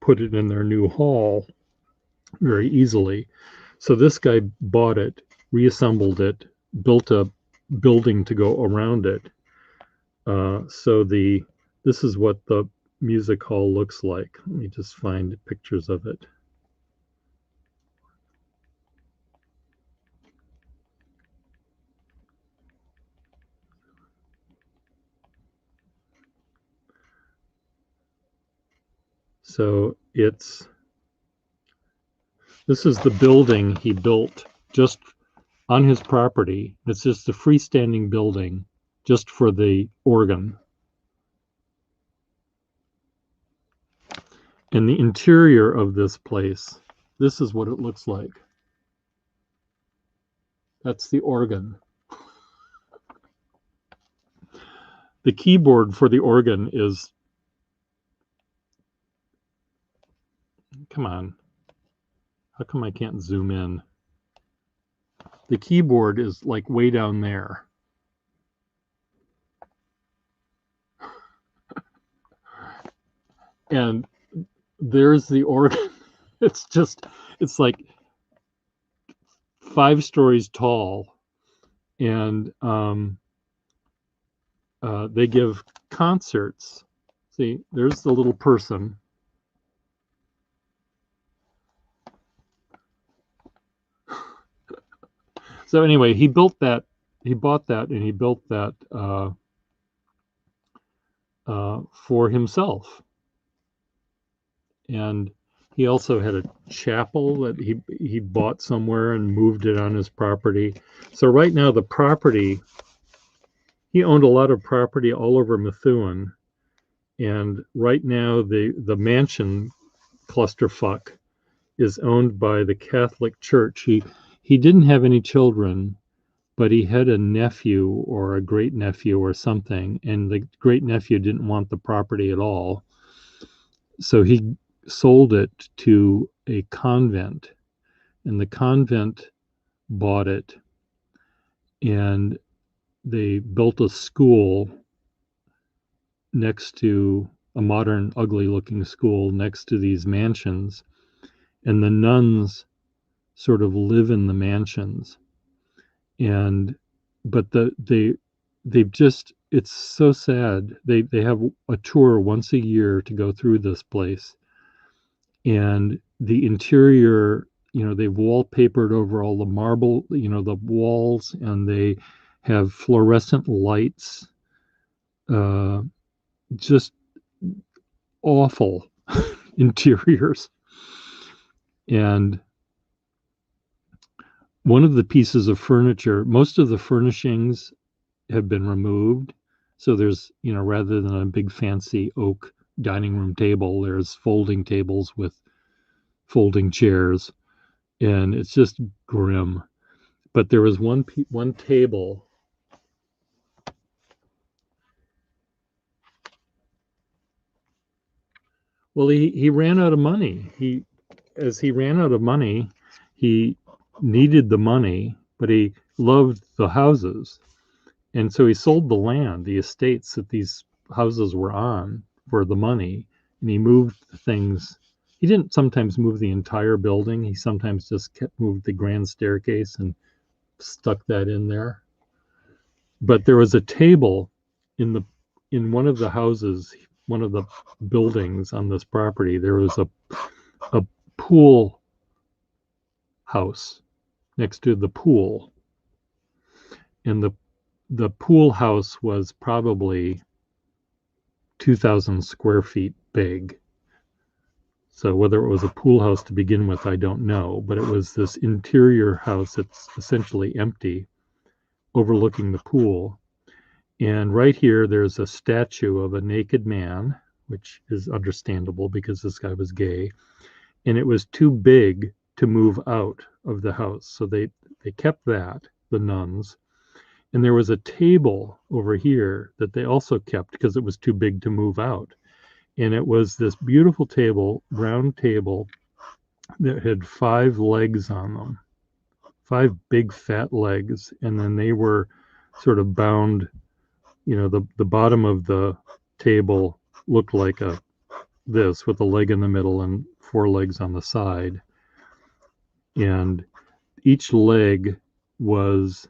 put it in their new hall very easily. So this guy bought it, reassembled it, built a building to go around it. So this is what the music hall looks like. Let me just find pictures of it. So this is the building he built just on his property. It's just a freestanding building just for the organ. And the interior of this place, this is what it looks like. That's the organ. The keyboard for the organ is, come on, how come I can't zoom in? The keyboard is like way down there. And there's the organ. It's like 5 stories tall. And they give concerts. See, there's the little person. So anyway, he built that, he bought that, and he built that for himself. And he also had a chapel that he bought somewhere and moved it on his property. So right now the property, he owned a lot of property all over Methuen. And right now the mansion clusterfuck is owned by the Catholic Church. He didn't have any children, but he had a nephew or a great nephew or something, and the great nephew didn't want the property at all. So he sold it to a convent, and the convent bought it, and they built a school next to a modern, ugly looking school next to these mansions, and the nuns sort of live in the mansions. And but they've just, it's so sad. They have a tour once a year to go through this place, and the interior, they've wallpapered over all the marble, the walls, and they have fluorescent lights, just awful interiors. And one of the pieces of furniture, most of the furnishings have been removed. So there's, rather than a big fancy oak dining room table, there's folding tables with folding chairs, and it's just grim. But there was one table. Well, he ran out of money. As he ran out of money, he needed the money, but he loved the houses. And so he sold the land, the estates that these houses were on, for the money, and he moved things. He didn't sometimes move the entire building. He sometimes just moved the grand staircase and stuck that in there. But there was a table in one of the houses, one of the buildings on this property. There was a pool house next to the pool, and the pool house was probably 2,000 square feet big. So whether it was a pool house to begin with, I don't know, but it was this interior house that's essentially empty, overlooking the pool. And right here, there's a statue of a naked man, which is understandable because this guy was gay, and it was too big to move out of the house. So they kept that, the nuns. And there was a table over here that they also kept because it was too big to move out. And it was this beautiful table, round table, that had 5 legs on them, 5 big fat legs, and then they were sort of bound. The bottom of the table looked like this with a leg in the middle and 4 legs on the side, and each leg was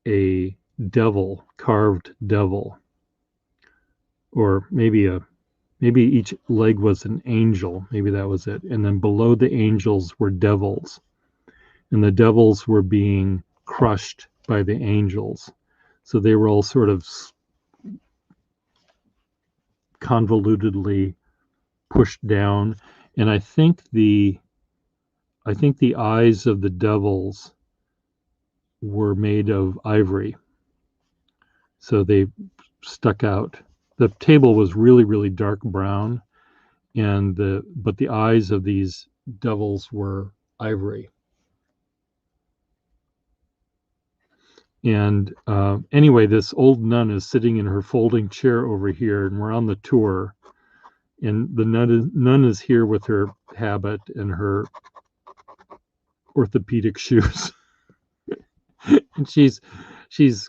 a devil, carved devil, or maybe each leg was an angel. Maybe that was it. And then below the angels were devils, and the devils were being crushed by the angels. So they were all sort of convolutedly pushed down. And I think the eyes of the devils were made of ivory, so they stuck out. The table was really, really dark brown, but the eyes of these devils were ivory. And anyway, this old nun is sitting in her folding chair over here, and we're on the tour. And the nun is here with her habit and her orthopedic shoes. And she's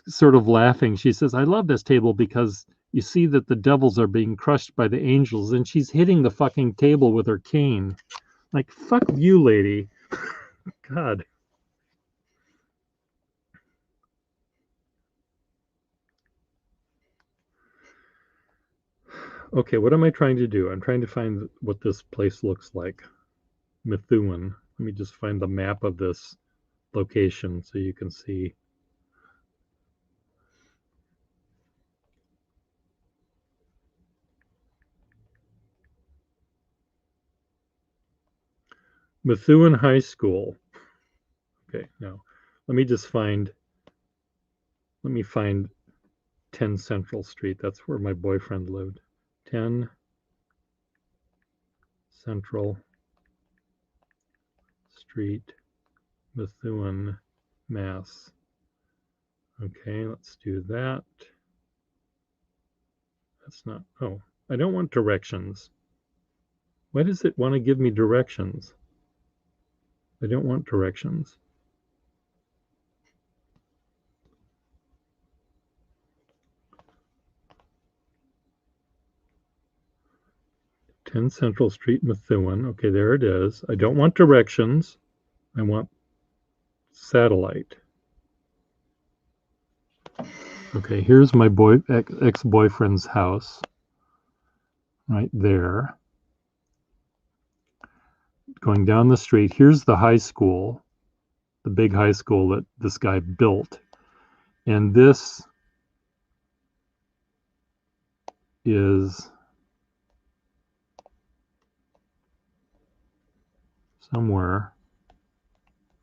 sort of laughing. She says, "I love this table because you see that the devils are being crushed by the angels," and she's hitting the fucking table with her cane. Like, fuck you, lady. God. Okay, what am I trying to do? I'm trying to find what this place looks like. Methuen. Let me just find the map of this location so you can see. Methuen High School. Okay, now let me find 10 Central Street. That's where my boyfriend lived. 10 Central Street, Methuen, Mass. Okay, let's do that. That's not, oh, I don't want directions. Why does it want to give me directions? I don't want directions. Ten Central Street, Methuen. Okay, there it is. I don't want directions. I want satellite. Okay, here's my ex-boyfriend's house. Right there. Going down the street, here's the high school, the big high school that this guy built. And this is somewhere.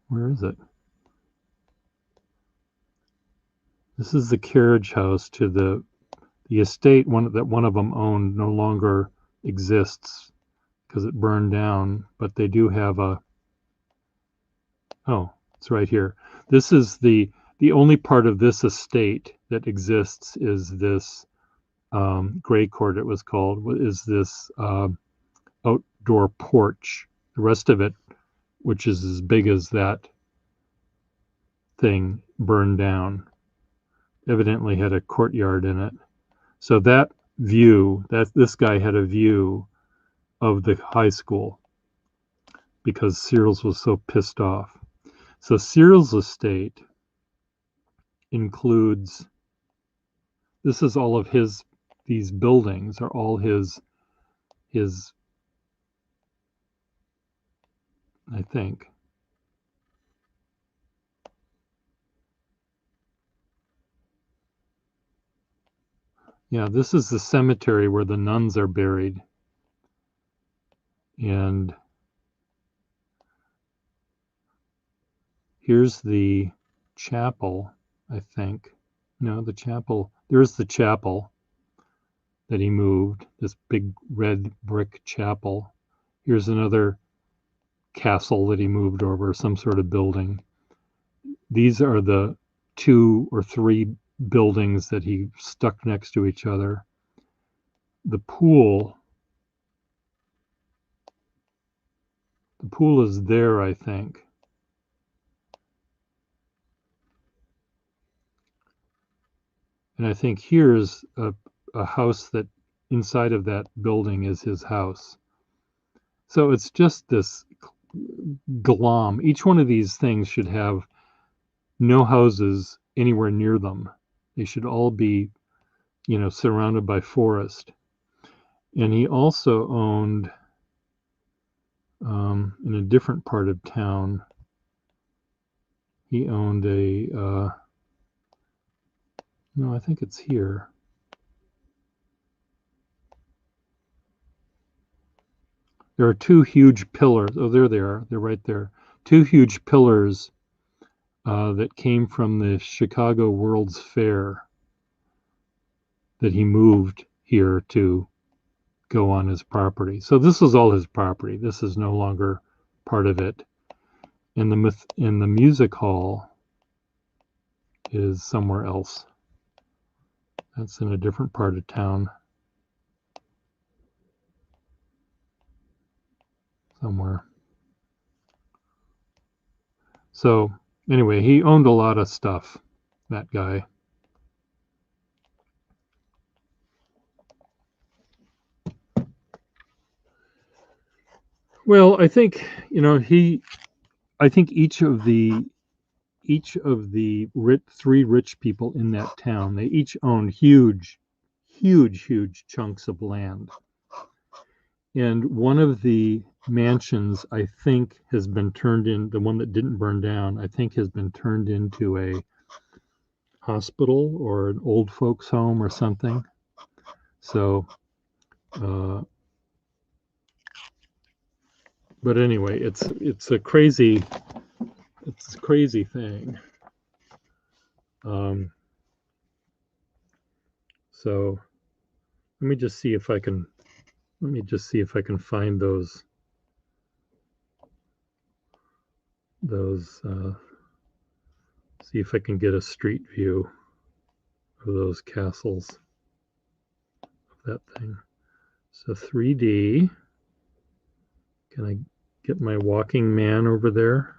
Where is it? This is the carriage house to the estate that one of them owned no longer exists because it burned down, but they do have it's right here. This is the only part of this estate that exists is this Gray Court, it was called, is this outdoor porch. The rest of it, which is as big as that thing, burned down. Evidently had a courtyard in it. So that view, this guy had a view of the high school because Searles was so pissed off. So Searles' estate includes, this is all of these buildings are all his, I think. Yeah, this is the cemetery where the nuns are buried. And here's the chapel, I think. No, the chapel. There's the chapel that he moved, this big red brick chapel. Here's another castle that he moved over, some sort of building. These are the 2 or 3 buildings that he stuck next to each other. The pool The pool is there, I think. And I think here's a house that inside of that building is his house. So it's just this glom. Each one of these things should have no houses anywhere near them. They should all be, surrounded by forest. And he also owned, in a different part of town, he owned no, I think it's here. There are two huge pillars. Oh, there they are. They're right there. Two huge pillars that came from the Chicago World's Fair that he moved here to go on his property. So this is all his property. This is no longer part of it. And the music hall is somewhere else. That's in a different part of town. Somewhere. So anyway, he owned a lot of stuff, that guy. Well, I think, I think each of the three rich people in that town, they each owned huge chunks of land. And one of the mansions, I think, has been turned in, the one that didn't burn down, I think has been turned into a hospital or an old folks home or something. So, but anyway, it's a crazy thing. So let me just see if I can find those see if I can get a street view of those castles, of that thing. So 3D, can I get my walking man over there?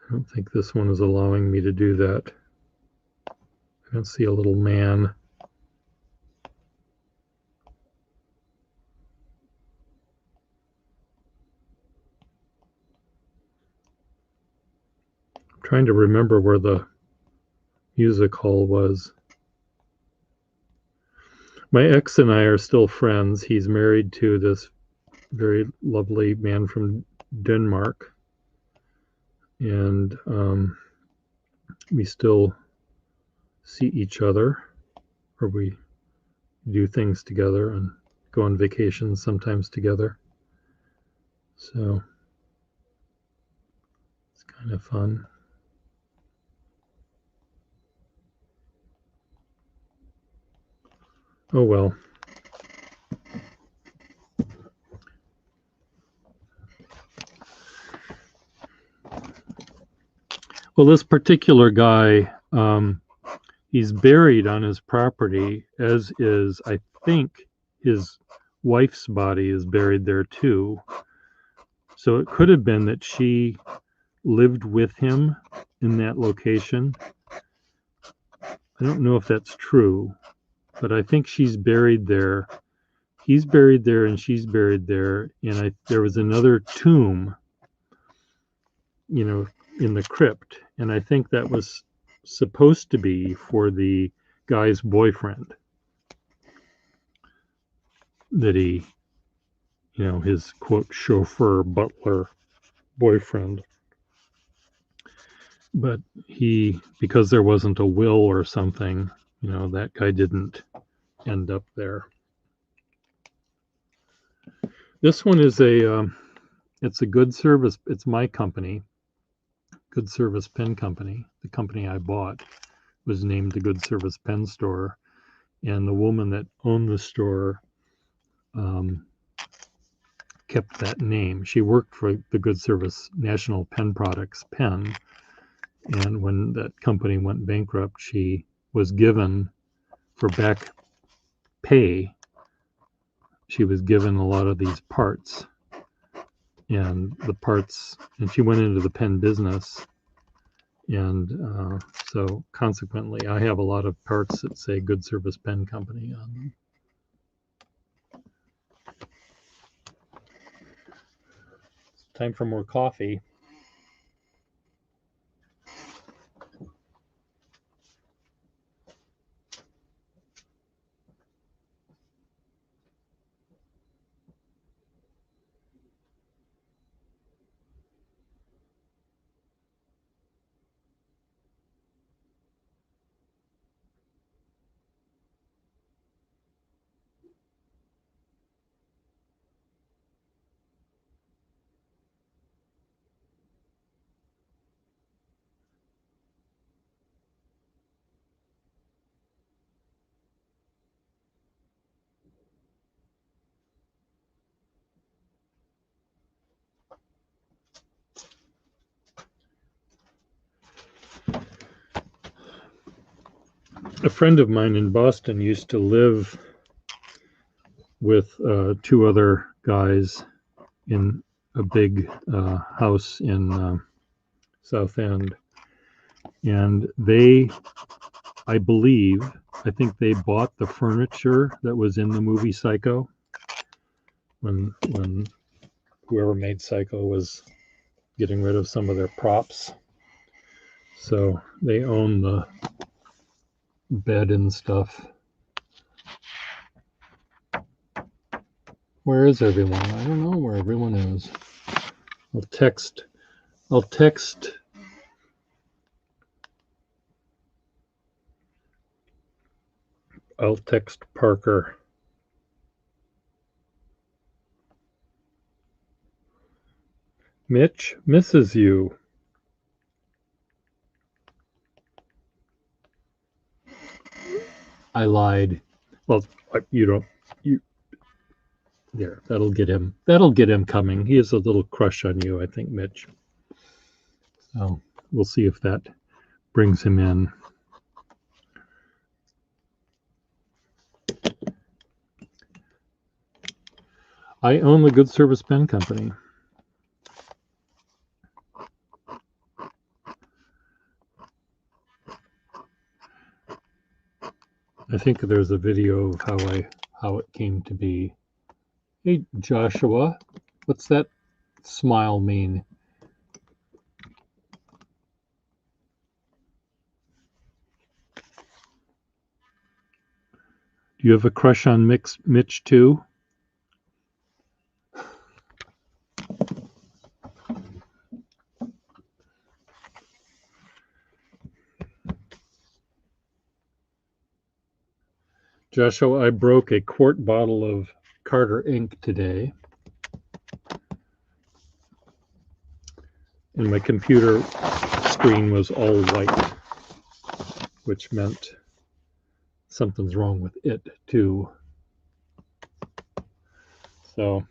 I don't think this one is allowing me to do that. I don't see a little man. I'm trying to remember where the music hall was. My ex and I are still friends. He's married to this very lovely man from Denmark. And we still see each other, or we do things together and go on vacations sometimes together. So it's kind of fun. Oh well. Well, this particular guy, he's buried on his property, as is, I think, his wife's body is buried there too. So it could have been that she lived with him in that location. I don't know if that's true, but I think she's buried there. He's buried there and she's buried there. And there was another tomb, in the crypt. And I think that was supposed to be for the guy's boyfriend that he, his quote, chauffeur, butler boyfriend. But because there wasn't a will or something, that guy didn't end up there. This one is it's a Good Service. It's my company, Good Service Pen Company. The company I bought was named the Good Service Pen Store, and the woman that owned the store kept that name. She worked for the Good Service National Pen Products Pen, and when that company went bankrupt, she was given, for back pay, she was given a lot of these parts. And she went into the pen business. And so consequently, I have a lot of parts that say Good Service Pen Company on them. It's time for more coffee. A friend of mine in Boston used to live with two other guys in a big house in South End. And I think they bought the furniture that was in the movie Psycho when whoever made Psycho was getting rid of some of their props. So they own the bed and stuff. Where is everyone? I don't know where everyone is. I'll text Parker. Mitch misses you. I lied. Well, there, that'll get him coming. He has a little crush on you, I think, Mitch. So we'll see if that brings him in. I own the Good Service Pen Company. I think there's a video of how it came to be. Hey, Joshua, what's that smile mean? Do you have a crush on Mitch too? Joshua, I broke a quart bottle of Carter ink today. And my computer screen was all white, which meant something's wrong with it too. So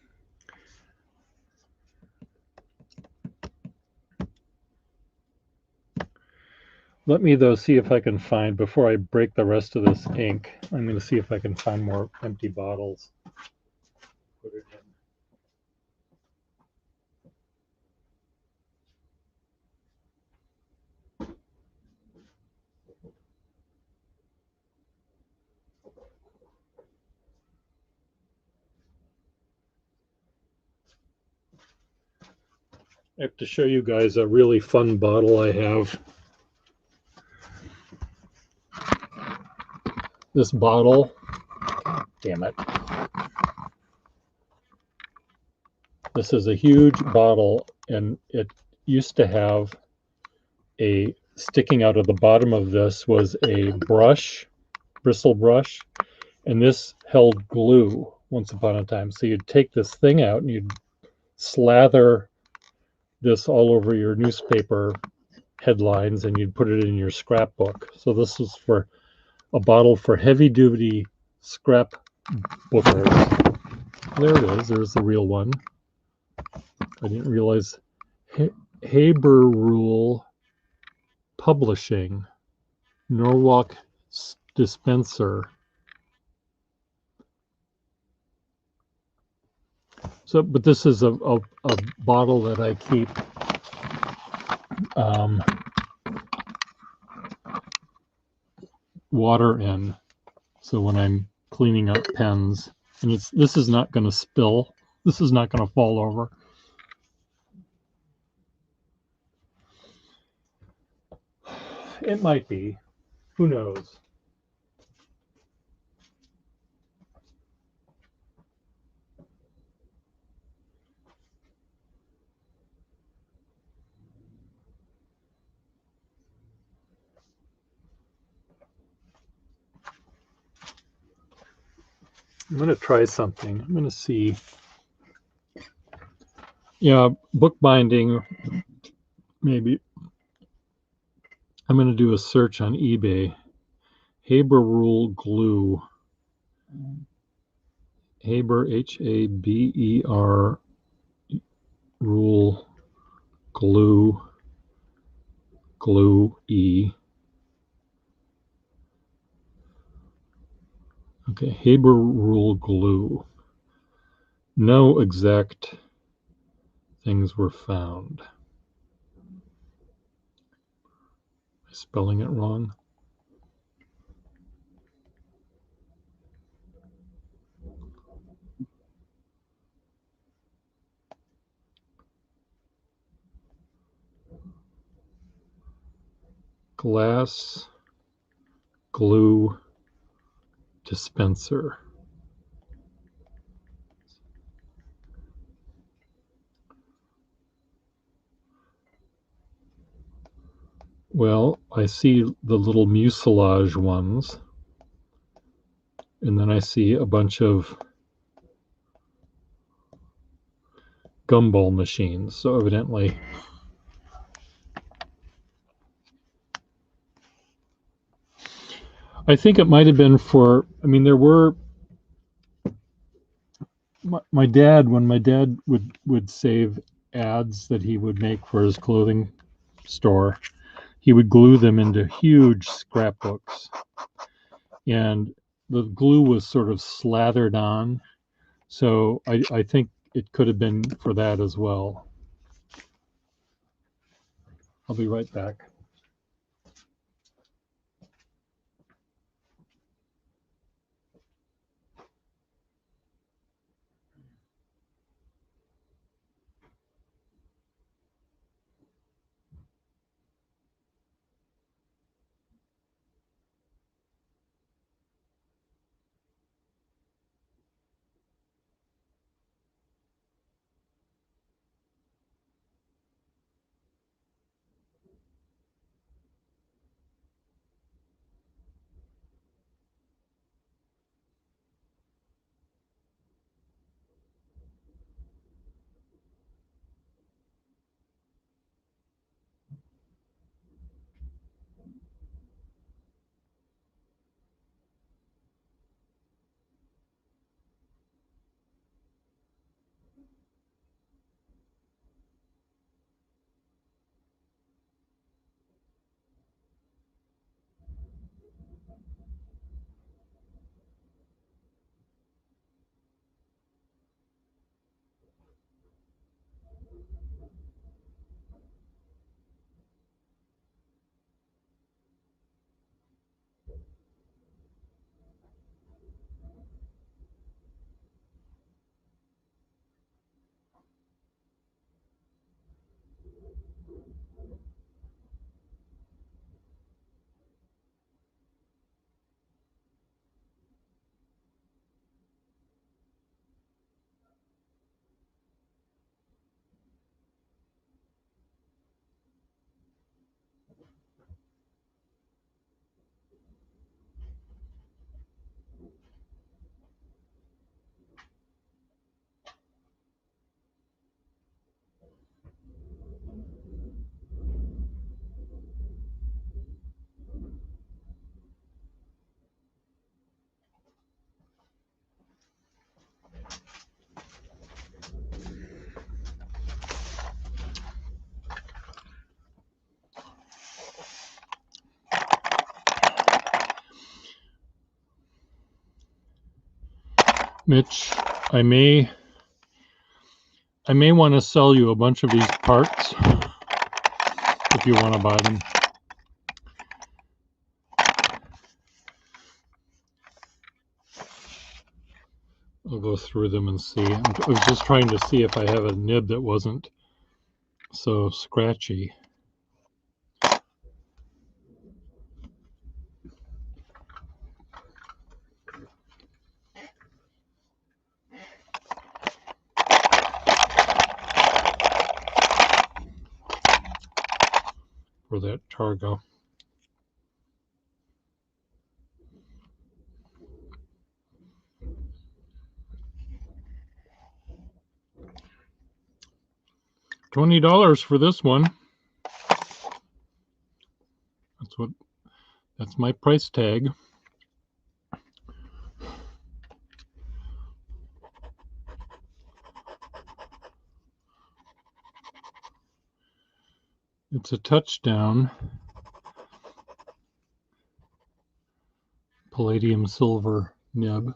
let me though see if I can find, before I break the rest of this ink, I'm going to see if I can find more empty bottles. Put it in. I have to show you guys a really fun bottle I have. This bottle, damn it. This is a huge bottle, and it used to have sticking out of the bottom of this was a brush, bristle brush, and this held glue once upon a time. So you'd take this thing out and you'd slather this all over your newspaper headlines and you'd put it in your scrapbook. So this was for a bottle for heavy-duty scrapbookers. There it is. There's the real one. I didn't realize Haberrule Publishing, Norwalk Dispenser. So, but this is a bottle that I keep water in. So when I'm cleaning up pens, and this is not going to spill. This is not going to fall over. It might be. Who knows? I'm going to try something. I'm going to see. Yeah, bookbinding, maybe. I'm going to do a search on eBay. Haber Rule Glue. Haber, Haber, Rule Glue, Glue E. Okay, Haber Rule Glue. No exact things were found. Am I spelling it wrong? Glass glue dispenser. Well, I see the little mucilage ones, and then I see a bunch of gumball machines. So evidently, I think it might have been for, I mean, there were, my dad, when my dad would save ads that he would make for his clothing store, he would glue them into huge scrapbooks. And the glue was sort of slathered on. So I think it could have been for that as well. I'll be right back. Mitch, I may I may want to sell you a bunch of these parts if you want to buy them. I'll go through them and see. I was just trying to see if I have a nib that wasn't so scratchy. For that Targo. $20 for this one. That's my price tag. It's a touchdown. Palladium silver nib.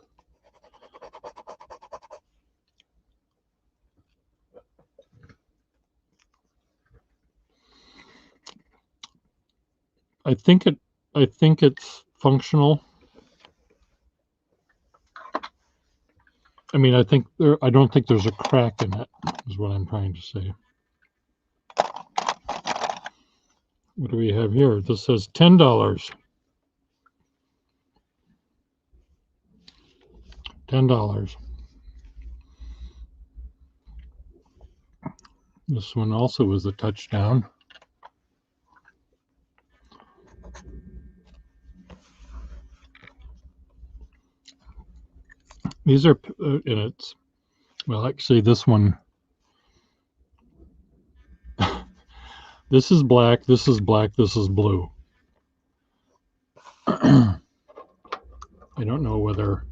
I think it's functional. I mean, I don't think there's a crack in it, is what I'm trying to say. What do we have here? This says $10. $10. This one also was a touchdown. These are, and it's, well, actually this one, this is black, this is black, this is blue. I don't know whether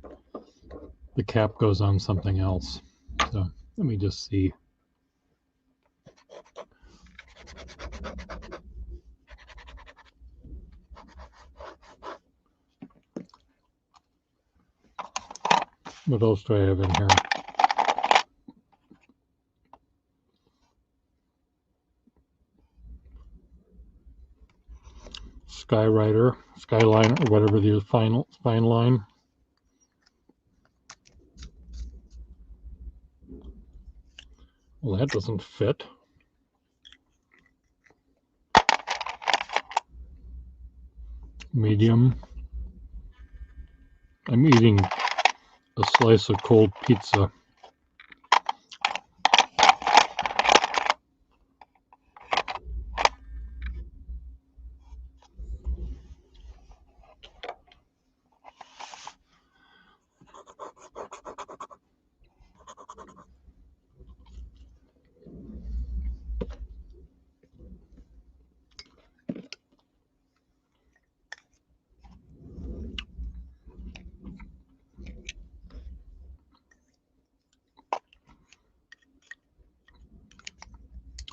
the cap goes on something else. So let me just see. What else do I have in here? Skyrider, Skyline, or whatever the fine line. Well, that doesn't fit. Medium. I'm eating a slice of cold pizza.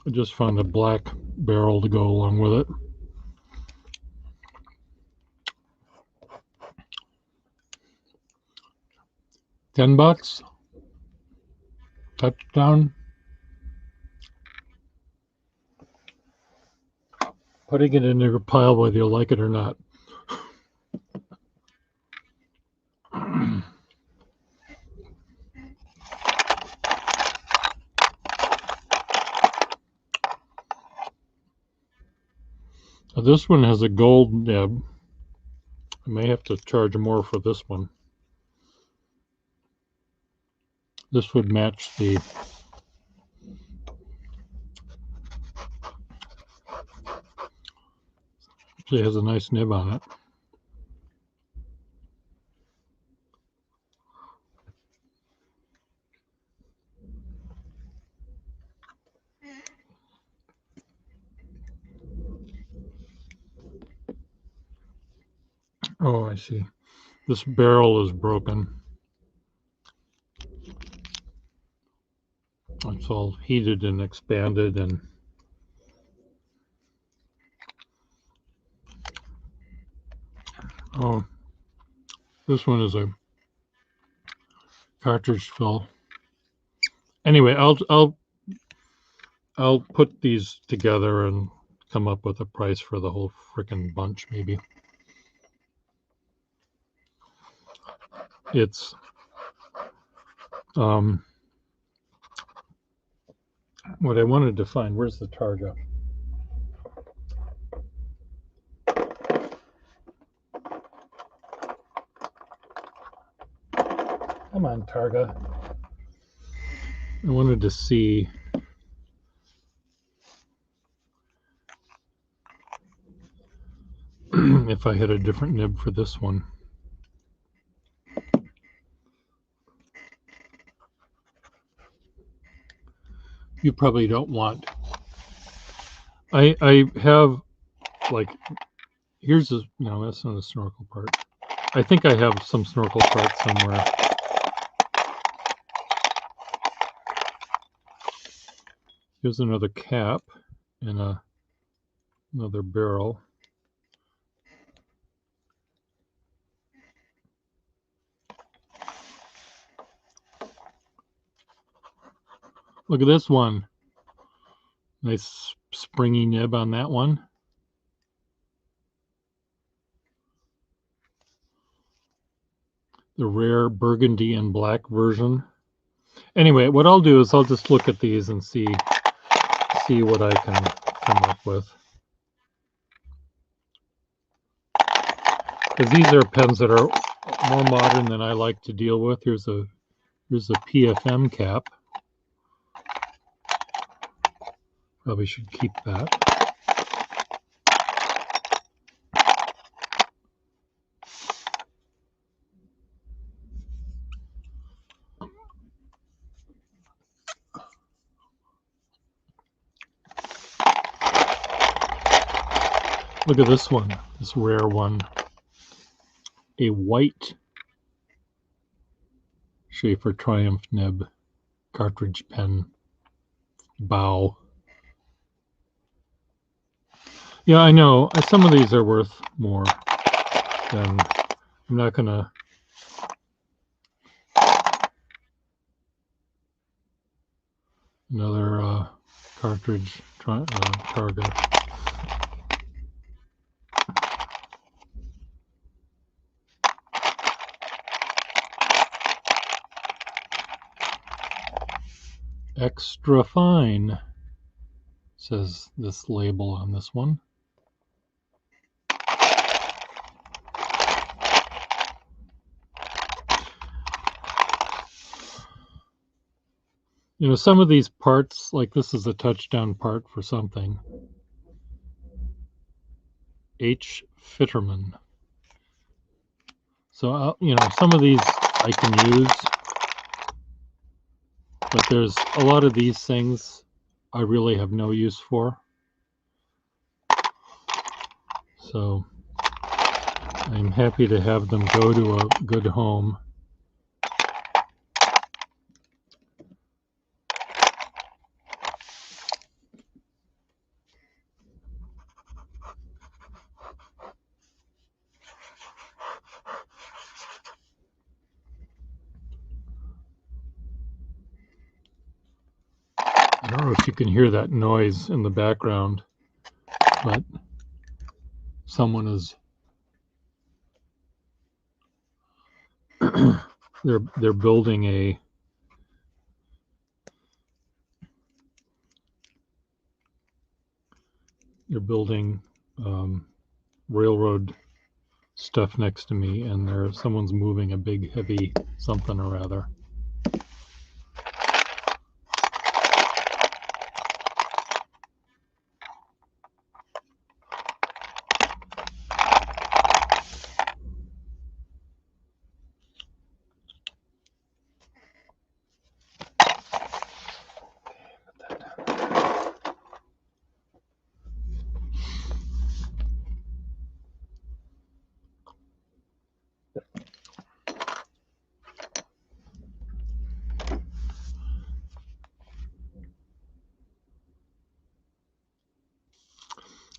I just found a black barrel to go along with it. $10. Touchdown. Putting it in your pile whether you like it or not. Now this one has a gold nib. I may have to charge more for this one. This would match the It has a nice nib on it. Oh, I see. This barrel is broken. It's all heated and expanded, and oh, this one is a cartridge fill. Anyway, I'll I'll put these together and come up with a price for the whole frickin' bunch, maybe. It's what I wanted to find. Where's the Targa? Come on, Targa. I wanted to see if I had a different nib for this one. You probably don't want. I have, like, here's a, no, that's not a snorkel part. I think I have some snorkel parts somewhere. Here's another cap and another barrel. Look at this one. Nice springy nib on that one. The rare burgundy and black version. Anyway, what I'll do is I'll just look at these and see what I can come up with. Because these are pens that are more modern than I like to deal with. Here's a PFM cap. Probably should keep that. Look at this one, this rare one. A white Schaefer Triumph nib cartridge pen bow. Yeah, I know. Some of these are worth more than. I'm not gonna. Another cartridge Targa. Extra fine, says this label on this one. You know, some of these parts, like this is a touchdown part for something. H. Fitterman. So, you know, some of these I can use, but there's a lot of these things I really have no use for. So I'm happy to have them go to a good home. I don't know if you can hear that noise in the background, but someone is they're building railroad stuff next to me, and someone's moving a big heavy something or other.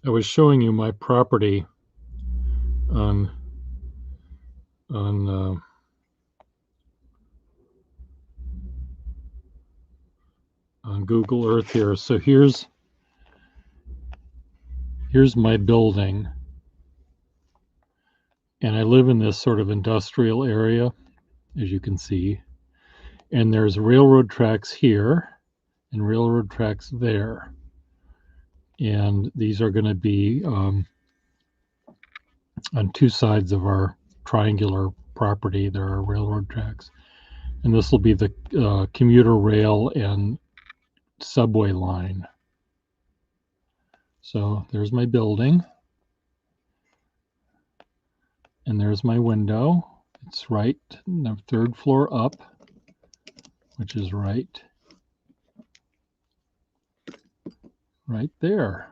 I was showing you my property on on Google Earth here. So here's my building. And I live in this sort of industrial area, as you can see. And there's railroad tracks here and railroad tracks there. And these are going to be on two sides of our triangular property. There are railroad tracks. And this will be the commuter rail and subway line. So there's my building. And there's my window. It's right, the third floor up, which is right there.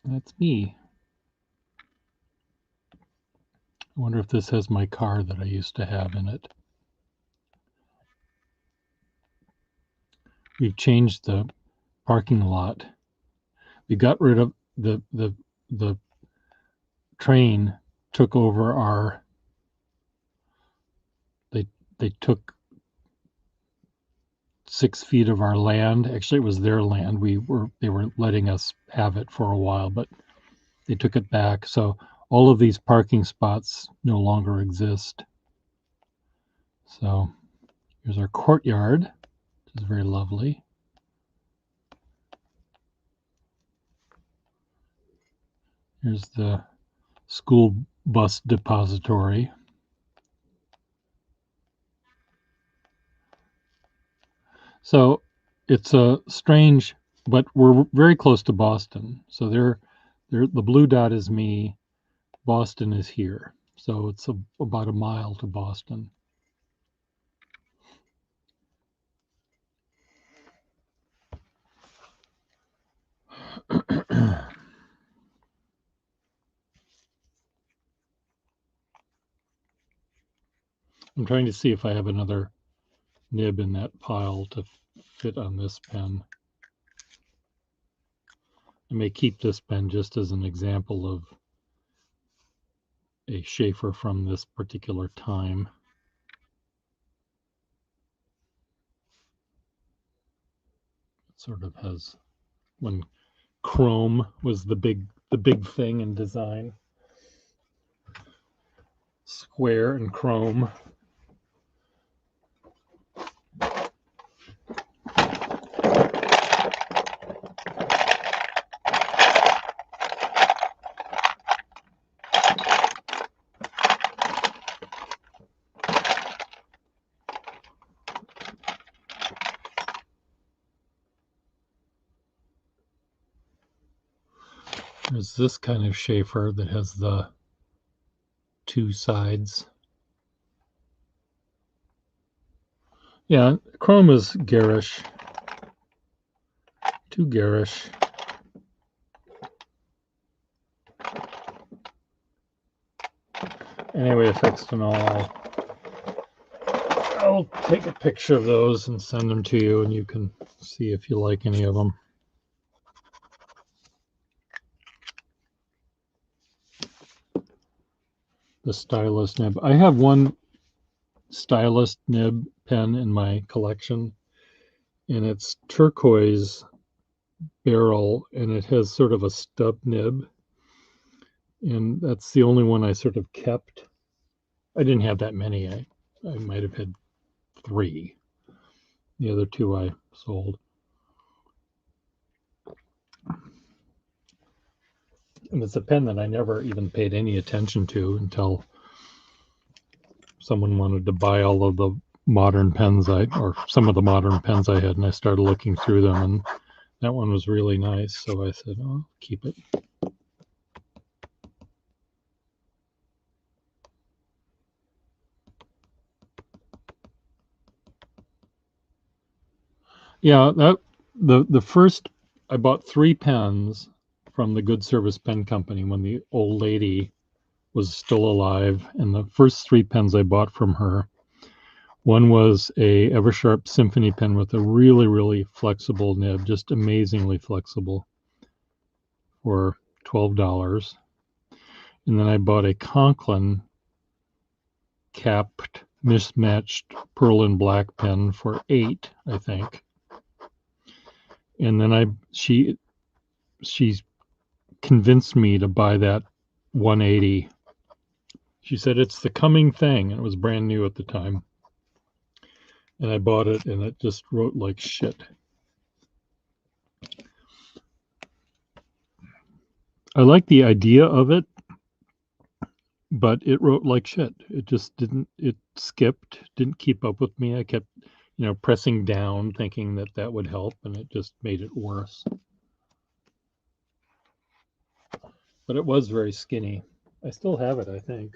That's me. I wonder if this has my car that I used to have in it. We've changed the parking lot. We got rid of the train took over our, they took 6 feet of our land. Actually, it was their land. They were letting us have it for a while, but they took it back. So all of these parking spots no longer exist. So here's our courtyard, which is very lovely. Here's the school bus depository. So it's a strange, but we're very close to Boston. So the blue dot is me. Boston is here. So it's about a mile to Boston. I'm trying to see if I have another nib in that pile to fit on this pen. I may keep this pen just as an example of a Schaefer from this particular time. It sort of has, when chrome was the big thing in design. Square and chrome. There's this kind of Schaefer that has the two sides. Yeah, chrome is garish. Too garish. Anyway, effects and all, I'll take a picture of those and send them to you, and you can see if you like any of them. The stylus nib. I have one stylus nib pen in my collection, and it's turquoise barrel, and it has sort of a stub nib, and that's the only one I sort of kept. I didn't have that many. I might have had 3. The other 2 I sold. And it's a pen that I never even paid any attention to until someone wanted to buy all of the modern pens or some of the modern pens I had, and I started looking through them, and that one was really nice. So I said, oh, I'll keep it. Yeah, the first, I bought 3 pens from the Good Service Pen Company when the old lady was still alive, and the first 3 pens I bought from her, one was a Eversharp Symphony pen with a really, really flexible nib, just amazingly flexible, for $12. And then I bought a Conklin capped mismatched pearl and black pen for 8, I think. And then she convinced me to buy that 180. She said it's the coming thing, and it was brand new at the time. And I bought it, and it just wrote like shit. I like the idea of it, but it wrote like shit. It just didn't, it skipped, didn't keep up with me. I kept, pressing down thinking that that would help, and it just made it worse. But it was very skinny. I still have it, I think.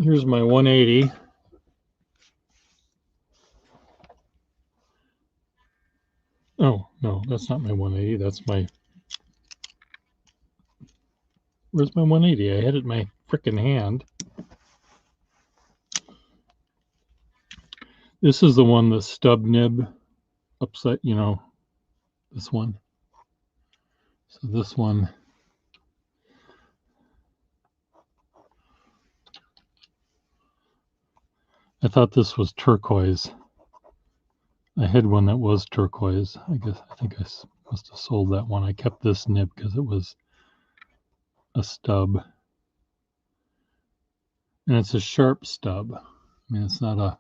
Here's my 180. Oh, no, that's not my 180. That's my... Where's my 180? I had it in my frickin' hand. This is the one, the stub nib upside, this one. So this one... I thought this was turquoise. I had one that was turquoise. I think I must have sold that one. I kept this nib because it was a stub. And it's a sharp stub. I mean, it's not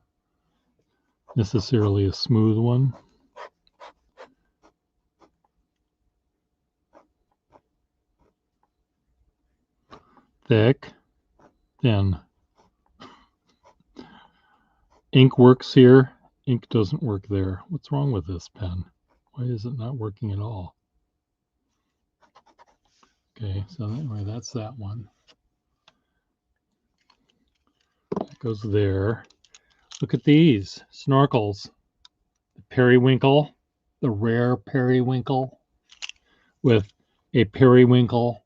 necessarily a smooth one. Thick, thin. Ink works here. Ink doesn't work there. What's wrong with this pen? Why is it not working at all? Okay, so anyway, that's that one. That goes there. Look at these snorkels. The periwinkle, the rare periwinkle with a periwinkle.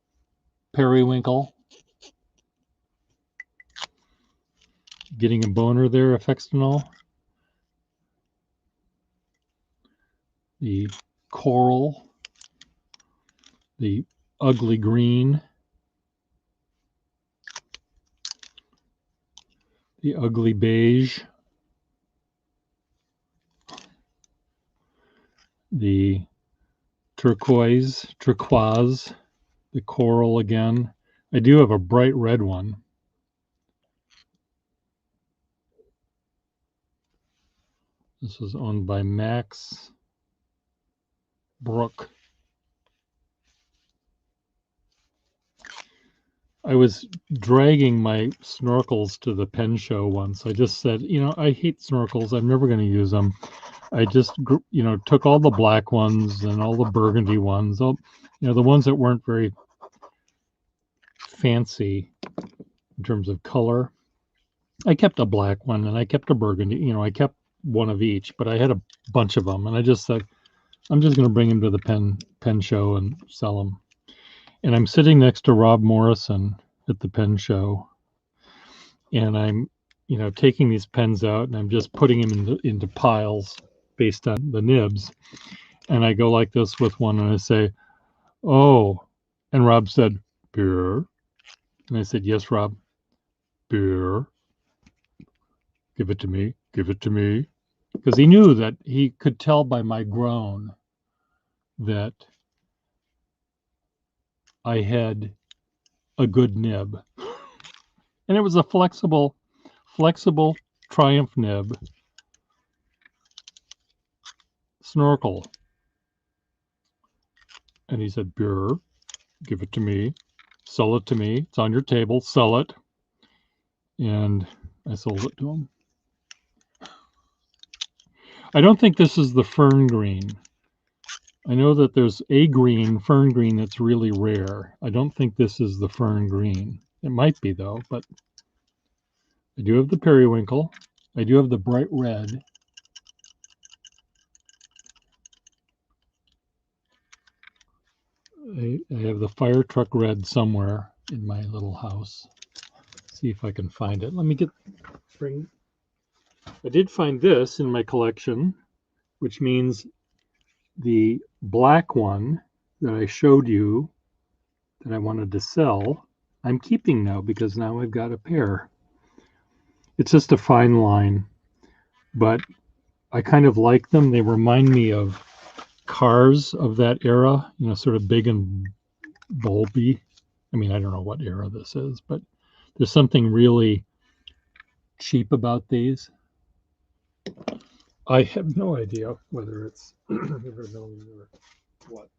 Getting a boner there, Affectinol. The coral, the ugly green, the ugly beige, the turquoise, the coral again. I do have a bright red one. This was owned by Max Brook. I was dragging my snorkels to the pen show once. I just said, I hate snorkels. I'm never going to use them. I just, took all the black ones and all the burgundy ones, the ones that weren't very fancy in terms of color. I kept a black one and I kept a burgundy. I kept one of each, but I had a bunch of them, and I just said, I'm just going to bring them to the pen show and sell them. And I'm sitting next to Rob Morrison at the pen show, and I'm, taking these pens out and I'm just putting them into piles based on the nibs. And I go like this with one, and I say, "Oh," and Rob said, "Beer," and I said, "Yes, Rob, beer. Give it to me. Give it to me." Because he knew that he could tell by my groan that I had a good nib. And it was a flexible Triumph nib snorkel. And he said, "Beer, give it to me. Sell it to me. It's on your table. Sell it." And I sold it to him. I don't think this is the fern green. I know that there's a fern green, that's really rare. I don't think this is the fern green. It might be, though, but I do have the periwinkle. I do have the bright red. I have the fire truck red somewhere in my little house. See if I can find it. Let me I did find this in my collection, which means the black one that I showed you that I wanted to sell, I'm keeping now because now I've got a pair. It's just a fine line, but I kind of like them. They remind me of cars of that era, sort of big and bulby. I mean, I don't know what era this is, but there's something really cheap about these. I have no idea whether it's ever known or what.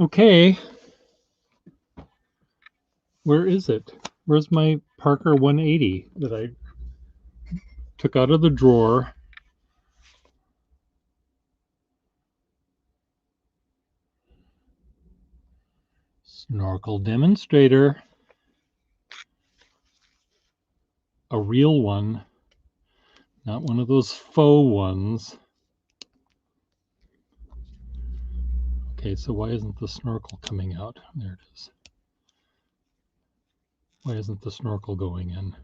Okay, where is it? Where's my Parker 180 that I took out of the drawer? Snorkel demonstrator. A real one, not one of those faux ones. Okay, so why isn't the snorkel coming out? There it is. Why isn't the snorkel going in?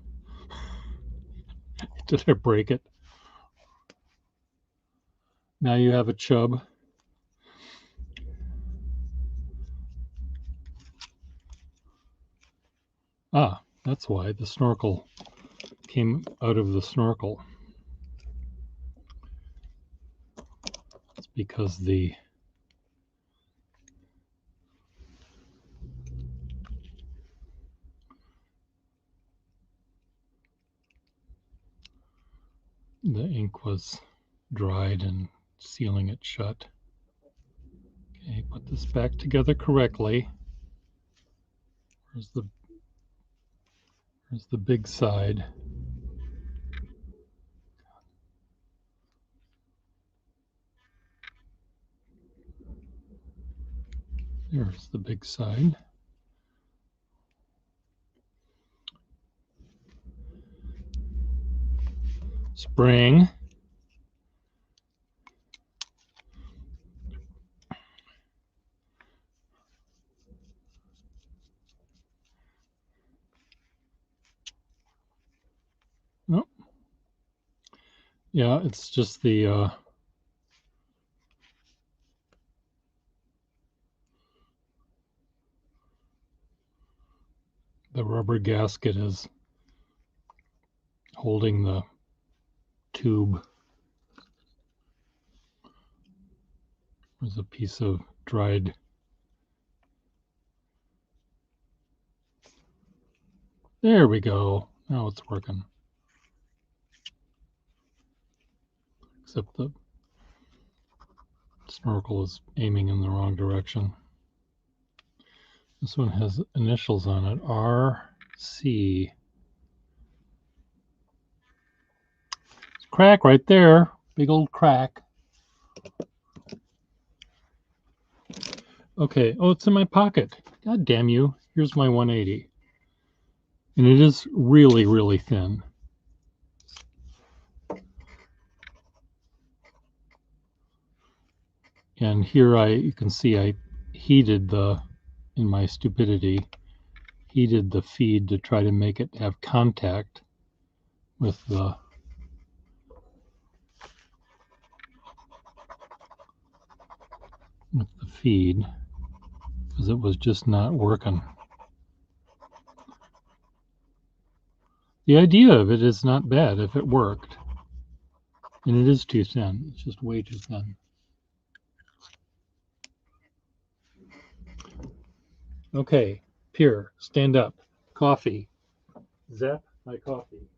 Did I break it? Now you have a chub. Ah, that's why the snorkel came out of the snorkel. It's because the ink was dried and sealing it shut. Okay, put this back together correctly. Where's the big side? There's the big side. Spring. Oh. Yeah, it's just the rubber gasket is holding the tube. There's a piece of dried. There we go. Now it's working. Except the snorkel is aiming in the wrong direction. This one has initials on it, RC. Crack right there. Big old crack. Okay. Oh, it's in my pocket. God damn you. Here's my 180. And it is really, really thin. And here you can see I heated in my stupidity, heated the feed to try to make it have contact with the feed, because it was just not working. The idea of it is not bad if it worked. And it is too thin. It's just way too thin. Okay, Pierre, stand up. Coffee. Zap my coffee.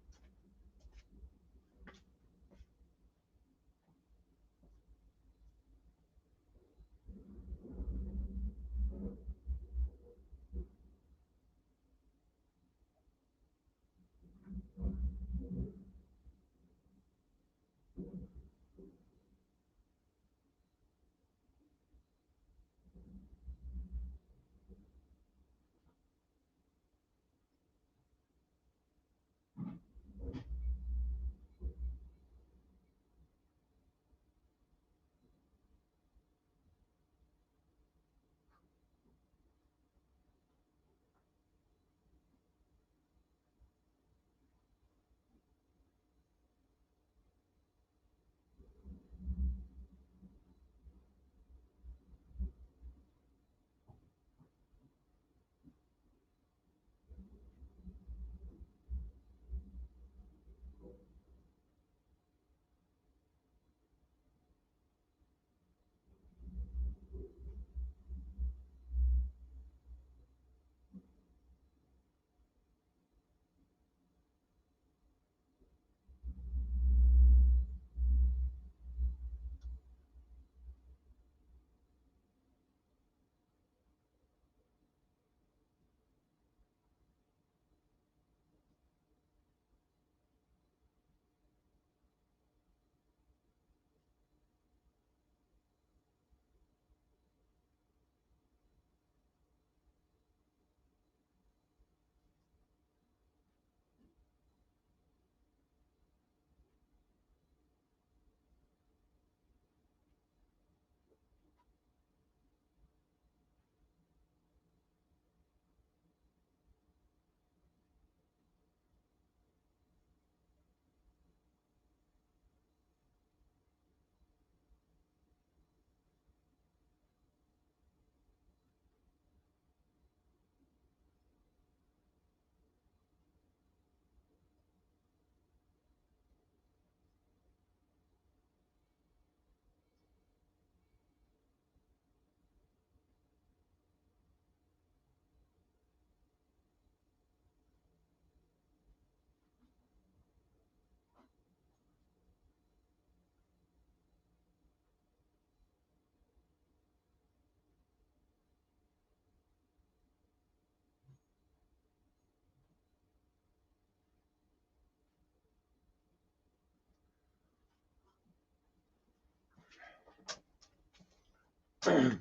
You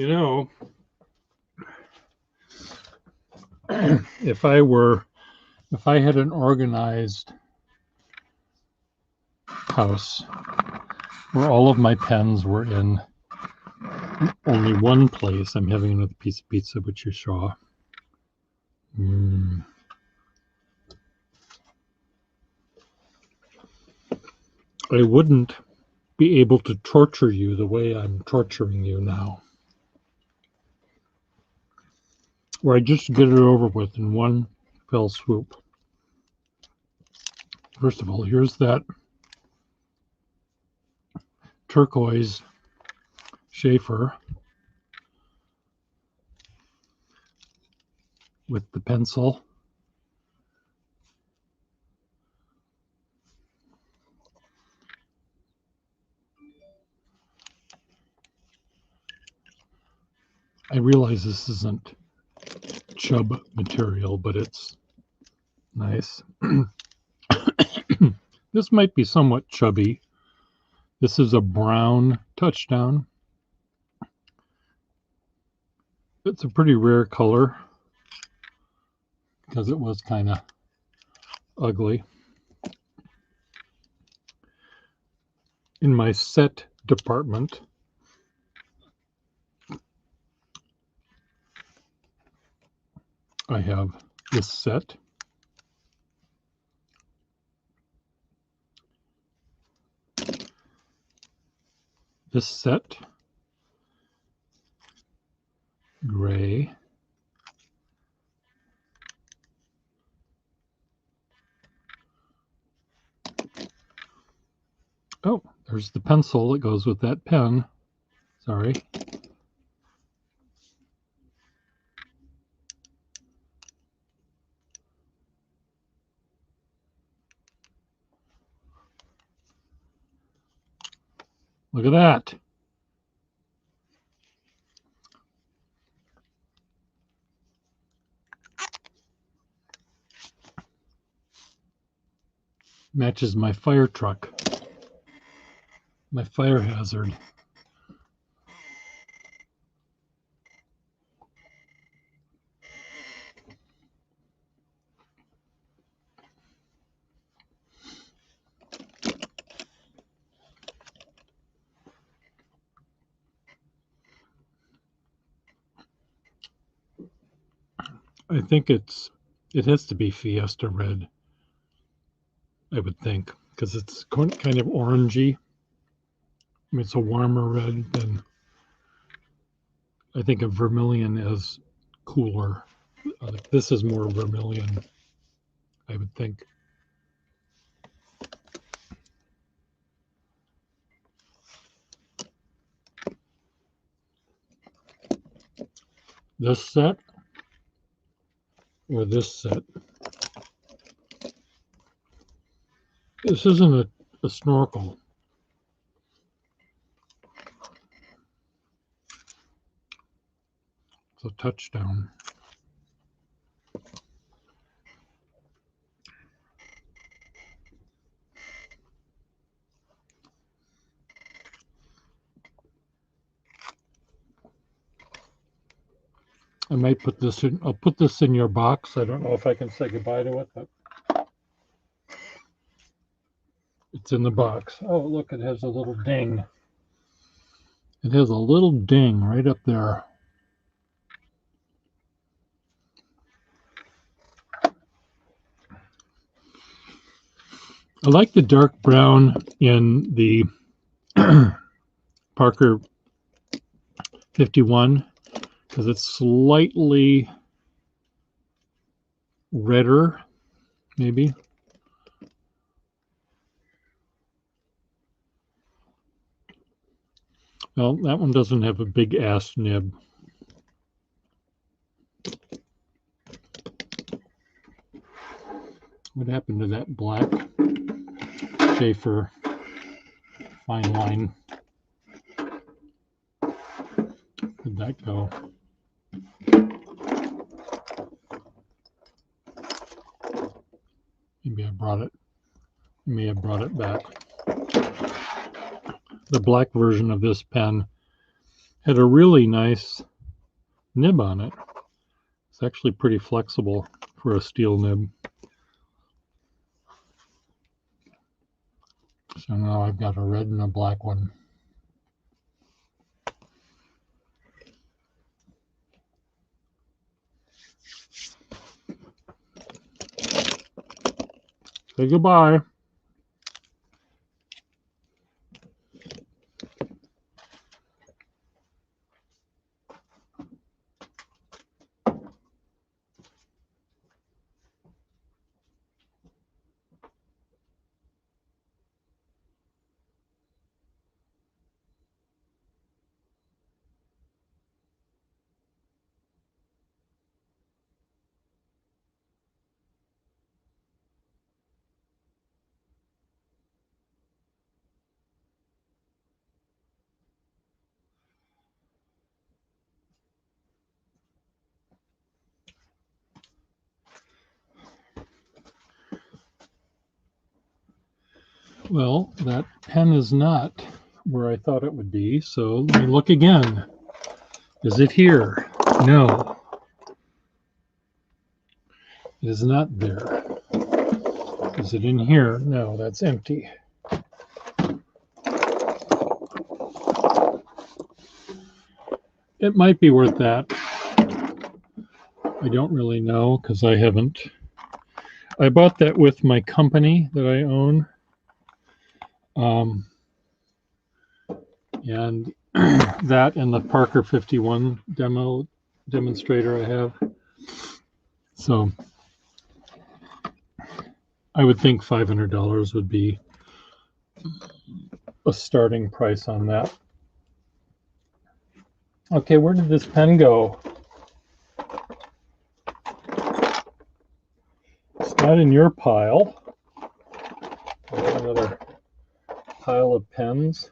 know, if I had an organized house where all of my pens were in only one place, I'm having another piece of pizza, which you saw. I wouldn't be able to torture you the way I'm torturing you now. Where I just get it over with in one fell swoop. First of all, here's that turquoise Schaefer with the pencil. I realize this isn't chub material, but it's nice. This might be somewhat chubby. This is a brown touchdown. It's a pretty rare color because it was kind of ugly. In my set department, I have this set. This set, gray. Oh, there's the pencil that goes with that pen. Sorry. Look at that. Matches my fire truck, my fire hazard. I think it has to be Fiesta Red, I would think, because it's kind of orangey. I mean, it's a warmer red than, I think of vermilion as cooler. Like this is more vermilion, I would think. This set or this set. This isn't a snorkel. It's a touchdown. I might put this in, I'll put this in your box. I don't know if I can say goodbye to it, but it's in the box. Oh, look, it has a little ding. It has a little ding right up there. I like the dark brown in the Parker 51 because it's slightly redder, maybe. Well, that one doesn't have a big ass nib. What happened to that black Schaefer fine line? Where'd that go? Maybe I brought it. May have brought it back. the black version of this pen had a really nice nib on it. It's actually pretty flexible for a steel nib. So now I've got a red and a black one. Say goodbye. Well, that pen is not where I thought it would be, so let me look again. Is it here? No. It is not there. Is it in here? No, that's empty. It might be worth that. I don't really know because I haven't. I bought that with my company that I own. And that and the Parker 51 demonstrator I have. So I would think $500 would be a starting price on that. Okay, where did this pen go? It's not in your pile. I have another pile of pens.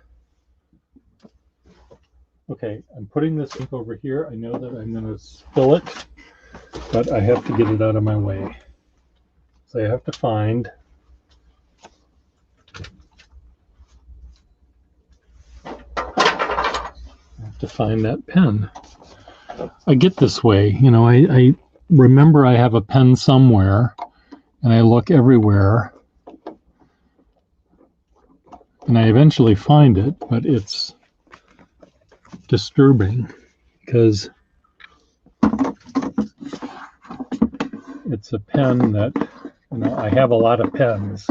Okay, I'm putting this ink over here. I know that I'm going to spill it, but I have to get it out of my way. So I have to find that pen. I get this way, you know, I remember I have a pen somewhere and I look everywhere and I eventually find it, but it's disturbing because it's a pen that, you know, I have a lot of pens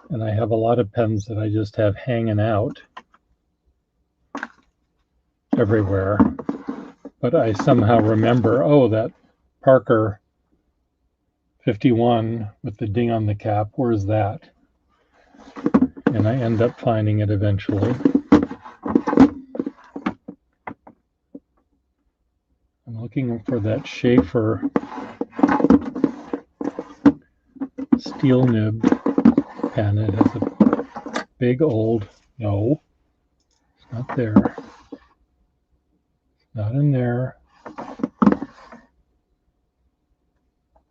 and I have a lot of pens that I just have hanging out everywhere, but I somehow remember, oh, that Parker 51 with the ding on the cap, where's that? And I end up finding it eventually. I'm looking for that Schaefer steel nib pen. It has a big old, no, it's not there. It's not in there.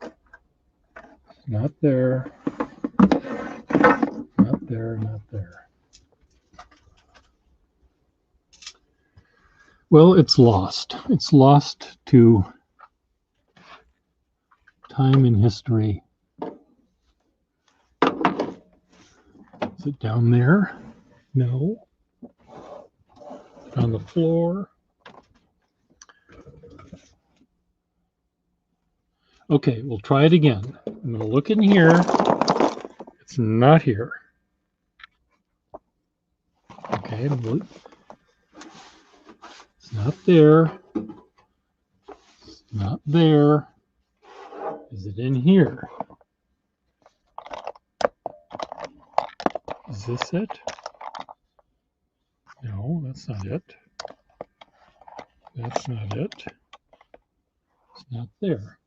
It's not there. Not there, not there. Well, it's lost. It's lost to time in history. Is it down there? No. On the floor? Okay, we'll try it again. I'm going to look in here. It's not here. Okay, it's not there. It's not there. Is it in here? Is this it? No, that's not it. That's not it. It's not there.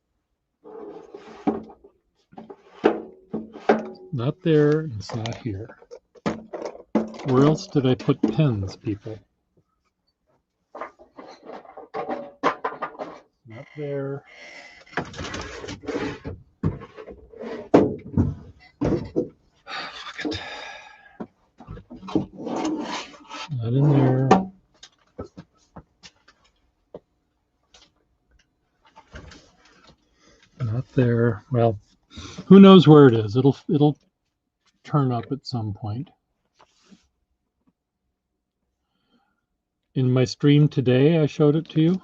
Not there, and it's not here. Where else did I put pens, people? Not there. Fuck it. Not in there. Not there. Well, who knows where it is? It'll turn up at some point. In my stream today, I showed it to you.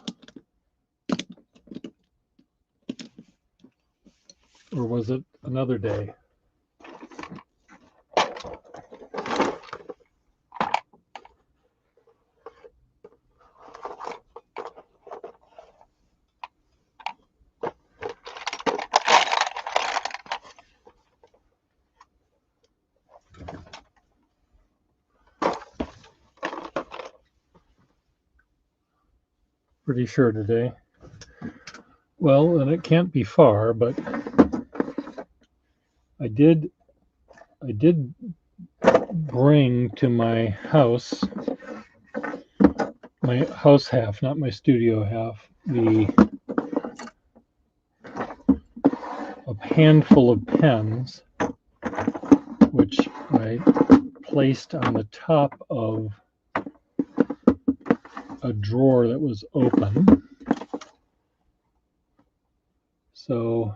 Or was it another day? Pretty sure today. Well, and it can't be far, but I did bring to my house half, not my studio half, a handful of pens, which I placed on the top of a drawer that was open. So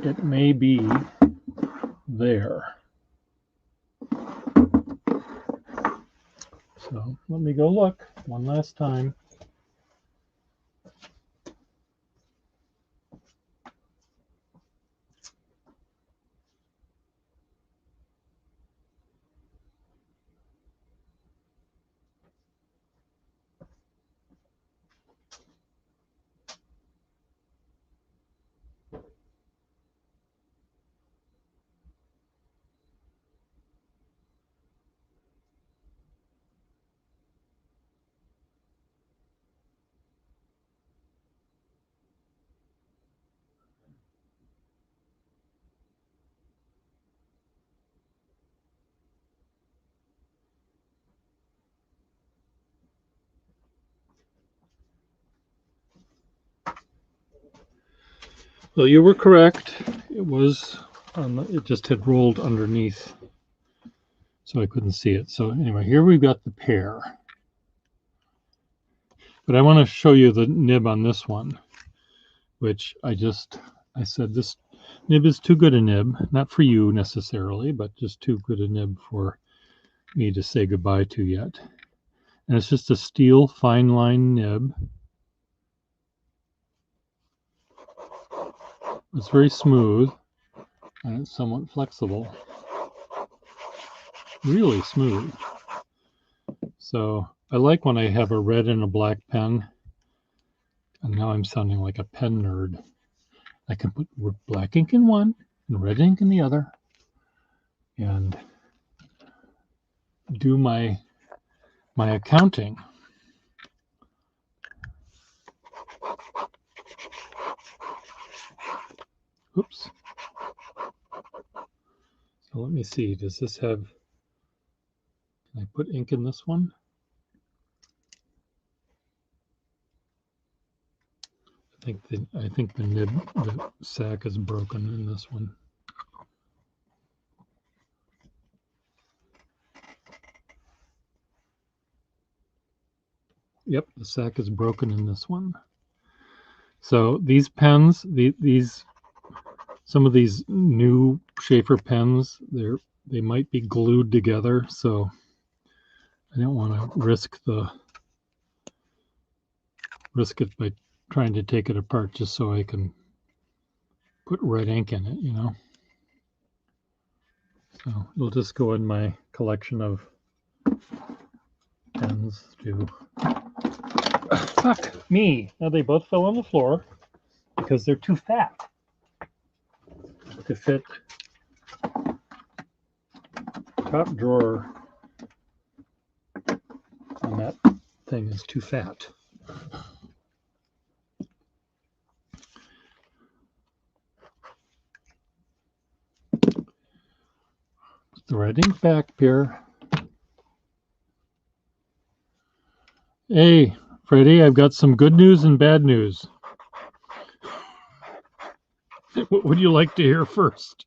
it may be there. So let me go look one last time. Well, you were correct. It was, it just had rolled underneath, so I couldn't see it. So anyway, here we've got the pair. But I want to show you the nib on this one, which I said this nib is too good a nib, not for you necessarily, but just too good a nib for me to say goodbye to yet. And it's just a steel fine line nib. It's very smooth and it's somewhat flexible. Really smooth. So I like when I have a red and a black pen. And now I'm sounding like a pen nerd. I can put black ink in one and red ink in the other and do my accounting. Oops. So let me see, does this have, can I put ink in this one? I think the nib, the sack is broken in this one. Yep, the sack is broken in this one. So these pens, some of these new Sheaffer pens, they might be glued together, so I don't want to risk it by trying to take it apart just so I can put red ink in it, you know. So it'll just go in my collection of pens to fuck me. Now they both fell on the floor because they're too fat to fit. Top drawer on that thing is too fat. Put the red ink back, Pierre. Hey, Freddie, I've got some good news and bad news. What would you like to hear first?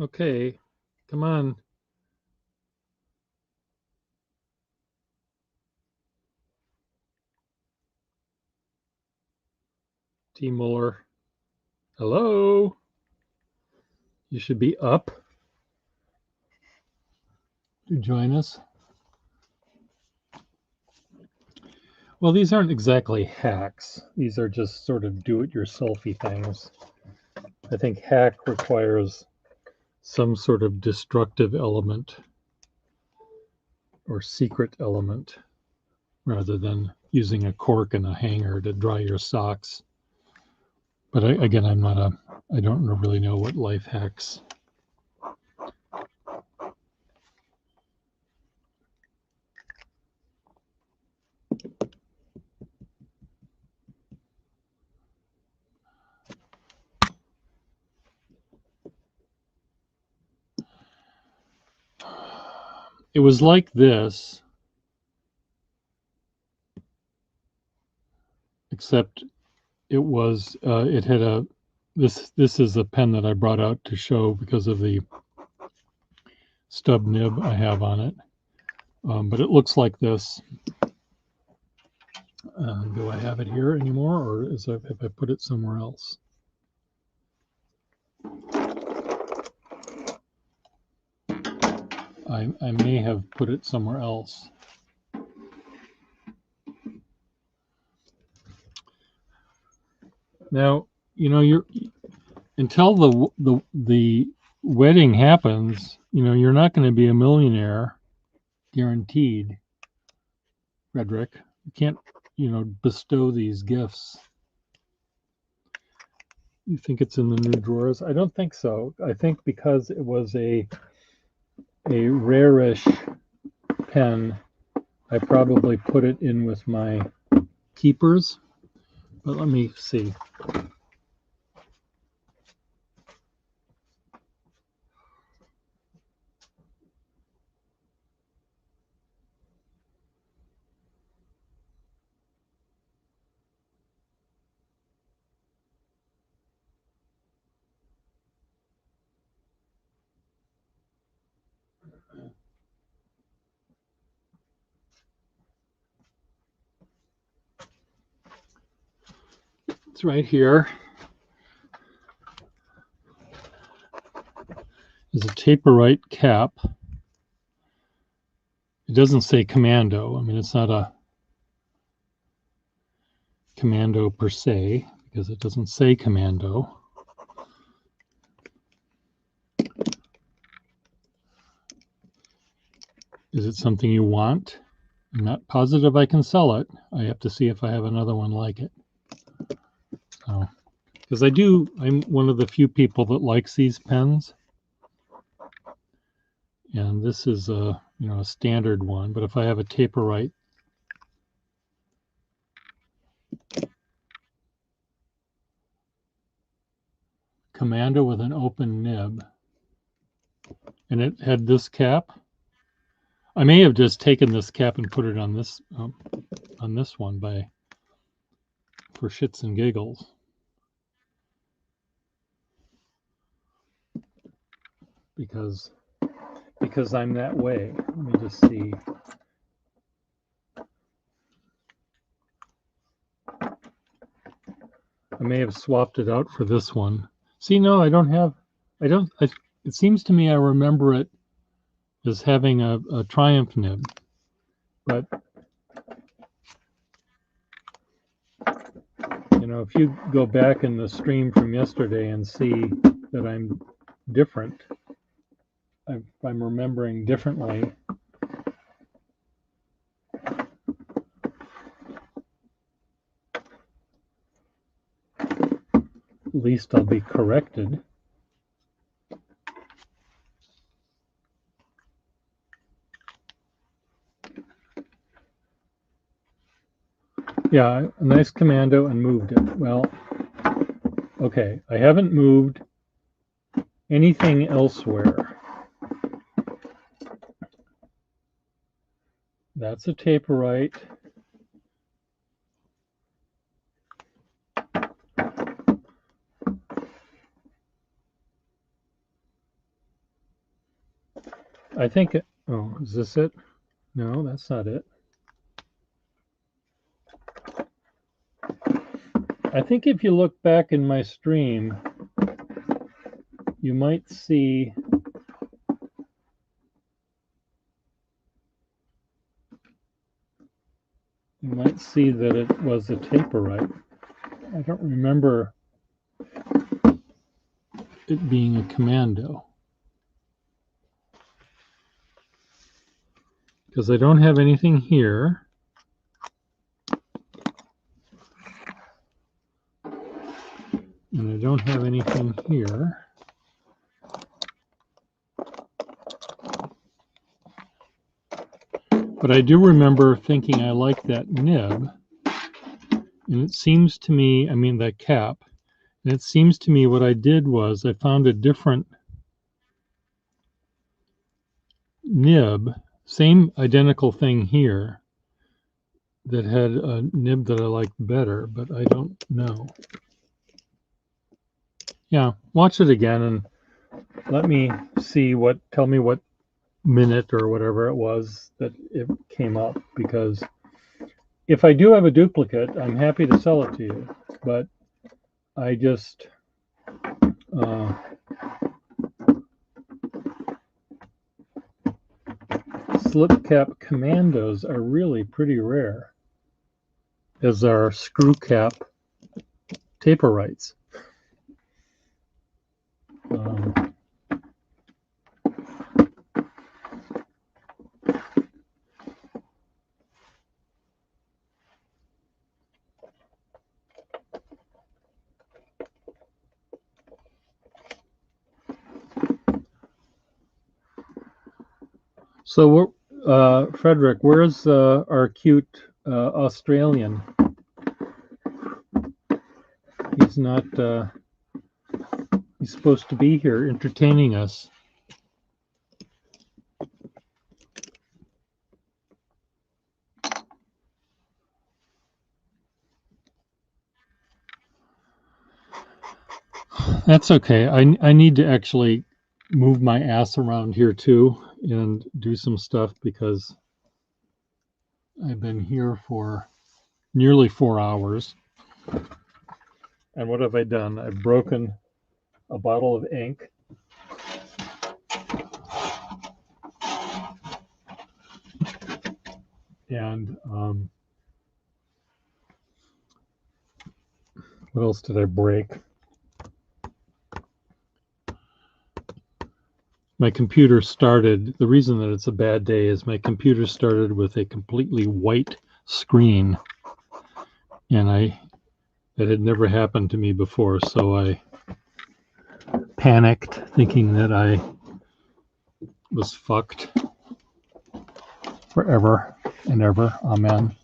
Okay, come on. T. Muller. Hello? You should be up to join us. Well, these aren't exactly hacks. These are just sort of do-it-yourselfy things. I think hack requires some sort of destructive element or secret element rather than using a cork and a hanger to dry your socks. But again, I don't really know what life hacks. It was like this, except it had this is a pen that I brought out to show because of the stub nib I have on it. But it looks like this. Do I have it here anymore, or have I put it somewhere else? I may have put it somewhere else. Now, you're until the wedding happens, you're not going to be a millionaire, guaranteed, Frederick. You can't, bestow these gifts. You think it's in the new drawers? I don't think so. I think because it was a rare-ish pen, I probably put it in with my keepers. But let me see. It's right here. There's a Taper-Rite cap. It doesn't say Commando. I mean, it's not a Commando per se because it doesn't say Commando. Is it something you want? I'm not positive I can sell it. I have to see if I have another one like it. So, because I'm one of the few people that likes these pens. And this is a standard one, but if I have a Taper-Rite Commando with an open nib, and it had this cap, I may have just taken this cap and put it on this one for shits and giggles. Because I'm that way. Let me just see. I may have swapped it out for this one. See, no, it seems to me I remember it as having a Triumph nib, but if you go back in the stream from yesterday and see that I'm different, I'm remembering differently. At least I'll be corrected. Yeah, a nice Commando and moved it. Well, okay, I haven't moved anything elsewhere. That's a Taper-Rite. I think, oh, is this it? No, that's not it. I think if you look back in my stream, you might see that it was a Taperite. I don't remember it being a Commando, because I don't have anything here. And I don't have anything here. But I do remember thinking I like that nib. And it seems to me, I mean that cap, and it seems to me what I did was I found a different nib, same identical thing here, that had a nib that I liked better, but I don't know. Yeah, watch it again and let me see tell me what minute or whatever it was that it came up, because if I do have a duplicate, I'm happy to sell it to you, but I just slip cap Commandos are really pretty rare, as are screw cap Taperites. So, Frederick, where's our cute Australian? He's not, he's supposed to be here entertaining us. That's okay. I need to actually move my ass around here too and do some stuff, because I've been here for nearly 4 hours. And what have I done? I've broken a bottle of ink. And what else did I break? My computer started, the reason that it's a bad day is my computer started with a completely white screen, and that had never happened to me before, so I panicked thinking that I was fucked forever and ever. Amen.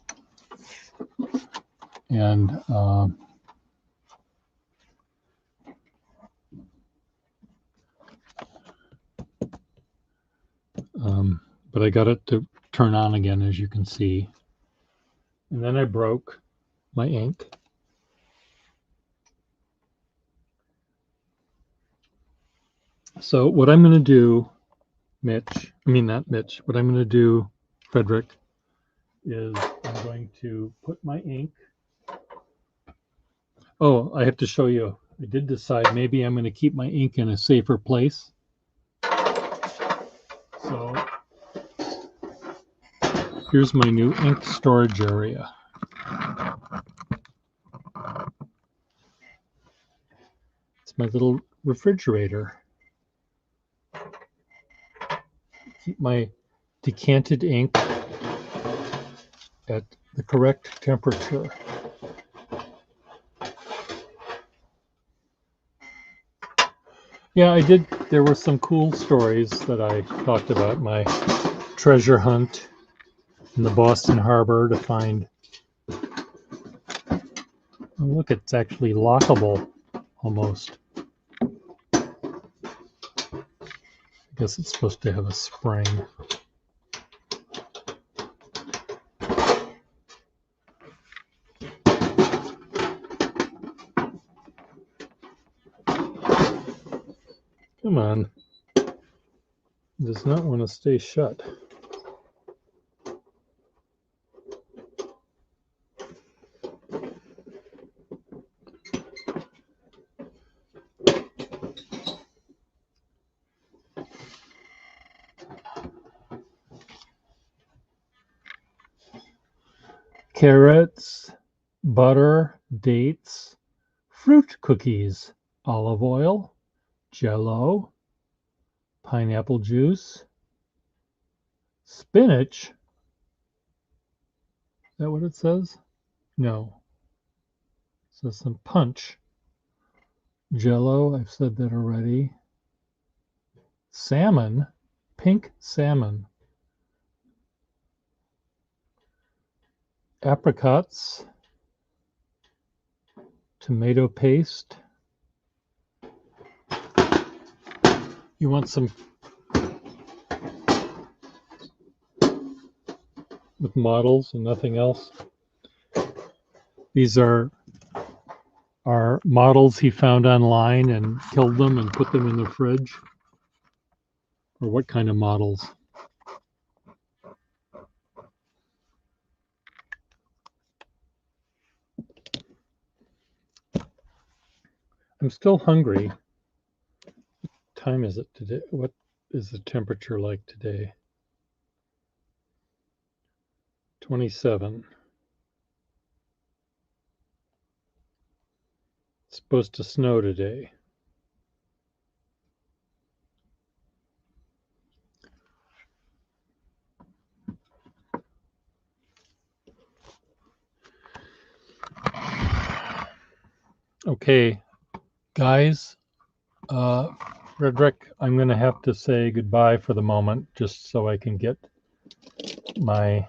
And but I got it to turn on again, as you can see. And then I broke my ink. So what I'm going to do, what I'm going to do, Frederick, is I'm going to put my ink. Oh, I have to show you. I did decide maybe I'm going to keep my ink in a safer place. So here's my new ink storage area. It's my little refrigerator. Keep my decanted ink at the correct temperature. Yeah, I did. There were some cool stories that I talked about. My treasure hunt in the Boston Harbor to find. Oh, look, it's actually lockable almost. I guess it's supposed to have a spring. Come on. does not want to stay shut. Carrots, butter, dates, fruit cookies, olive oil, Jell-O, pineapple juice, spinach. Is that what it says? No. It says some punch. Jell-O, I've said that already. Salmon, pink salmon. Apricots, tomato paste. You want some with models and nothing else? These are models he found online and killed them and put them in the fridge. Or what kind of models? I'm still hungry. What time is it today? What is the temperature like today? 27. It's supposed to snow today. Okay, guys, Frederick, I'm going to have to say goodbye for the moment, just so I can get my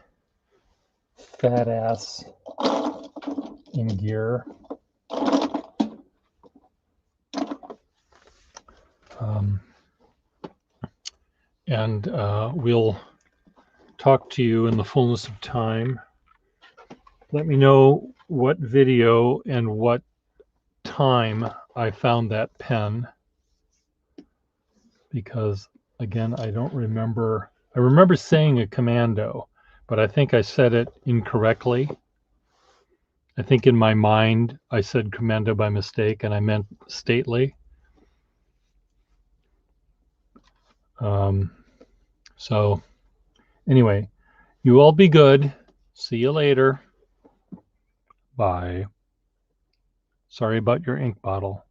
fat ass in gear. And we'll talk to you in the fullness of time. Let me know what video and what time I found that pen, because again, I don't remember. I remember saying a commando, but I think I said it incorrectly. I think in my mind I said commando by mistake and I meant stately. So anyway, you all be good. See you later. Bye. Sorry about your ink bottle.